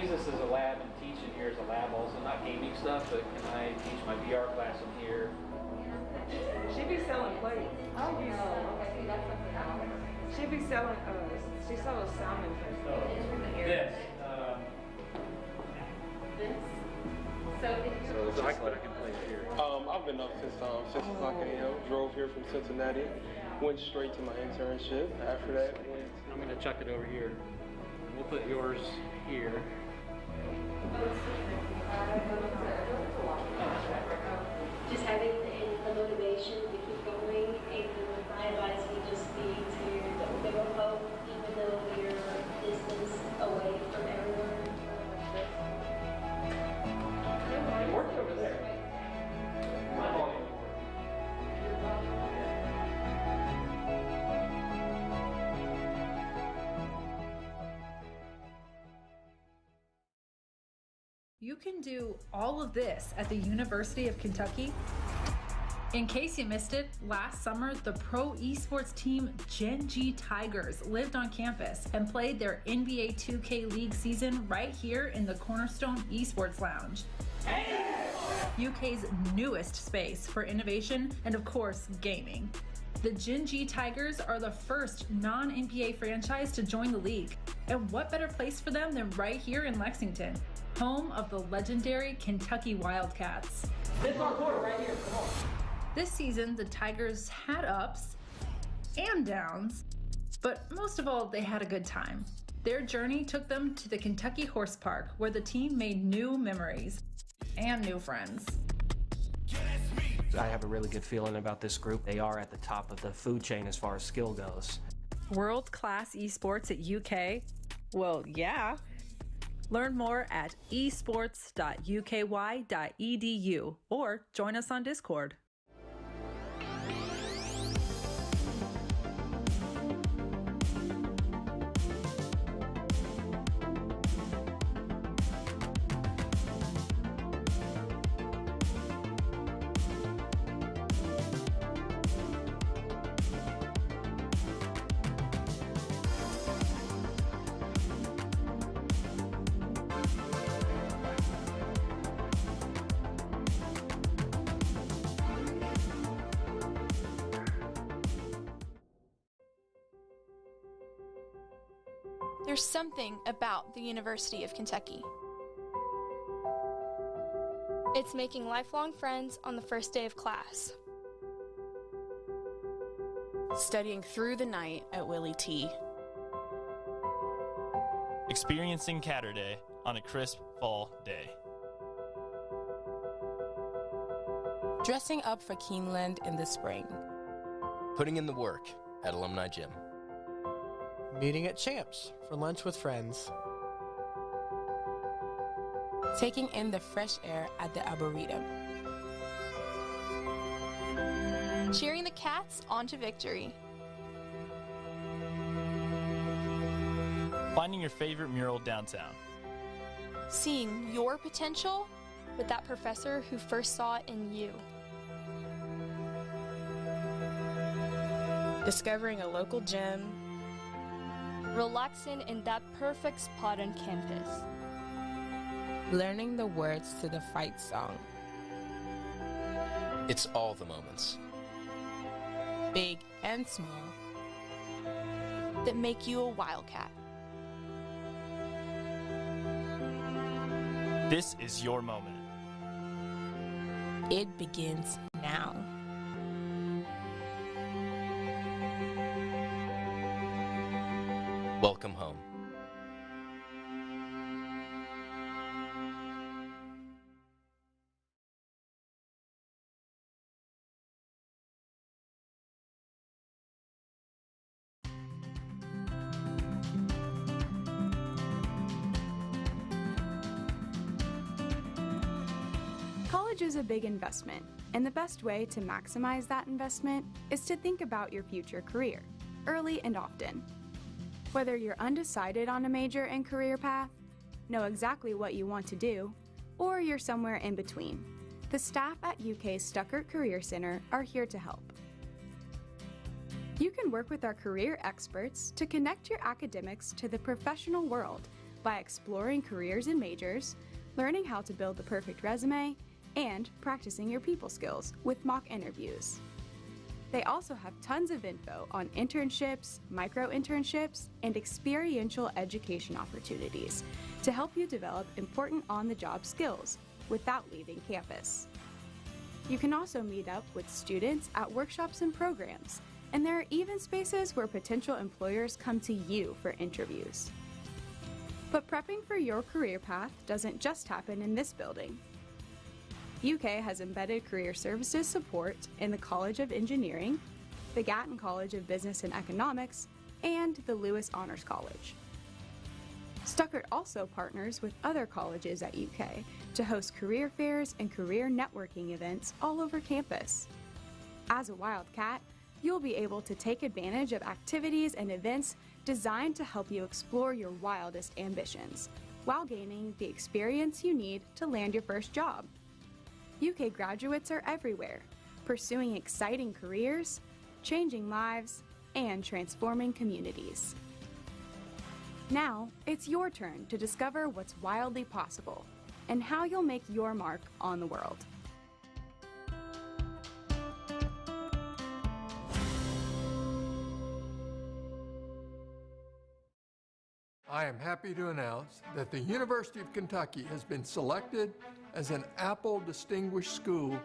This is a lab and teach in here as a lab also, not gaming stuff, but can I teach my VR class in here? She be selling plates. Oh, okay, that's something else. She be selling, she sells salmon plates. So, so I can play here. I've been up since 6 o'clock a.m. Drove here from Cincinnati, went straight to my internship. After that, I'm gonna chuck it over here. We'll put yours here. Just having the motivation to keep going, and my advice would just be to don't give up hope, even though you're distance away from everyone. It worked over there. You can do all of this at the University of Kentucky. In case you missed it, last summer, the pro esports team Gen G Tigers lived on campus and played their NBA 2K League season right here in the Cornerstone Esports Lounge. UK's newest space for innovation and, of course, gaming. The Gen G Tigers are the first non-NBA franchise to join the league. And what better place for them than right here in Lexington, home of the legendary Kentucky Wildcats. This our court right here, come on. This season, the Tigers had ups and downs, but most of all, they had a good time. Their journey took them to the Kentucky Horse Park, where the team made new memories and new friends. I have a really good feeling about this group. They are at the top of the food chain as far as skill goes. World-class esports at UK? Well, yeah. Learn more at esports.uky.edu or join us on Discord. There's something about the University of Kentucky. It's making lifelong friends on the first day of class. Studying through the night at Willie T. Experiencing Catterday on a crisp fall day. Dressing up for Keeneland in the spring. Putting in the work at Alumni Gym. Meeting at Champs for lunch with friends. Taking in the fresh air at the Arboretum. Cheering the Cats on to victory. Finding your favorite mural downtown. Seeing your potential with that professor who first saw it in you. Discovering a local gym. Relaxing in that perfect spot on campus. Learning the words to the fight song. It's all the moments. Big and small. That make you a wildcat. This is your moment. It begins now. Welcome home. College is a big investment, and the best way to maximize that investment is to think about your future career, early and often. Whether you're undecided on a major and career path, know exactly what you want to do, or you're somewhere in between, the staff at UK's Stuckert Career Center are here to help. You can work with our career experts to connect your academics to the professional world by exploring careers and majors, learning how to build the perfect resume, and practicing your people skills with mock interviews. They also have tons of info on internships, micro-internships, and experiential education opportunities to help you develop important on-the-job skills without leaving campus. You can also meet up with students at workshops and programs, and there are even spaces where potential employers come to you for interviews. But prepping for your career path doesn't just happen in this building. UK has embedded career services support in the College of Engineering, the Gatton College of Business and Economics, and the Lewis Honors College. Stuckert also partners with other colleges at UK to host career fairs and career networking events all over campus. As a Wildcat, you'll be able to take advantage of activities and events designed to help you explore your wildest ambitions, while gaining the experience you need to land your first job. UK graduates are everywhere, pursuing exciting careers, changing lives, and transforming communities. Now, it's your turn to discover what's wildly possible and how you'll make your mark on the world. I am happy to announce that the University of Kentucky has been selected as an Apple Distinguished School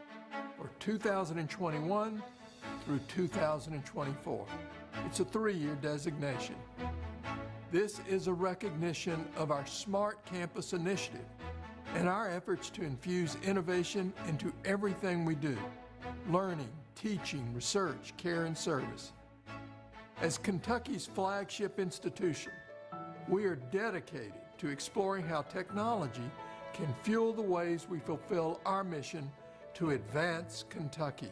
for 2021 through 2024. It's a 3-year designation. This is a recognition of our Smart Campus initiative and our efforts to infuse innovation into everything we do: learning, teaching, research, care, and service. As Kentucky's flagship institution, we are dedicated to exploring how technology can fuel the ways we fulfill our mission to advance Kentucky.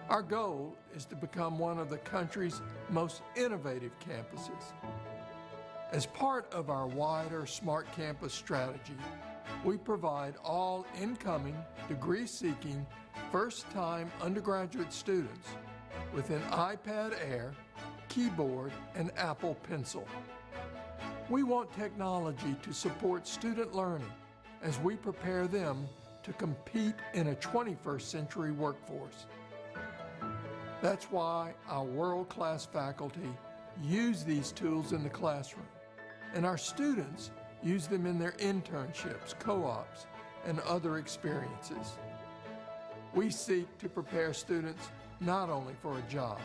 Our goal is to become one of the country's most innovative campuses. As part of our wider Smart Campus strategy, we provide all incoming, degree-seeking, first-time undergraduate students with an iPad Air, keyboard, and Apple Pencil. We want technology to support student learning as we prepare them to compete in a 21st century workforce. That's why our world-class faculty use these tools in the classroom and our students use them in their internships, co-ops, and other experiences. We seek to prepare students not only for a job,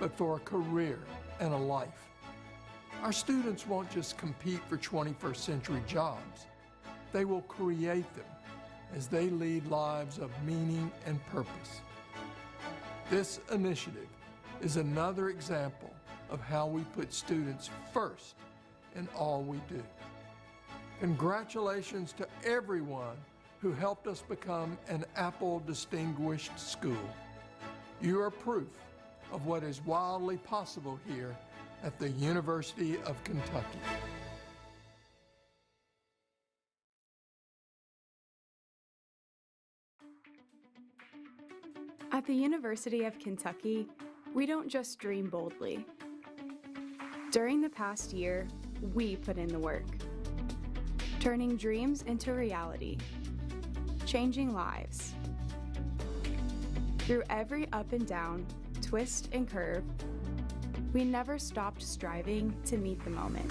but for a career and a life. Our students won't just compete for 21st century jobs. They will create them as they lead lives of meaning and purpose. This initiative is another example of how we put students first in all we do. Congratulations to everyone who helped us become an Apple Distinguished School. You are proof of what is wildly possible here at the University of Kentucky. At the University of Kentucky, we don't just dream boldly. During the past year, we put in the work, turning dreams into reality, changing lives. Through every up and down, twist and curve, we never stopped striving to meet the moment.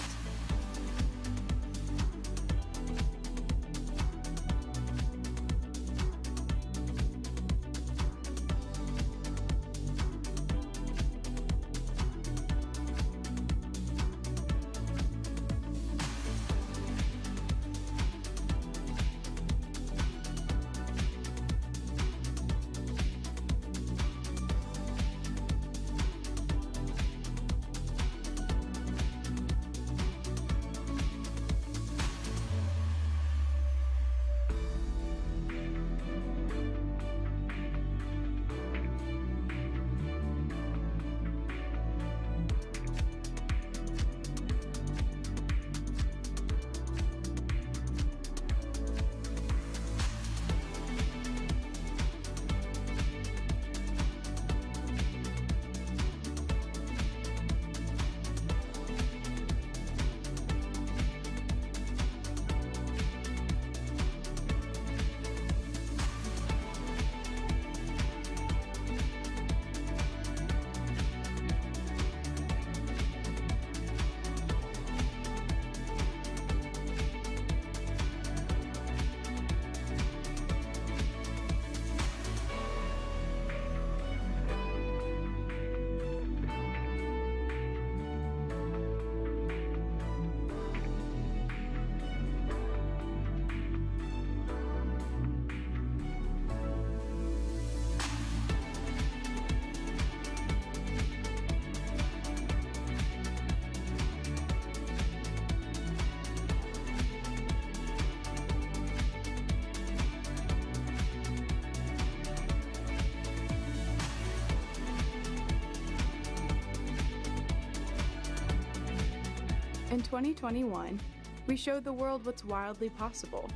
In 2021, we showed the world what's wildly possible.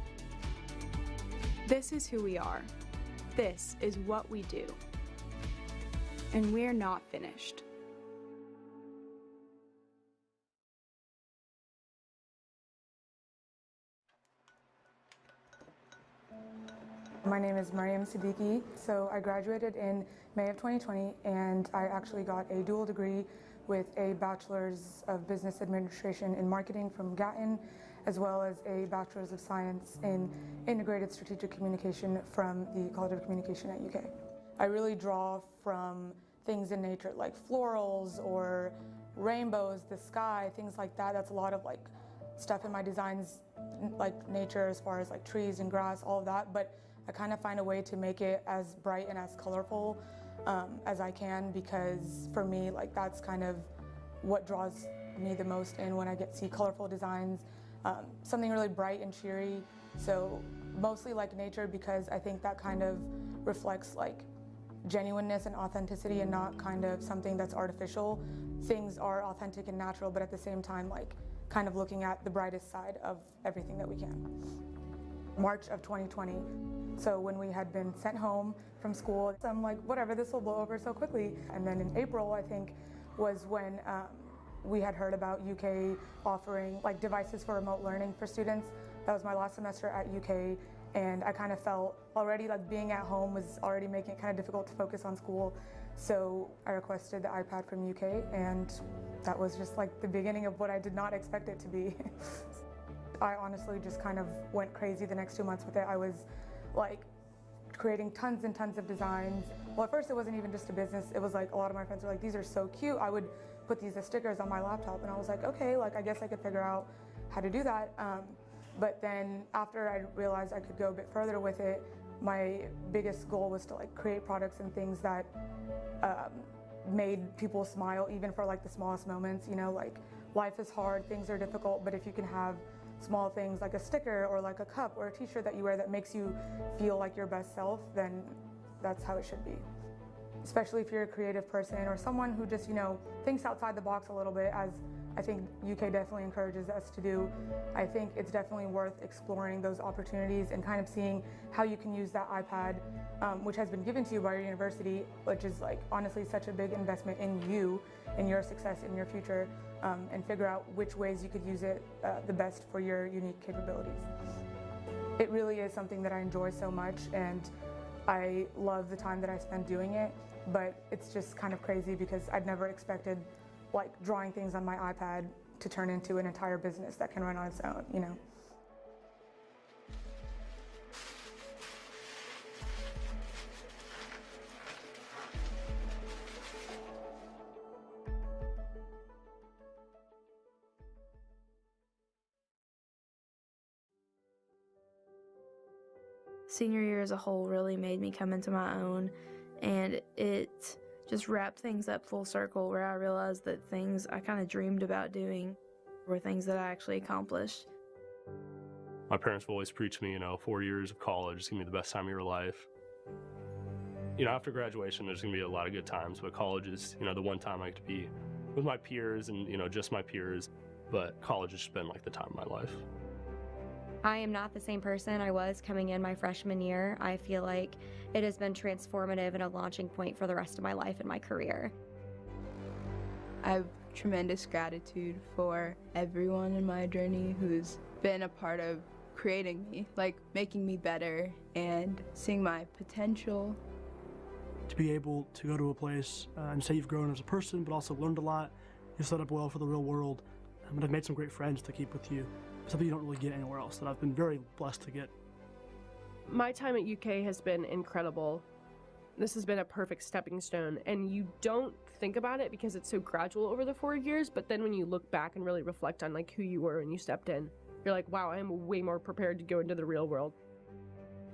This is who we are. This is what we do. And we're not finished. My name is Mariam Siddiqui. So I graduated in May of 2020, and I actually got a dual degree with a Bachelor's of Business Administration in Marketing from Gatton, as well as a Bachelor's of Science in Integrated Strategic Communication from the College of Communication at UK. I really draw from things in nature like florals or rainbows, the sky, things like that. That's a lot of like stuff in my designs, like nature as far as like trees and grass, all of that. But I kind of find a way to make it as bright and as colorful as I can, because for me, like that's kind of what draws me the most in when I get to see colorful designs, something really bright and cheery. So mostly like nature, because I think that kind of reflects like genuineness and authenticity and not kind of something that's artificial. Things are authentic and natural, but at the same time, like kind of looking at the brightest side of everything that we can. March of 2020. So when we had been sent home from school, I'm like, whatever, this will blow over so quickly. And then in April, I think, was when we had heard about UK offering like devices for remote learning for students. That was my last semester at UK, and I kind of felt already like being at home was already making it kind of difficult to focus on school. So I requested the iPad from UK, and that was just like the beginning of what I did not expect it to be. I honestly just kind of went crazy the next 2 months with it. I was like creating tons and tons of designs. Well, at first it wasn't even just a business. It was like a lot of my friends were like, these are so cute. I would put these as stickers on my laptop, and I was like, okay, like I guess I could figure out how to do that. But then after I realized I could go a bit further with it, my biggest goal was to like create products and things that made people smile, even for like the smallest moments. You know, like life is hard, things are difficult, but if you can have small things like a sticker or like a cup or a t-shirt that you wear that makes you feel like your best self, then that's how it should be. Especially if you're a creative person or someone who just, you know, thinks outside the box a little bit, as I think UK definitely encourages us to do. I think it's definitely worth exploring those opportunities and kind of seeing how you can use that iPad, which has been given to you by your university, which is like honestly such a big investment in you, in your success, in your future, and figure out which ways you could use it the best for your unique capabilities. It really is something that I enjoy so much, and I love the time that I spend doing it, but it's just kind of crazy because I'd never expected like drawing things on my iPad to turn into an entire business that can run on its own, you know. Senior year as a whole really made me come into my own, and it just wrapped things up full circle, where I realized that things I kind of dreamed about doing were things that I actually accomplished. My parents have always preached me, 4 years of college is going to be the best time of your life. After graduation, there's going to be a lot of good times, but college is, the one time I get to be with my peers and, just my peers, but college has just been like the time of my life. I am not the same person I was coming in my freshman year. I feel like it has been transformative and a launching point for the rest of my life and my career. I have tremendous gratitude for everyone in my journey who's been a part of creating me, like making me better and seeing my potential. To be able to go to a place and say you've grown as a person, but also learned a lot, you're set up well for the real world, and I've made some great friends to keep with you. Something you don't really get anywhere else that I've been very blessed to get. My time at UK has been incredible. This has been a perfect stepping stone, and you don't think about it because it's so gradual over the 4 years, but then when you look back and really reflect on like who you were when you stepped in, you're like, wow, I am way more prepared to go into the real world.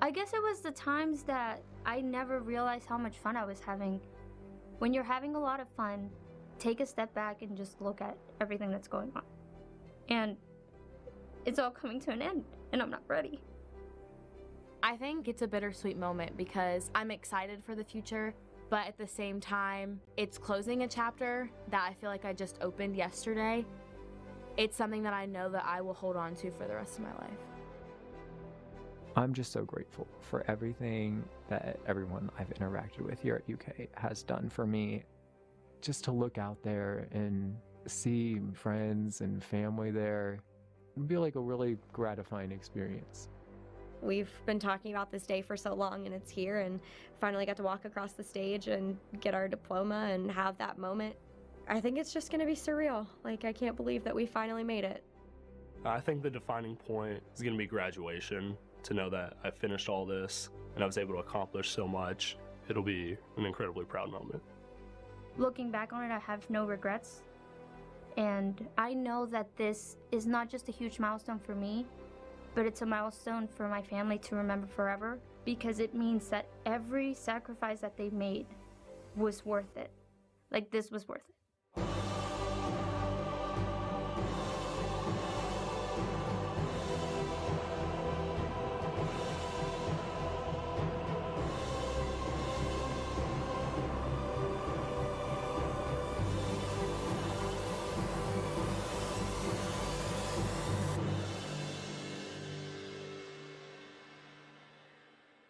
I guess it was the times that I never realized how much fun I was having. When you're having a lot of fun, take a step back and just look at everything that's going on. And it's all coming to an end, and I'm not ready. I think it's a bittersweet moment because I'm excited for the future, but at the same time, it's closing a chapter that I feel like I just opened yesterday. It's something that I know that I will hold on to for the rest of my life. I'm just so grateful for everything that everyone I've interacted with here at UK has done for me. Just to look out there and see friends and family there, it would be like a really gratifying experience. We've been talking about this day for so long, and it's here, and finally got to walk across the stage and get our diploma and have that moment. I think it's just going to be surreal. Like, I can't believe that we finally made it. I think the defining point is going to be graduation, to know that I finished all this and I was able to accomplish so much. It'll be an incredibly proud moment. Looking back on it, I have no regrets. And I know that this is not just a huge milestone for me, but it's a milestone for my family to remember forever, because it means that every sacrifice that they made was worth it. Like, this was worth it.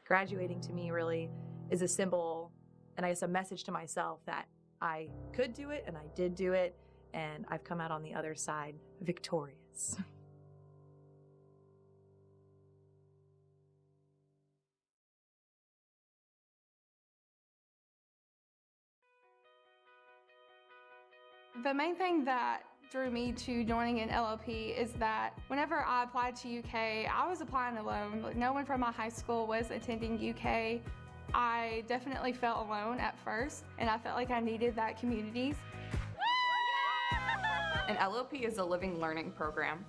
Graduating to me really is a symbol, and I guess a message to myself that I could do it and I did do it, and I've come out on the other side victorious. The main thing that drew me to joining an LLP is that whenever I applied to UK, I was applying alone. Like, no one from my high school was attending UK. I definitely felt alone at first, and I felt like I needed that community. An LLP is a living learning program.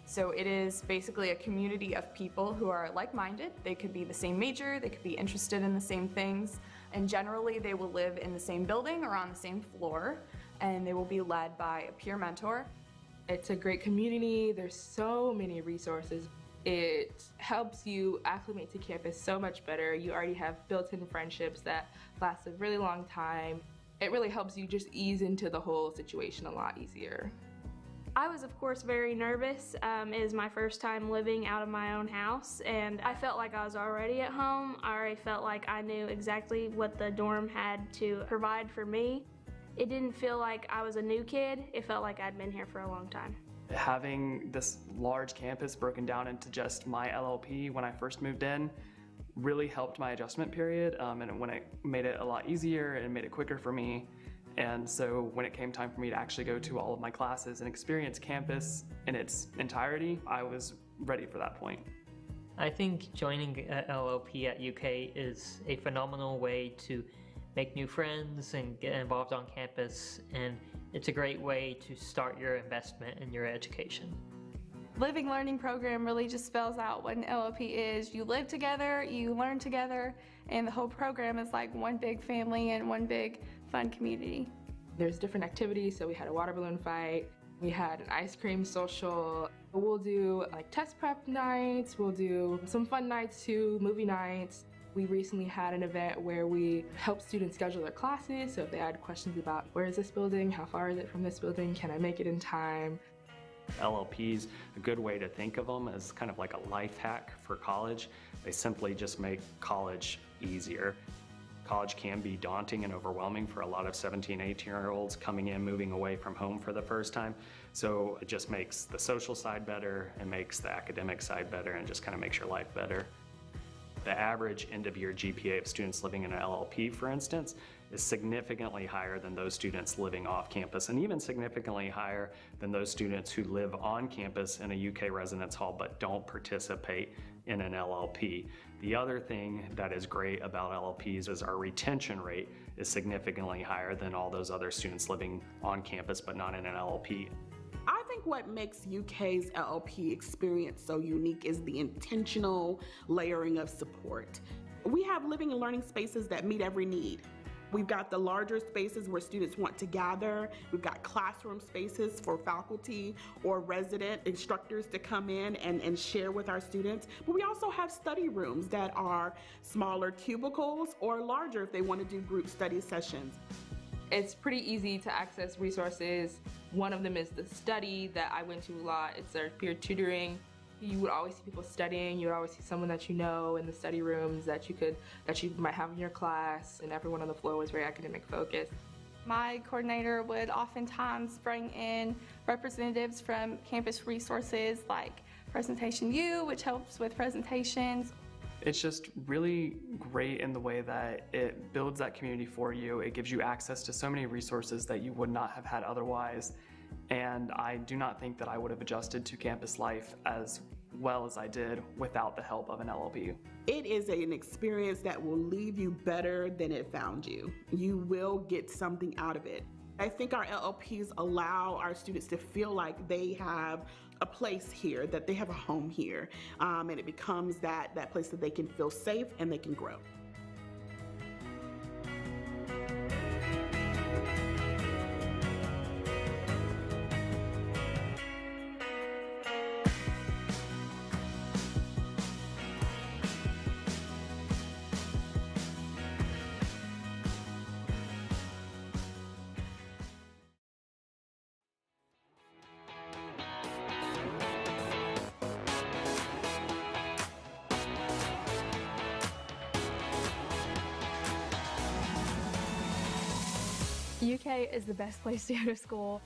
So it is basically a community of people who are like-minded. They could be the same major, they could be interested in the same things, and generally they will live in the same building or on the same floor, and they will be led by a peer mentor. It's a great community. There's so many resources. It helps you acclimate to campus so much better. You already have built-in friendships that last a really long time. It really helps you just ease into the whole situation a lot easier. I was, of course, very nervous. It is my first time living out of my own house, and I felt like I was already at home. I already felt like I knew exactly what the dorm had to provide for me. It didn't feel like I was a new kid. It felt like I'd been here for a long time. Having this large campus broken down into just my LLP when I first moved in really helped my adjustment period, and when it made it a lot easier and made it quicker for me. And so when it came time for me to actually go to all of my classes and experience campus in its entirety, I was ready for that point. I think joining LLP at UK is a phenomenal way to make new friends and get involved on campus, and it's a great way to start your investment in your education. Living Learning program really just spells out what an LLP is. You live together, you learn together, and the whole program is like one big family and one big fun community. There's different activities, so we had a water balloon fight, we had an ice cream social. We'll do like test prep nights, we'll do some fun nights too, movie nights. We recently had an event where we helped students schedule their classes, so if they had questions about where is this building, how far is it from this building, can I make it in time? LLPs, a good way to think of them as kind of like a life hack for college. They simply just make college easier. College can be daunting and overwhelming for a lot of 17, 18-year-olds coming in, moving away from home for the first time. So it just makes the social side better, it makes the academic side better, and just kind of makes your life better. The average end-of-year GPA of students living in an LLP, for instance, is significantly higher than those students living off campus, and even significantly higher than those students who live on campus in a UK residence hall but don't participate in an LLP. The other thing that is great about LLPs is our retention rate is significantly higher than all those other students living on campus but not in an LLP. I think what makes UK's LLP experience so unique is the intentional layering of support. We have living and learning spaces that meet every need. We've got the larger spaces where students want to gather. We've got classroom spaces for faculty or resident instructors to come in and share with our students. But we also have study rooms that are smaller cubicles or larger if they want to do group study sessions. It's pretty easy to access resources. One of them is the study that I went to a lot. It's our peer tutoring. You would always see people studying. You would always see someone that you know in the study rooms that you might have in your class, and everyone on the floor was very academic focused. My coordinator would oftentimes bring in representatives from campus resources like Presentation U, which helps with presentations. It's just really great in the way that it builds that community for you. It gives you access to so many resources that you would not have had otherwise. And I do not think that I would have adjusted to campus life as well as I did without the help of an LLP. It is an experience that will leave you better than it found you. You will get something out of it. I think our LLPs allow our students to feel like they have a place here, that they have a home here, and it becomes that place that they can feel safe and they can grow. UK is the best place to go to school.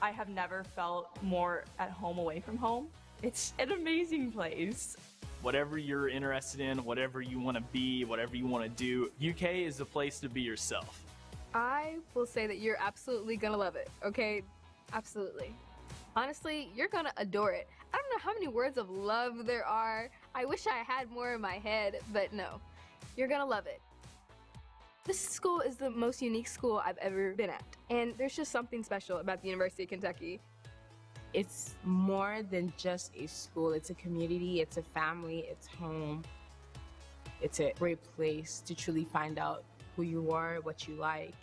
I have never felt more at home away from home. It's an amazing place. Whatever you're interested in, whatever you want to be, whatever you want to do, UK is the place to be yourself. I will say that you're absolutely gonna love it, okay? Absolutely. Honestly, you're gonna adore it. I don't know how many words of love there are. I wish I had more in my head, but no. You're gonna love it. This school is the most unique school I've ever been at, and there's just something special about the University of Kentucky. It's more than just a school. It's a community, it's a family, it's home. It's a great place to truly find out who you are, what you like,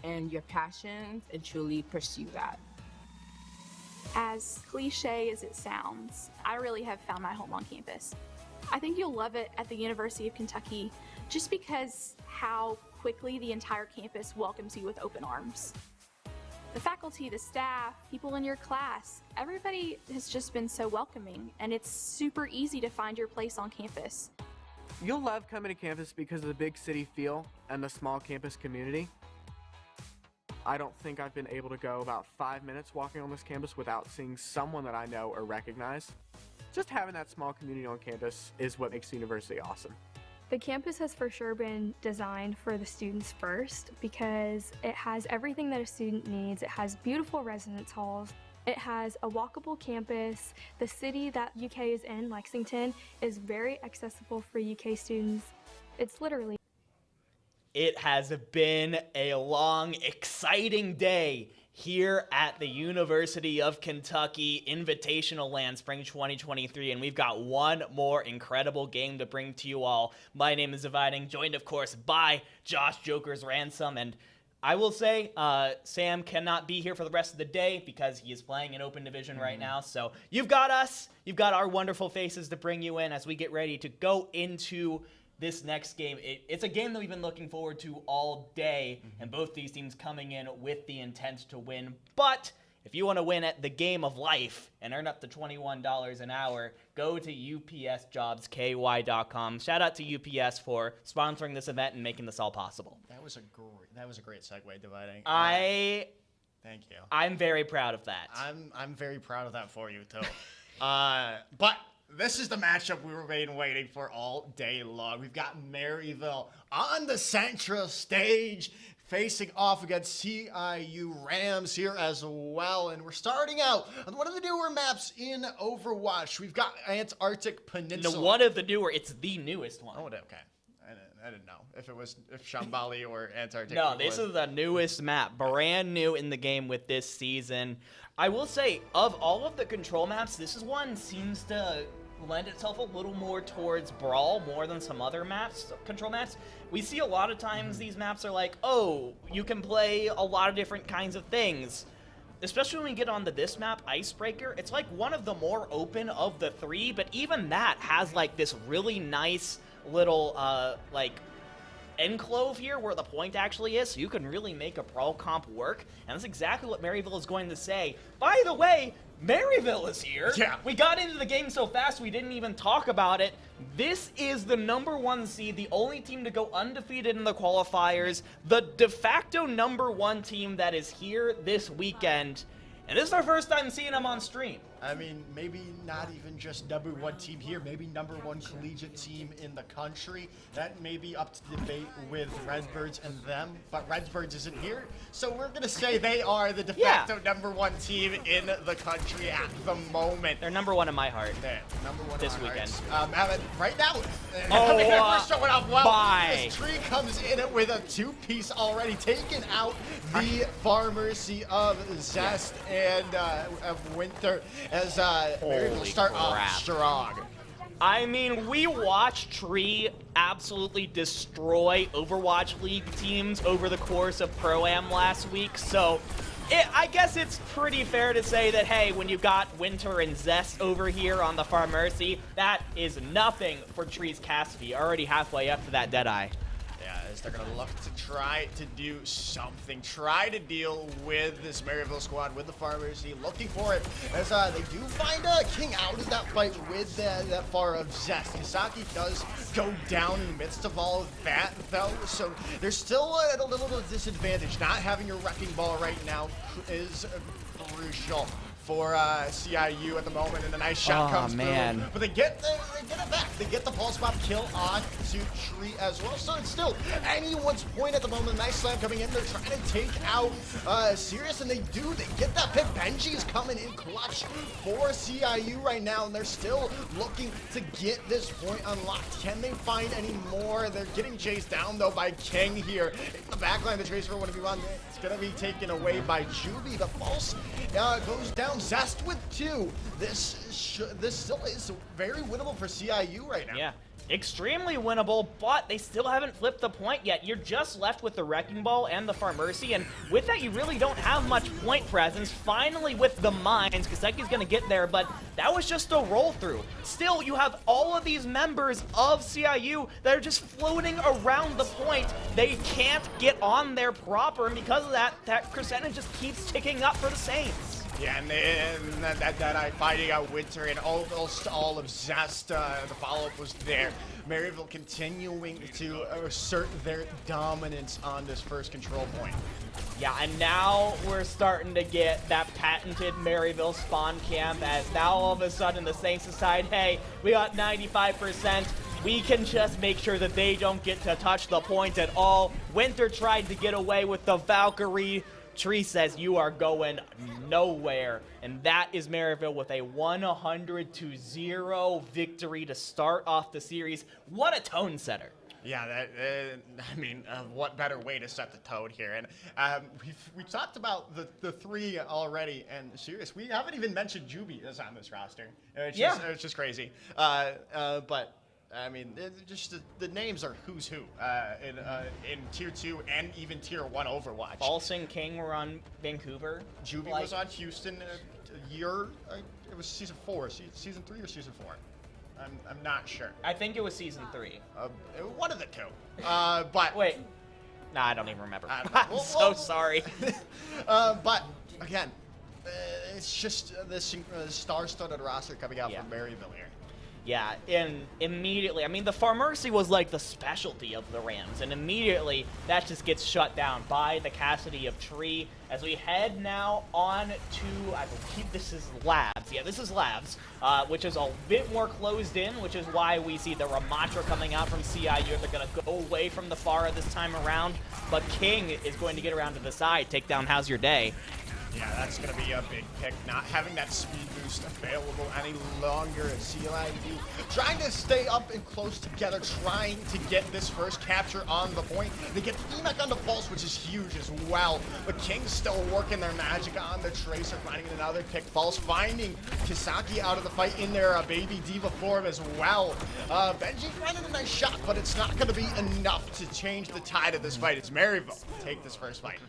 and your passions, and truly pursue that. As cliche as it sounds, I really have found my home on campus. I think you'll love it at the University of Kentucky just because how quickly the entire campus welcomes you with open arms. The faculty, the staff, people in your class, everybody has just been so welcoming, and it's super easy to find your place on campus. You'll love coming to campus because of the big city feel and the small campus community. I don't think I've been able to go about 5 minutes walking on this campus without seeing someone that I know or recognize. Just having that small community on campus is what makes the university awesome. The campus has for sure been designed for the students first because it has everything that a student needs. It has beautiful residence halls. It has a walkable campus. The city that UK is in, Lexington, is very accessible for UK students. It's literally... It has been a long, exciting day here at the University of Kentucky Invitational LAN Spring 2023, and we've got one more incredible game to bring to you all. My name is Dividing, joined of course by Josh Joker's Ransom, and I will say Sam cannot be here for the rest of the day because he is playing in Open Division right now, so you've got us, you've got our wonderful faces to bring you in as we get ready to go into this next game. It's a game that we've been looking forward to all day, and both these teams coming in with the intent to win. But if you want to win at the game of life and earn up to $21 an hour, go to upsjobsky.com. Shout out to UPS for sponsoring this event and making this all possible. That was a great segue, Dividing. Thank you. I'm very proud of that. I'm very proud of that for you too. But this is the matchup we were waiting for all day long. We've got Maryville on the central stage facing off against CIU Rams here as well. And we're starting out on one of the newer maps in Overwatch. We've got Antarctic Peninsula. No, one of the newer, it's the newest one. Oh, okay. I didn't know if Shambali or Antarctic. No, this is the newest map, brand new in the game with this season. I will say, of all of the control maps, this is one seems to lend itself a little more towards Brawl more than some other maps, control maps. We see a lot of times these maps are like, oh, you can play a lot of different kinds of things. Especially when we get onto this map, Icebreaker, it's like one of the more open of the three, but even that has like this really nice little like enclave here where the point actually is, so you can really make a Brawl comp work, and that's exactly what Maryville is going to say. By the way, Maryville is here. Yeah. We got into the game so fast we didn't even talk about it. This is the #1 seed, the only team to go undefeated in the qualifiers, the de facto #1 team that is here this weekend, and this is our first time seeing them on stream. I mean, maybe not even just #1 team here, maybe #1 collegiate team in the country. That may be up to debate with Redbirds and them, but Redbirds isn't here, so we're going to say they are the de facto #1 team in the country at the moment. They're #1 in my heart. They're #1 this in weekend. Right now, we're showing off well. bye. This Tree comes in with a two-piece already, taking out the Pharmacy of Zest and of Winter. As Maryville start off strong. I mean, we watched Tree absolutely destroy Overwatch League teams over the course of Pro-Am last week, so I guess it's pretty fair to say that, hey, when you got Winter and Zest over here on the Pharmacy, that is nothing for Tree's Cassidy, already halfway up to that Deadeye. Yeah, as they're going to look to try to do something, try to deal with this Maryville squad, with the Pharmacy, looking for it, as they do find King out of that fight with that far of Zest. Kisaki does go down in the midst of all of that, though, so they're still at a little bit of disadvantage. Not having your Wrecking Ball right now is crucial for CIU at the moment, and a nice shot comes through. But they get it back. They get the pulse bomb kill on to Tree as well. So it's still anyone's point at the moment. Nice slam coming in. They're trying to take out Sirius, and they do. They get that pick. Benji is coming in clutch for CIU right now, and they're still looking to get this point unlocked. Can they find any more? They're getting chased down, though, by King here. In the backline, the Tracer 1v1. It's going to be taken away by Juby. The Pulse goes down. Zest with 2. This still is very winnable for CIU right now. Yeah. Extremely winnable, but they still haven't flipped the point yet. You're just left with the Wrecking Ball and the Pharmercy, and with that, you really don't have much point presence. Finally, with the Mines, Kaseki's gonna get there, but that was just a roll-through. Still, you have all of these members of CIU that are just floating around the point. They can't get on there proper, and because of that, that percentage just keeps ticking up for the Saints. Yeah, and that fighting out Winter and almost all of Zest, the follow-up was there. Maryville continuing to assert their dominance on this first control point. Yeah, and now we're starting to get that patented Maryville spawn camp, as now all of a sudden the Saints decide, hey, we got 95%. We can just make sure that they don't get to touch the point at all. Winter tried to get away with the Valkyrie. Tree says you are going nowhere, and that is Maryville with a 100-0 victory to start off the series. What a tone setter. Yeah, I mean, what better way to set the tone here? And we talked about the 3 already, and serious, we haven't even mentioned Juby is on this roster. It's just crazy. But I mean, just the names are who's who in Tier 2 and even Tier 1 Overwatch. False and King were on Vancouver. Juby was on Houston a year. It was season 4, season 3 or season 4. I'm not sure. I think it was season 3. One of the 2. But wait, nah, I don't even remember. I'm so sorry. But again, it's just this star-studded roster coming out from Maryville here. Yeah, and immediately, I mean, the Pharmercy was like the specialty of the Rams, and immediately that just gets shut down by the CASTED of Tree as we head now on to, I believe this is Labs. Yeah, this is Labs, which is a bit more closed in, which is why we see the Ramatra coming out from CIU. They're going to go away from the Pharah this time around, but King is going to get around to the side, take down How's Your Day. Yeah, that's going to be a big pick. Not having that speed boost available any longer at CIU. Trying to stay up and close together, trying to get this first capture on the point. They get the EMAC on the Pulse, which is huge as well. But King's still working their magic on the Tracer, finding another pick. Pulse finding Kisaki out of the fight in their baby diva form as well. Benji finding a nice shot, but it's not going to be enough to change the tide of this fight. It's Maryville to take this first fight.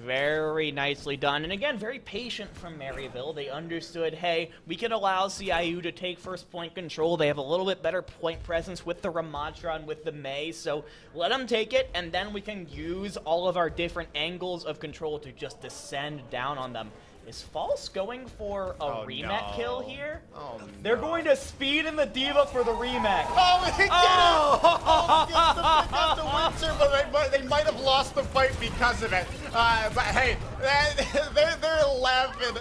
Very nicely done, and again, very patient from Maryville. They understood, hey, we can allow CIU to take first point control. They have a little bit better point presence with the Ramatra and with the Mei, so let them take it, and then we can use all of our different angles of control to just descend down on them. Is False going for a remake kill here? Oh, They're going to speed in the Diva for the remake. Oh, they did it! Oh, gets the pick up to Winter, but they might have lost the fight because of it. But hey, they're laughing.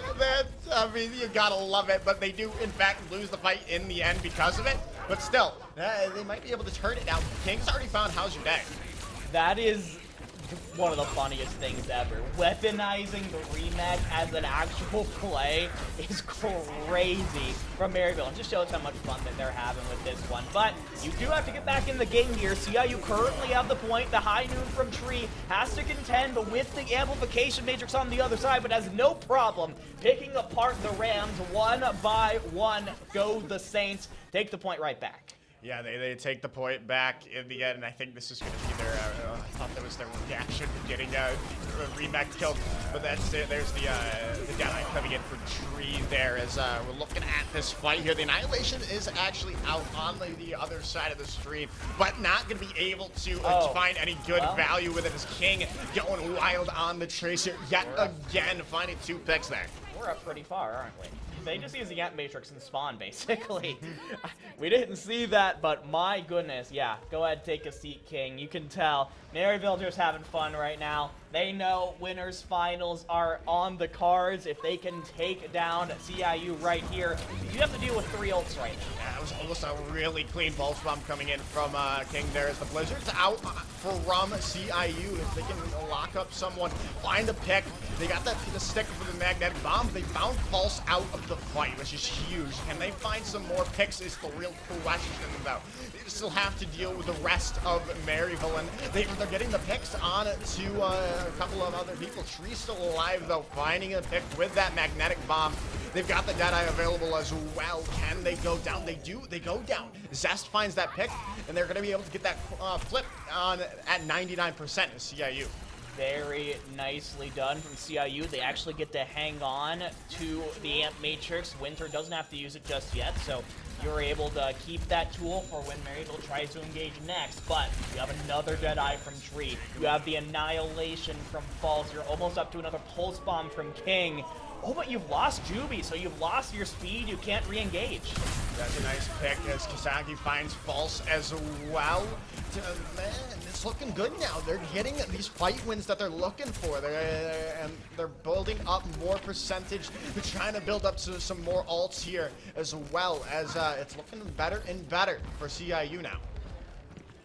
I mean, you gotta love it. But they do, in fact, lose the fight in the end because of it. But still, they might be able to turn it now. King's already found How's Your Day. That is one of the funniest things ever. Weaponizing the remake as an actual play is crazy from Maryville. It just shows how much fun that they're having with this one. But you do have to get back in the game here. CIU currently have the point. The high noon from Tree has to contend, but with the amplification matrix on the other side, but has no problem picking apart the Rams one by one. Go the Saints. Take the point right back. Yeah, they take the point back in the end, and I think this is going to be their, I thought that was their reaction to getting remake killed, but that's it. There's the Deadeye coming in for Tree there as we're looking at this fight here. The Annihilation is actually out on the other side of the stream, but not going to be able to find any good value with it as King going wild on the Tracer yet again, finding 2 picks there. we're up pretty far, aren't we? They just use the Ant Matrix and spawn, basically. We didn't see that, but my goodness, yeah. Go ahead, take a seat, King. You can tell Maryville just having fun right now. They know winners finals are on the cards. If they can take down CIU right here, you have to deal with 3 ults right now. Yeah, it was almost a really clean pulse bomb coming in from King there as the Blizzard's out from CIU. If they can lock up someone, find a pick. They got the stick for the magnetic bomb. They found Pulse out of the fight, which is huge. Can they find some more picks is the real question, though. They still have to deal with the rest of Maryville, and they're getting the picks on to a couple of other people. Tree's still alive, though, finding a pick with that magnetic bomb. They've got the Deadeye available as well. Can they go down? They do. They go down. Zest finds that pick, and they're going to be able to get that flip on at 99% of CIU. Very nicely done from CIU. They actually get to hang on to the Ant Matrix. Winter doesn't have to use it just yet, so you're able to keep that tool for when Maryville tries to engage next. But you have another Deadeye from Tree. You have the Annihilation from False. You're almost up to another Pulse Bomb from King. Oh, but you've lost Juby, so you've lost your speed. You can't re-engage. That's a nice pick as Kisagi finds False as well. Man, it's looking good now. They're getting these fight wins that they're looking for. They're building up more percentage. They're trying to build up to some more ults here as well, as it's looking better and better for CIU now.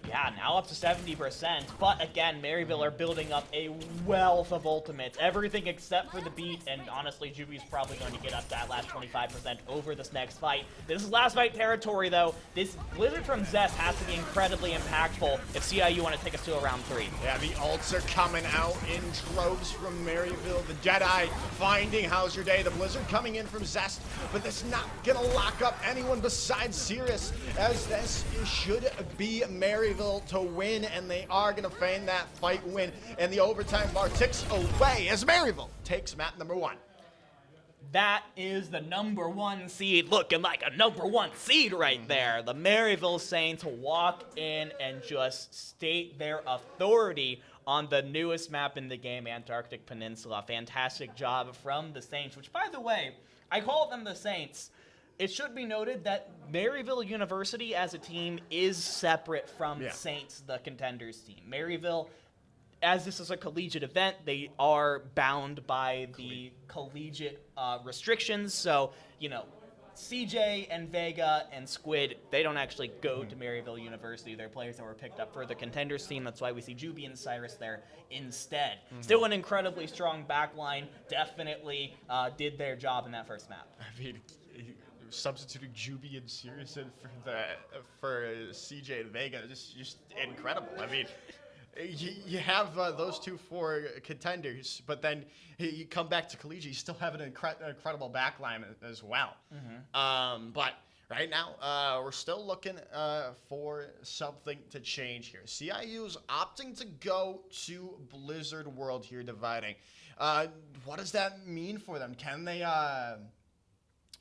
Yeah, now up to 70%, but again, Maryville are building up a wealth of ultimates, everything except for the beat, and honestly, Juby's probably going to get up that last 25% over this next fight. This is last fight territory, though. This Blizzard from Zest has to be incredibly impactful if CIU want to take us to a round 3. Yeah, the ults are coming out in droves from Maryville. The Deadeye finding How's Your Day. The Blizzard coming in from Zest, but that's not going to lock up anyone besides Sirius, as this should be Maryville to win, and they are going to feign that fight win, and the overtime bar ticks away as Maryville takes map number 1. That is the number 1 seed, looking like a number 1 seed right there. The Maryville Saints walk in and just state their authority on the newest map in the game, Antarctic Peninsula. Fantastic job from the Saints, which, by the way, I call them the Saints. It should be noted that Maryville University as a team is separate from Saints, the contenders team. Maryville, as this is a collegiate event, they are bound by the collegiate restrictions. So, you know, CJ and Vega and Squid, they don't actually go to Maryville University. They're players that were picked up for the contenders team. That's why we see Juby and Cyrus there instead. Still an incredibly strong backline. Definitely did their job in that first map. I mean, substituting Juby and Sirius in for CJ and Vega, just incredible. I mean, you have those two for contenders, but then you come back to collegiate, you still have an incredible backline as well. But right now, we're still looking for something to change here. CIU's opting to go to Blizzard World here, dividing. What does that mean for them?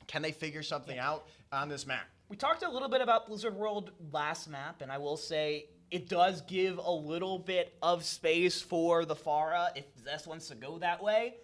Can they figure something out on this map? We talked a little bit about Blizzard World last map, and I will say it does give a little bit of space for the Pharah if Zest wants to go that way.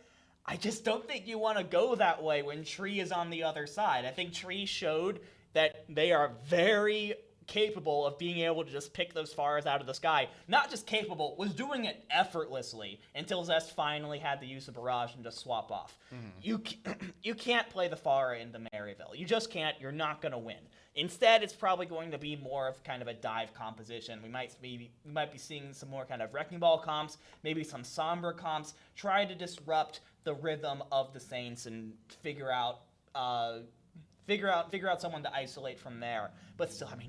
I just don't think you want to go that way when Tree is on the other side. I think Tree showed that they are very capable of being able to just pick those Pharahs out of the sky. Not just capable, was doing it effortlessly until Zest finally had the use of Barrage and just swap off. You can't play the Pharah into Maryville. You just can't. You're not going to win. Instead, it's probably going to be more of kind of a dive composition. We might be seeing some more kind of Wrecking Ball comps, maybe some Sombra comps, try to disrupt the rhythm of the Saints and figure out someone to isolate from there. But still, I mean,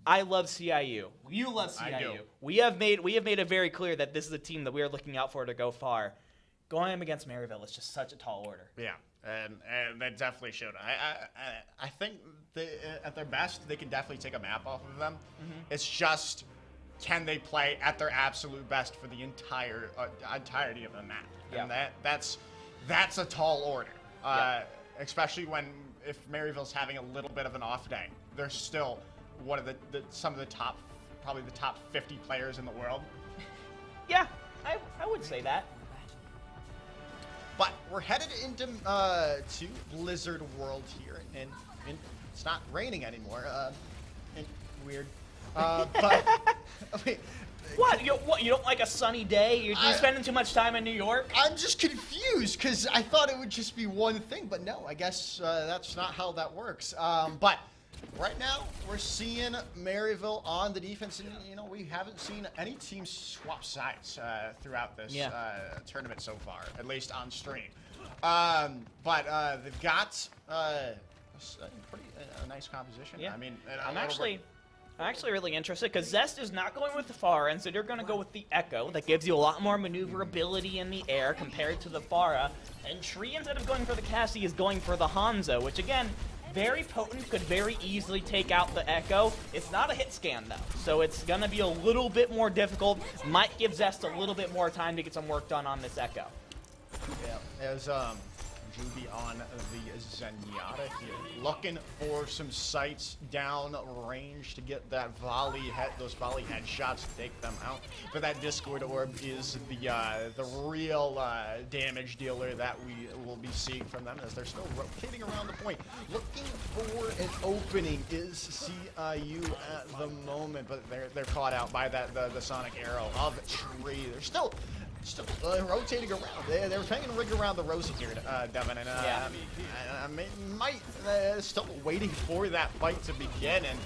I love CIU. You love CIU. I do. We have made it very clear that this is a team that we are looking out for to go far. Going up against Maryville is just such a tall order. Yeah, and that definitely showed. I think at their best, they can definitely take a map off of them. It's just, can they play at their absolute best for the entirety of the map? Yeah. And that's a tall order. Especially if Maryville's having a little bit of an off day. They're still one of probably the top 50 players in the world. Yeah, I would say that. But we're headed into to Blizzard World here, and it's not raining anymore. Weird. But I mean, What? You don't like a sunny day? You're spending too much time in New York? I'm just confused because I thought it would just be one thing, but no, I guess that's not how that works. But right now, we're seeing Maryville on the defense, and we haven't seen any teams swap sides throughout this tournament so far, at least on stream. But they've got a nice composition. Yeah. I mean, I'm actually really interested because Zest is not going with the Pharah, and so they're going to go with the Echo. That gives you a lot more maneuverability in the air compared to the Pharah. And Tree, instead of going for the Cassie, is going for the Hanzo, which again, very potent, could very easily take out the Echo. It's not a hit scan though, so it's going to be a little bit more difficult. Might give Zest a little bit more time to get some work done on this Echo. Yeah, as Juby on the Zenyatta here, looking for some sights down range to get that those volley headshots to take them out. But that Discord Orb is the real damage dealer that we will be seeing from them as they're still rotating around the point. Looking for an opening is CIU at the moment, but they're caught out by the Sonic Arrow of Tree. They're still rotating around. They're trying to rig around the Rosie here, Devin, and still waiting for that fight to begin. And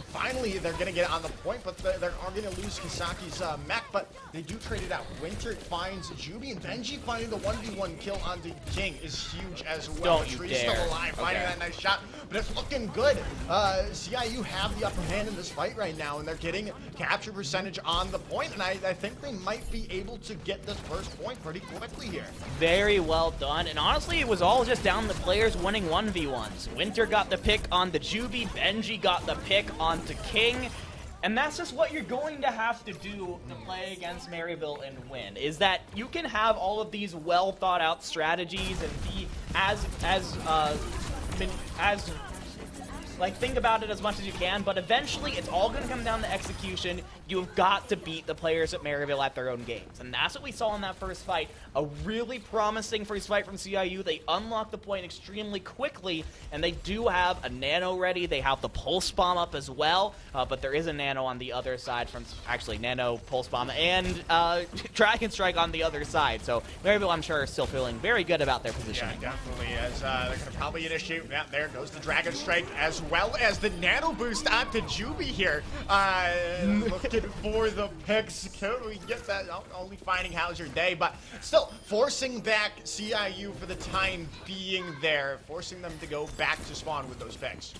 finally, they're going to get on the point, but they are going to lose Kisaki's mech, but they do trade it out. Winter finds Juby, and Benji finding the 1v1 kill onto King is huge as well. Don't you Tree's dare. still alive, finding that nice shot, but it's looking good. CIU have the upper hand in this fight right now, and they're getting capture percentage on the point, and I think they might be able to get this first point pretty quickly here. Very well done, and honestly, it was all just down to players winning 1v1s. Winter got the pick on the Juby, Benji got the pick on to King, and that's just what you're going to have to do to play against Maryville and win, is that you can have all of these well thought out strategies and be as think about it as much as you can, but eventually it's all going to come down to execution. You've got to beat the players at Maryville at their own games, and that's what we saw in that first fight. A really promising first fight from CIU. They unlocked the point extremely quickly, and they do have a Nano ready. They have the Pulse Bomb up as well, but there is a Nano on the other side from, actually, Nano, Pulse Bomb, and Dragon Strike on the other side. So Maryville, I'm sure, is still feeling very good about their positioning. Yeah, definitely, as they're going to probably initiate. Yeah, there goes the Dragon Strike, as well as the Nano Boost onto Juby here. Looking for the picks. Can we get that? Only finding How's Your Day, but still forcing back CIU for the time being there, forcing them to go back to spawn with those picks.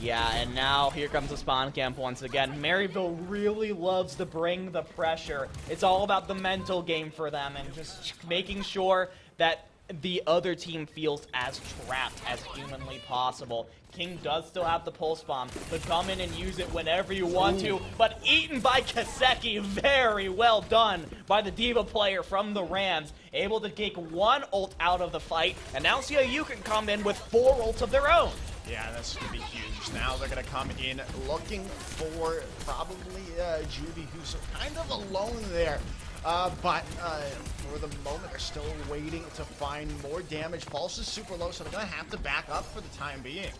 Yeah, and now here comes the spawn camp once again. Maryville really loves to bring the pressure. It's all about the mental game for them and just making sure that the other team feels as trapped as humanly possible. King does still have the Pulse Bomb, but come in and use it whenever you want to, but eaten by Kaseki. Very well done by the D.Va player from the Rams, able to take one ult out of the fight, and now CIU can come in with 4 ults of their own. Yeah, that's going to be huge. Now they're going to come in looking for probably Judy, who's kind of alone there. But for the moment, they're still waiting to find more damage. Pulse is super low, so they're going to have to back up for the time being.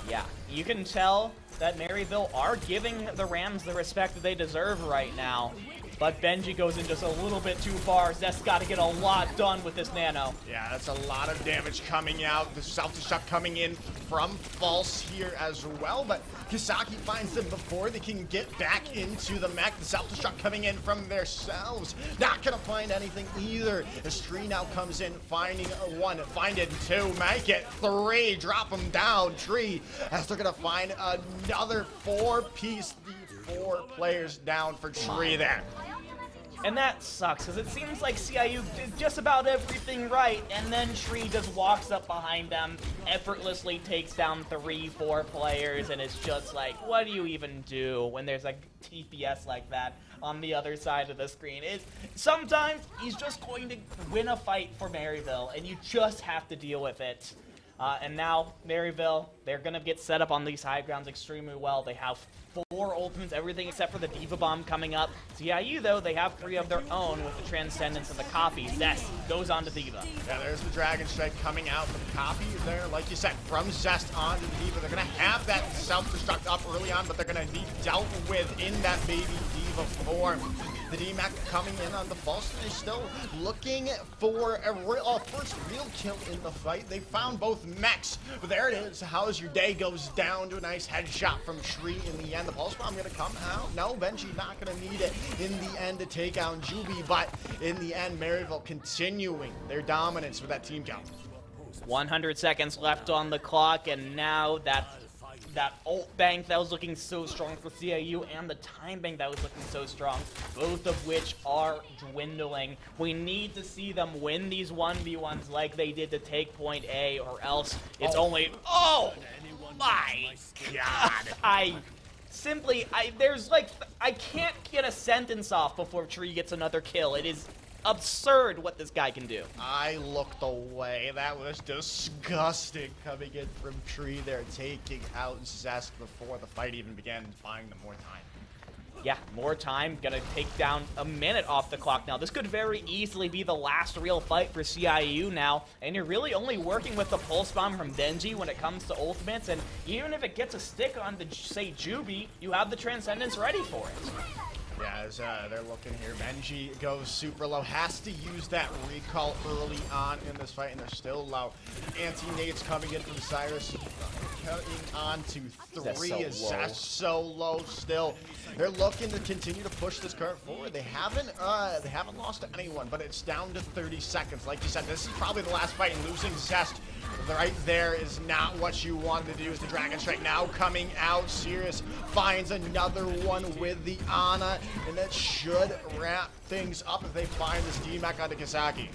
Yeah, you can tell that Maryville are giving the Rams the respect that they deserve right now. But Benji goes in just a little bit too far. Zest's got to get a lot done with this Nano. Yeah, that's a lot of damage coming out. The self-destruct coming in from False here as well. But Kisaki finds them before they can get back into the mech. The self-destruct coming in from themselves. Not going to find anything either. As Tree now comes in, finding 1, finding 2, make it 3, drop them down. Tree, as they're going to find another 4-piece. The 4 players down for Tree there. And that sucks, because it seems like CIU did just about everything right, and then Tree just walks up behind them, effortlessly takes down 3-4 players, and it's just like, what do you even do when there's a TPS like that on the other side of the screen? Sometimes he's just going to win a fight for Maryville, and you just have to deal with it. And now, Maryville, they're going to get set up on these high grounds extremely well. They have 4 ultimates, everything except for the Diva Bomb coming up. CIU, though, they have 3 of their own with the Transcendence and the Copy. Zest goes on to Diva. Yeah, there's the Dragon Strike coming out from Copy there. Like you said, from Zest on to the Diva. They're going to have that self-destruct up early on, but they're going to be dealt with in that baby Diva form. The DMAC coming in on the Pulse, and they're still looking for a first real kill in the fight. They found both mechs, but there it is. How's your day goes down to a nice headshot from Tree in the end. The Pulse Bomb gonna come out. No, Benji not gonna need it in the end to take out Juby, but in the end, Maryville continuing their dominance with that team count. 100 seconds left on the clock, and now that ult bank that was looking so strong for CIU and the time bank that was looking so strong, both of which are dwindling. We need to see them win these 1v1s like they did to take point A, or else it's only... Oh! My God! I can't get a sentence off before Tree gets another kill. It is absurd what this guy can do. I looked away. That was disgusting coming in from Tree there, taking out Zest before the fight even began, buying them more time. Yeah, more time. Gonna take down a minute off the clock now. This could very easily be the last real fight for CIU now, and you're really only working with the Pulse Bomb from Denji when it comes to ultimates, and even if it gets a stick on the, say, Juby, you have the Transcendence ready for it. Yeah, as they're looking here, Benji goes super low, has to use that recall early on in this fight, and they're still low. Anti-nades coming in from Cyrus, cutting on to 3. That's so low still. They're looking to continue to push this current forward. They haven't lost to anyone, but it's down to 30 seconds. Like you said, this is probably the last fight, and losing Zest right there is not what you wanted to do. Is the Dragon Strike now coming out. Sirius finds another one with the Ana, and that should wrap things up if they find this DMAC on the Kisaki.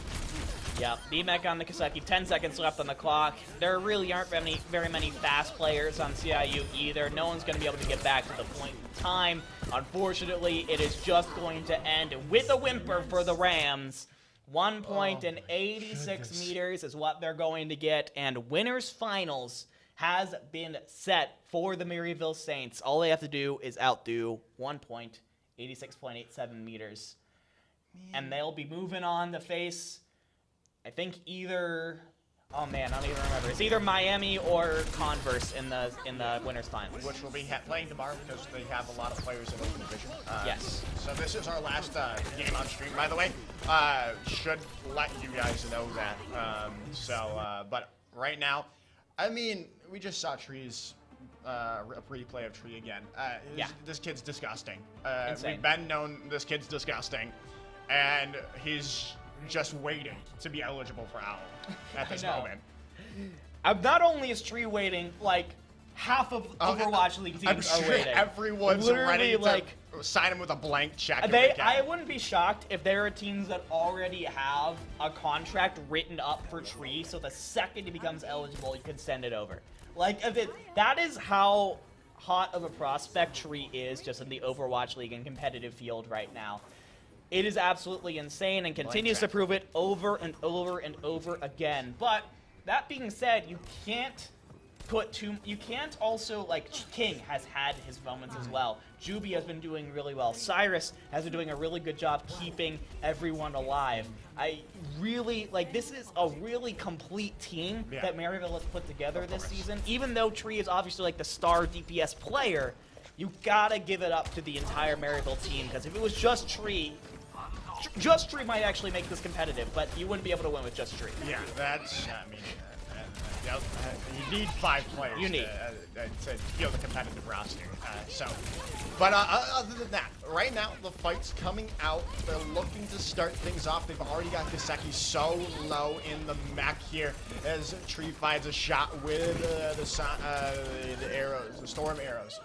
Yeah, DMAC on the Kisaki, 10 seconds left on the clock. There really aren't very many fast players on CIU either. No one's going to be able to get back to the point in time. Unfortunately, it is just going to end with a whimper for the Rams. 1 point and 86 meters is what they're going to get, and winners finals has been set for the Maryville Saints. All they have to do is outdo 1 point, 86.87 meters. And they'll be moving on to face, I think, either... Oh man, I don't even remember. It's either Miami or Converse in the winners finals, which will be playing tomorrow because they have a lot of players in Open Division. Yes. So this is our last game on stream, by the way. Should let you guys know that. But right now, I mean, we just saw Tree's a replay of Tree again. This kid's disgusting. We've been known this kid's disgusting, and he's just waiting to be eligible for OWL at this moment. Not only is Tree waiting, like, half of Overwatch League teams are waiting. Everyone's ready to sign him with a blank check. I wouldn't be shocked if there are teams that already have a contract written up for Tree, so the second he becomes eligible, you can send it over. Like, that is how hot of a prospect Tree is just in the Overwatch League and competitive field right now. It is absolutely insane and continues to prove it over and over and over again. But that being said, you can't also, like, King has had his moments as well. Juby has been doing really well. Cyrus has been doing a really good job keeping everyone alive. I really, like, this is a really complete team that Maryville has put together this season. Even though Tree is obviously, like, the star DPS player, you gotta give it up to the entire Maryville team, because if it was just Tree might actually make this competitive, but you wouldn't be able to win with just Tree. Yeah, that's, I mean, you need 5 players to feel the competitive roster. But other than that, right now, the fight's coming out. They're looking to start things off. They've already got Kiseki so low in the mech here as Tree finds a shot with the arrows, the storm arrows.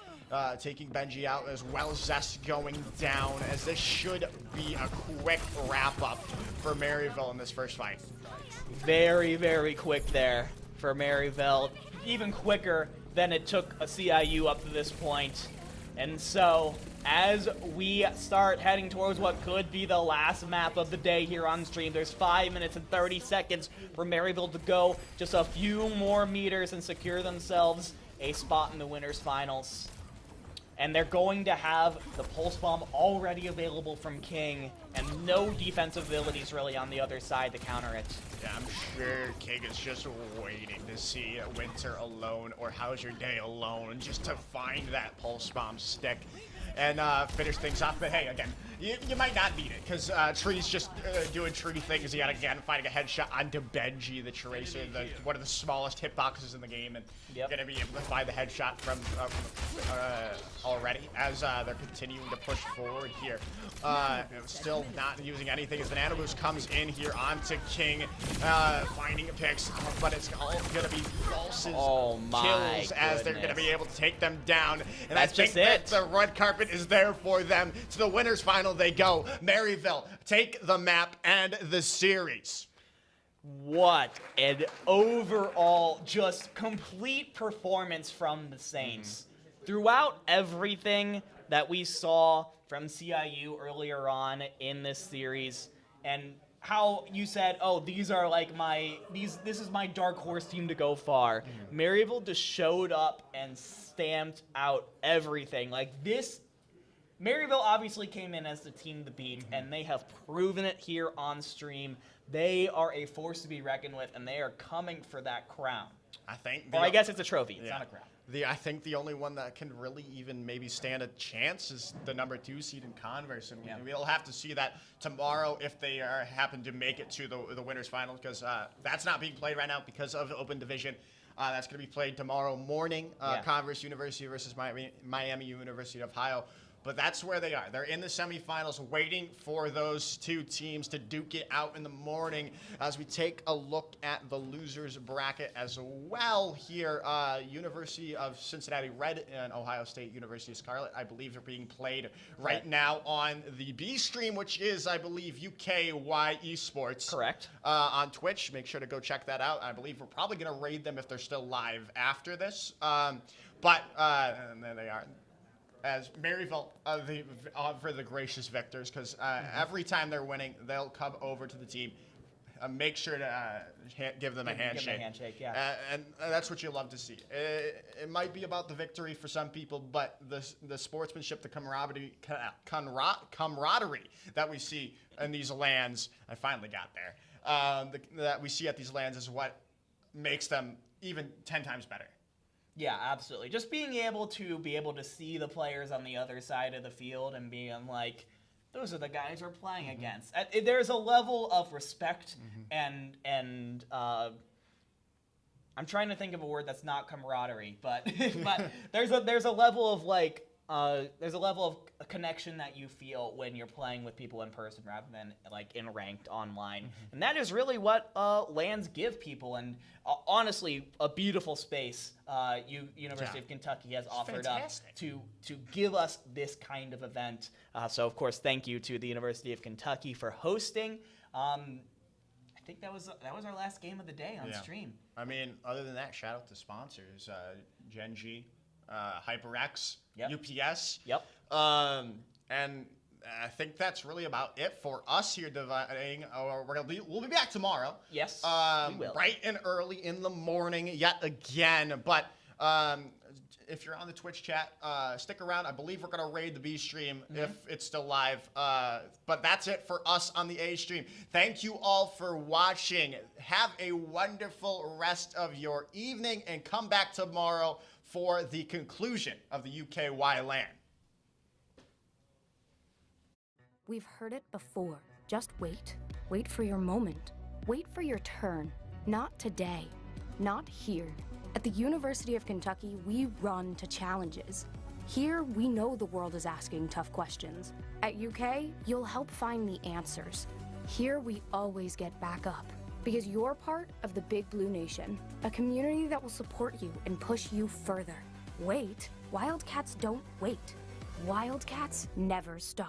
Taking Benji out, as well as Zest going down, as this should be a quick wrap-up for Maryville in this first fight. Very, very quick there for Maryville. Even quicker than it took a CIU up to this point. And so, as we start heading towards what could be the last map of the day here on stream, there's 5 minutes and 30 seconds for Maryville to go just a few more meters and secure themselves a spot in the winners finals. And they're going to have the Pulse Bomb already available from King, and no defensive abilities really on the other side to counter it. Yeah, I'm sure King is just waiting to see Winter alone or How's Your Day alone, just to find that Pulse Bomb stick and finish things off. But hey, again, you might not need it, because Tree's just doing Tree things yet again, finding a headshot onto Benji, the Tracer, one of the smallest hitboxes in the game, and gonna be able to find the headshot from already as they're continuing to push forward here. Still not using anything as the Nano Boost comes in here onto King, finding picks, but it's all gonna be Pulse's kills as they're gonna be able to take them down. And That's I think just that it. the red carpet is there for them. To the winners final they go. Maryville take the map and the series. What an overall just complete performance from the Saints. Throughout everything that we saw from CIU earlier on in this series, and how you said, oh, these are like this is my dark horse team to go far. Maryville just showed up and stamped out everything. Like this, Maryville obviously came in as the team to beat, and they have proven it here on stream. They are a force to be reckoned with, and they are coming for that crown. I think. Or I guess it's a trophy. It's not a crown. I think the only one that can really even maybe stand a chance is the #2 seed in Converse, and we'll have to see that tomorrow if they happen to make it to the winners final, because that's not being played right now because of Open Division. That's going to be played tomorrow morning. Converse University versus Miami University of Ohio. But that's where they are. They're in the semifinals, waiting for those two teams to duke it out in the morning. As we take a look at the losers bracket as well here, University of Cincinnati Red and Ohio State University Scarlet, I believe, are being played right now on the B stream, which is, I believe, UKY Esports. Correct. On Twitch. Make sure to go check that out. I believe we're probably going to raid them if they're still live after this. And there they are. As Maryville for the gracious victors, because every time they're winning, they'll come over to the team, make sure to give them a handshake. Give them a handshake, yeah. And that's what you love to see. It might be about the victory for some people, but the sportsmanship, the camaraderie that we see in these LANs, I finally got there, that we see at these LANs is what makes them even 10 times better. Yeah, absolutely. Just being able to see the players on the other side of the field and being like, those are the guys we're playing against. There's a level of respect and I'm trying to think of a word that's not camaraderie, but there's a level of like there's a level of connection that you feel when you're playing with people in person rather than like in ranked online. And that is really what LANs give people. And honestly, a beautiful space University of Kentucky has offered up to give us this kind of event. So of course, thank you to the University of Kentucky for hosting. I think that was our last game of the day on stream. I mean, other than that, shout out to sponsors, Gen G, HyperX, UPS. And I think that's really about it for us here dividing. We'll be back tomorrow. Yes, we will. Bright and early in the morning yet again. But if you're on the Twitch chat, stick around. I believe we're going to raid the B stream if it's still live. But that's it for us on the A stream. Thank you all for watching. Have a wonderful rest of your evening and come back tomorrow for the conclusion of the UKY LAN. We've heard it before. Just wait. Wait for your moment. Wait for your turn. Not today. Not here. At the University of Kentucky, we run to challenges. Here, we know the world is asking tough questions. At UK, you'll help find the answers. Here, we always get back up. Because you're part of the Big Blue Nation, a community that will support you and push you further. Wait. Wildcats don't wait. Wildcats never stop.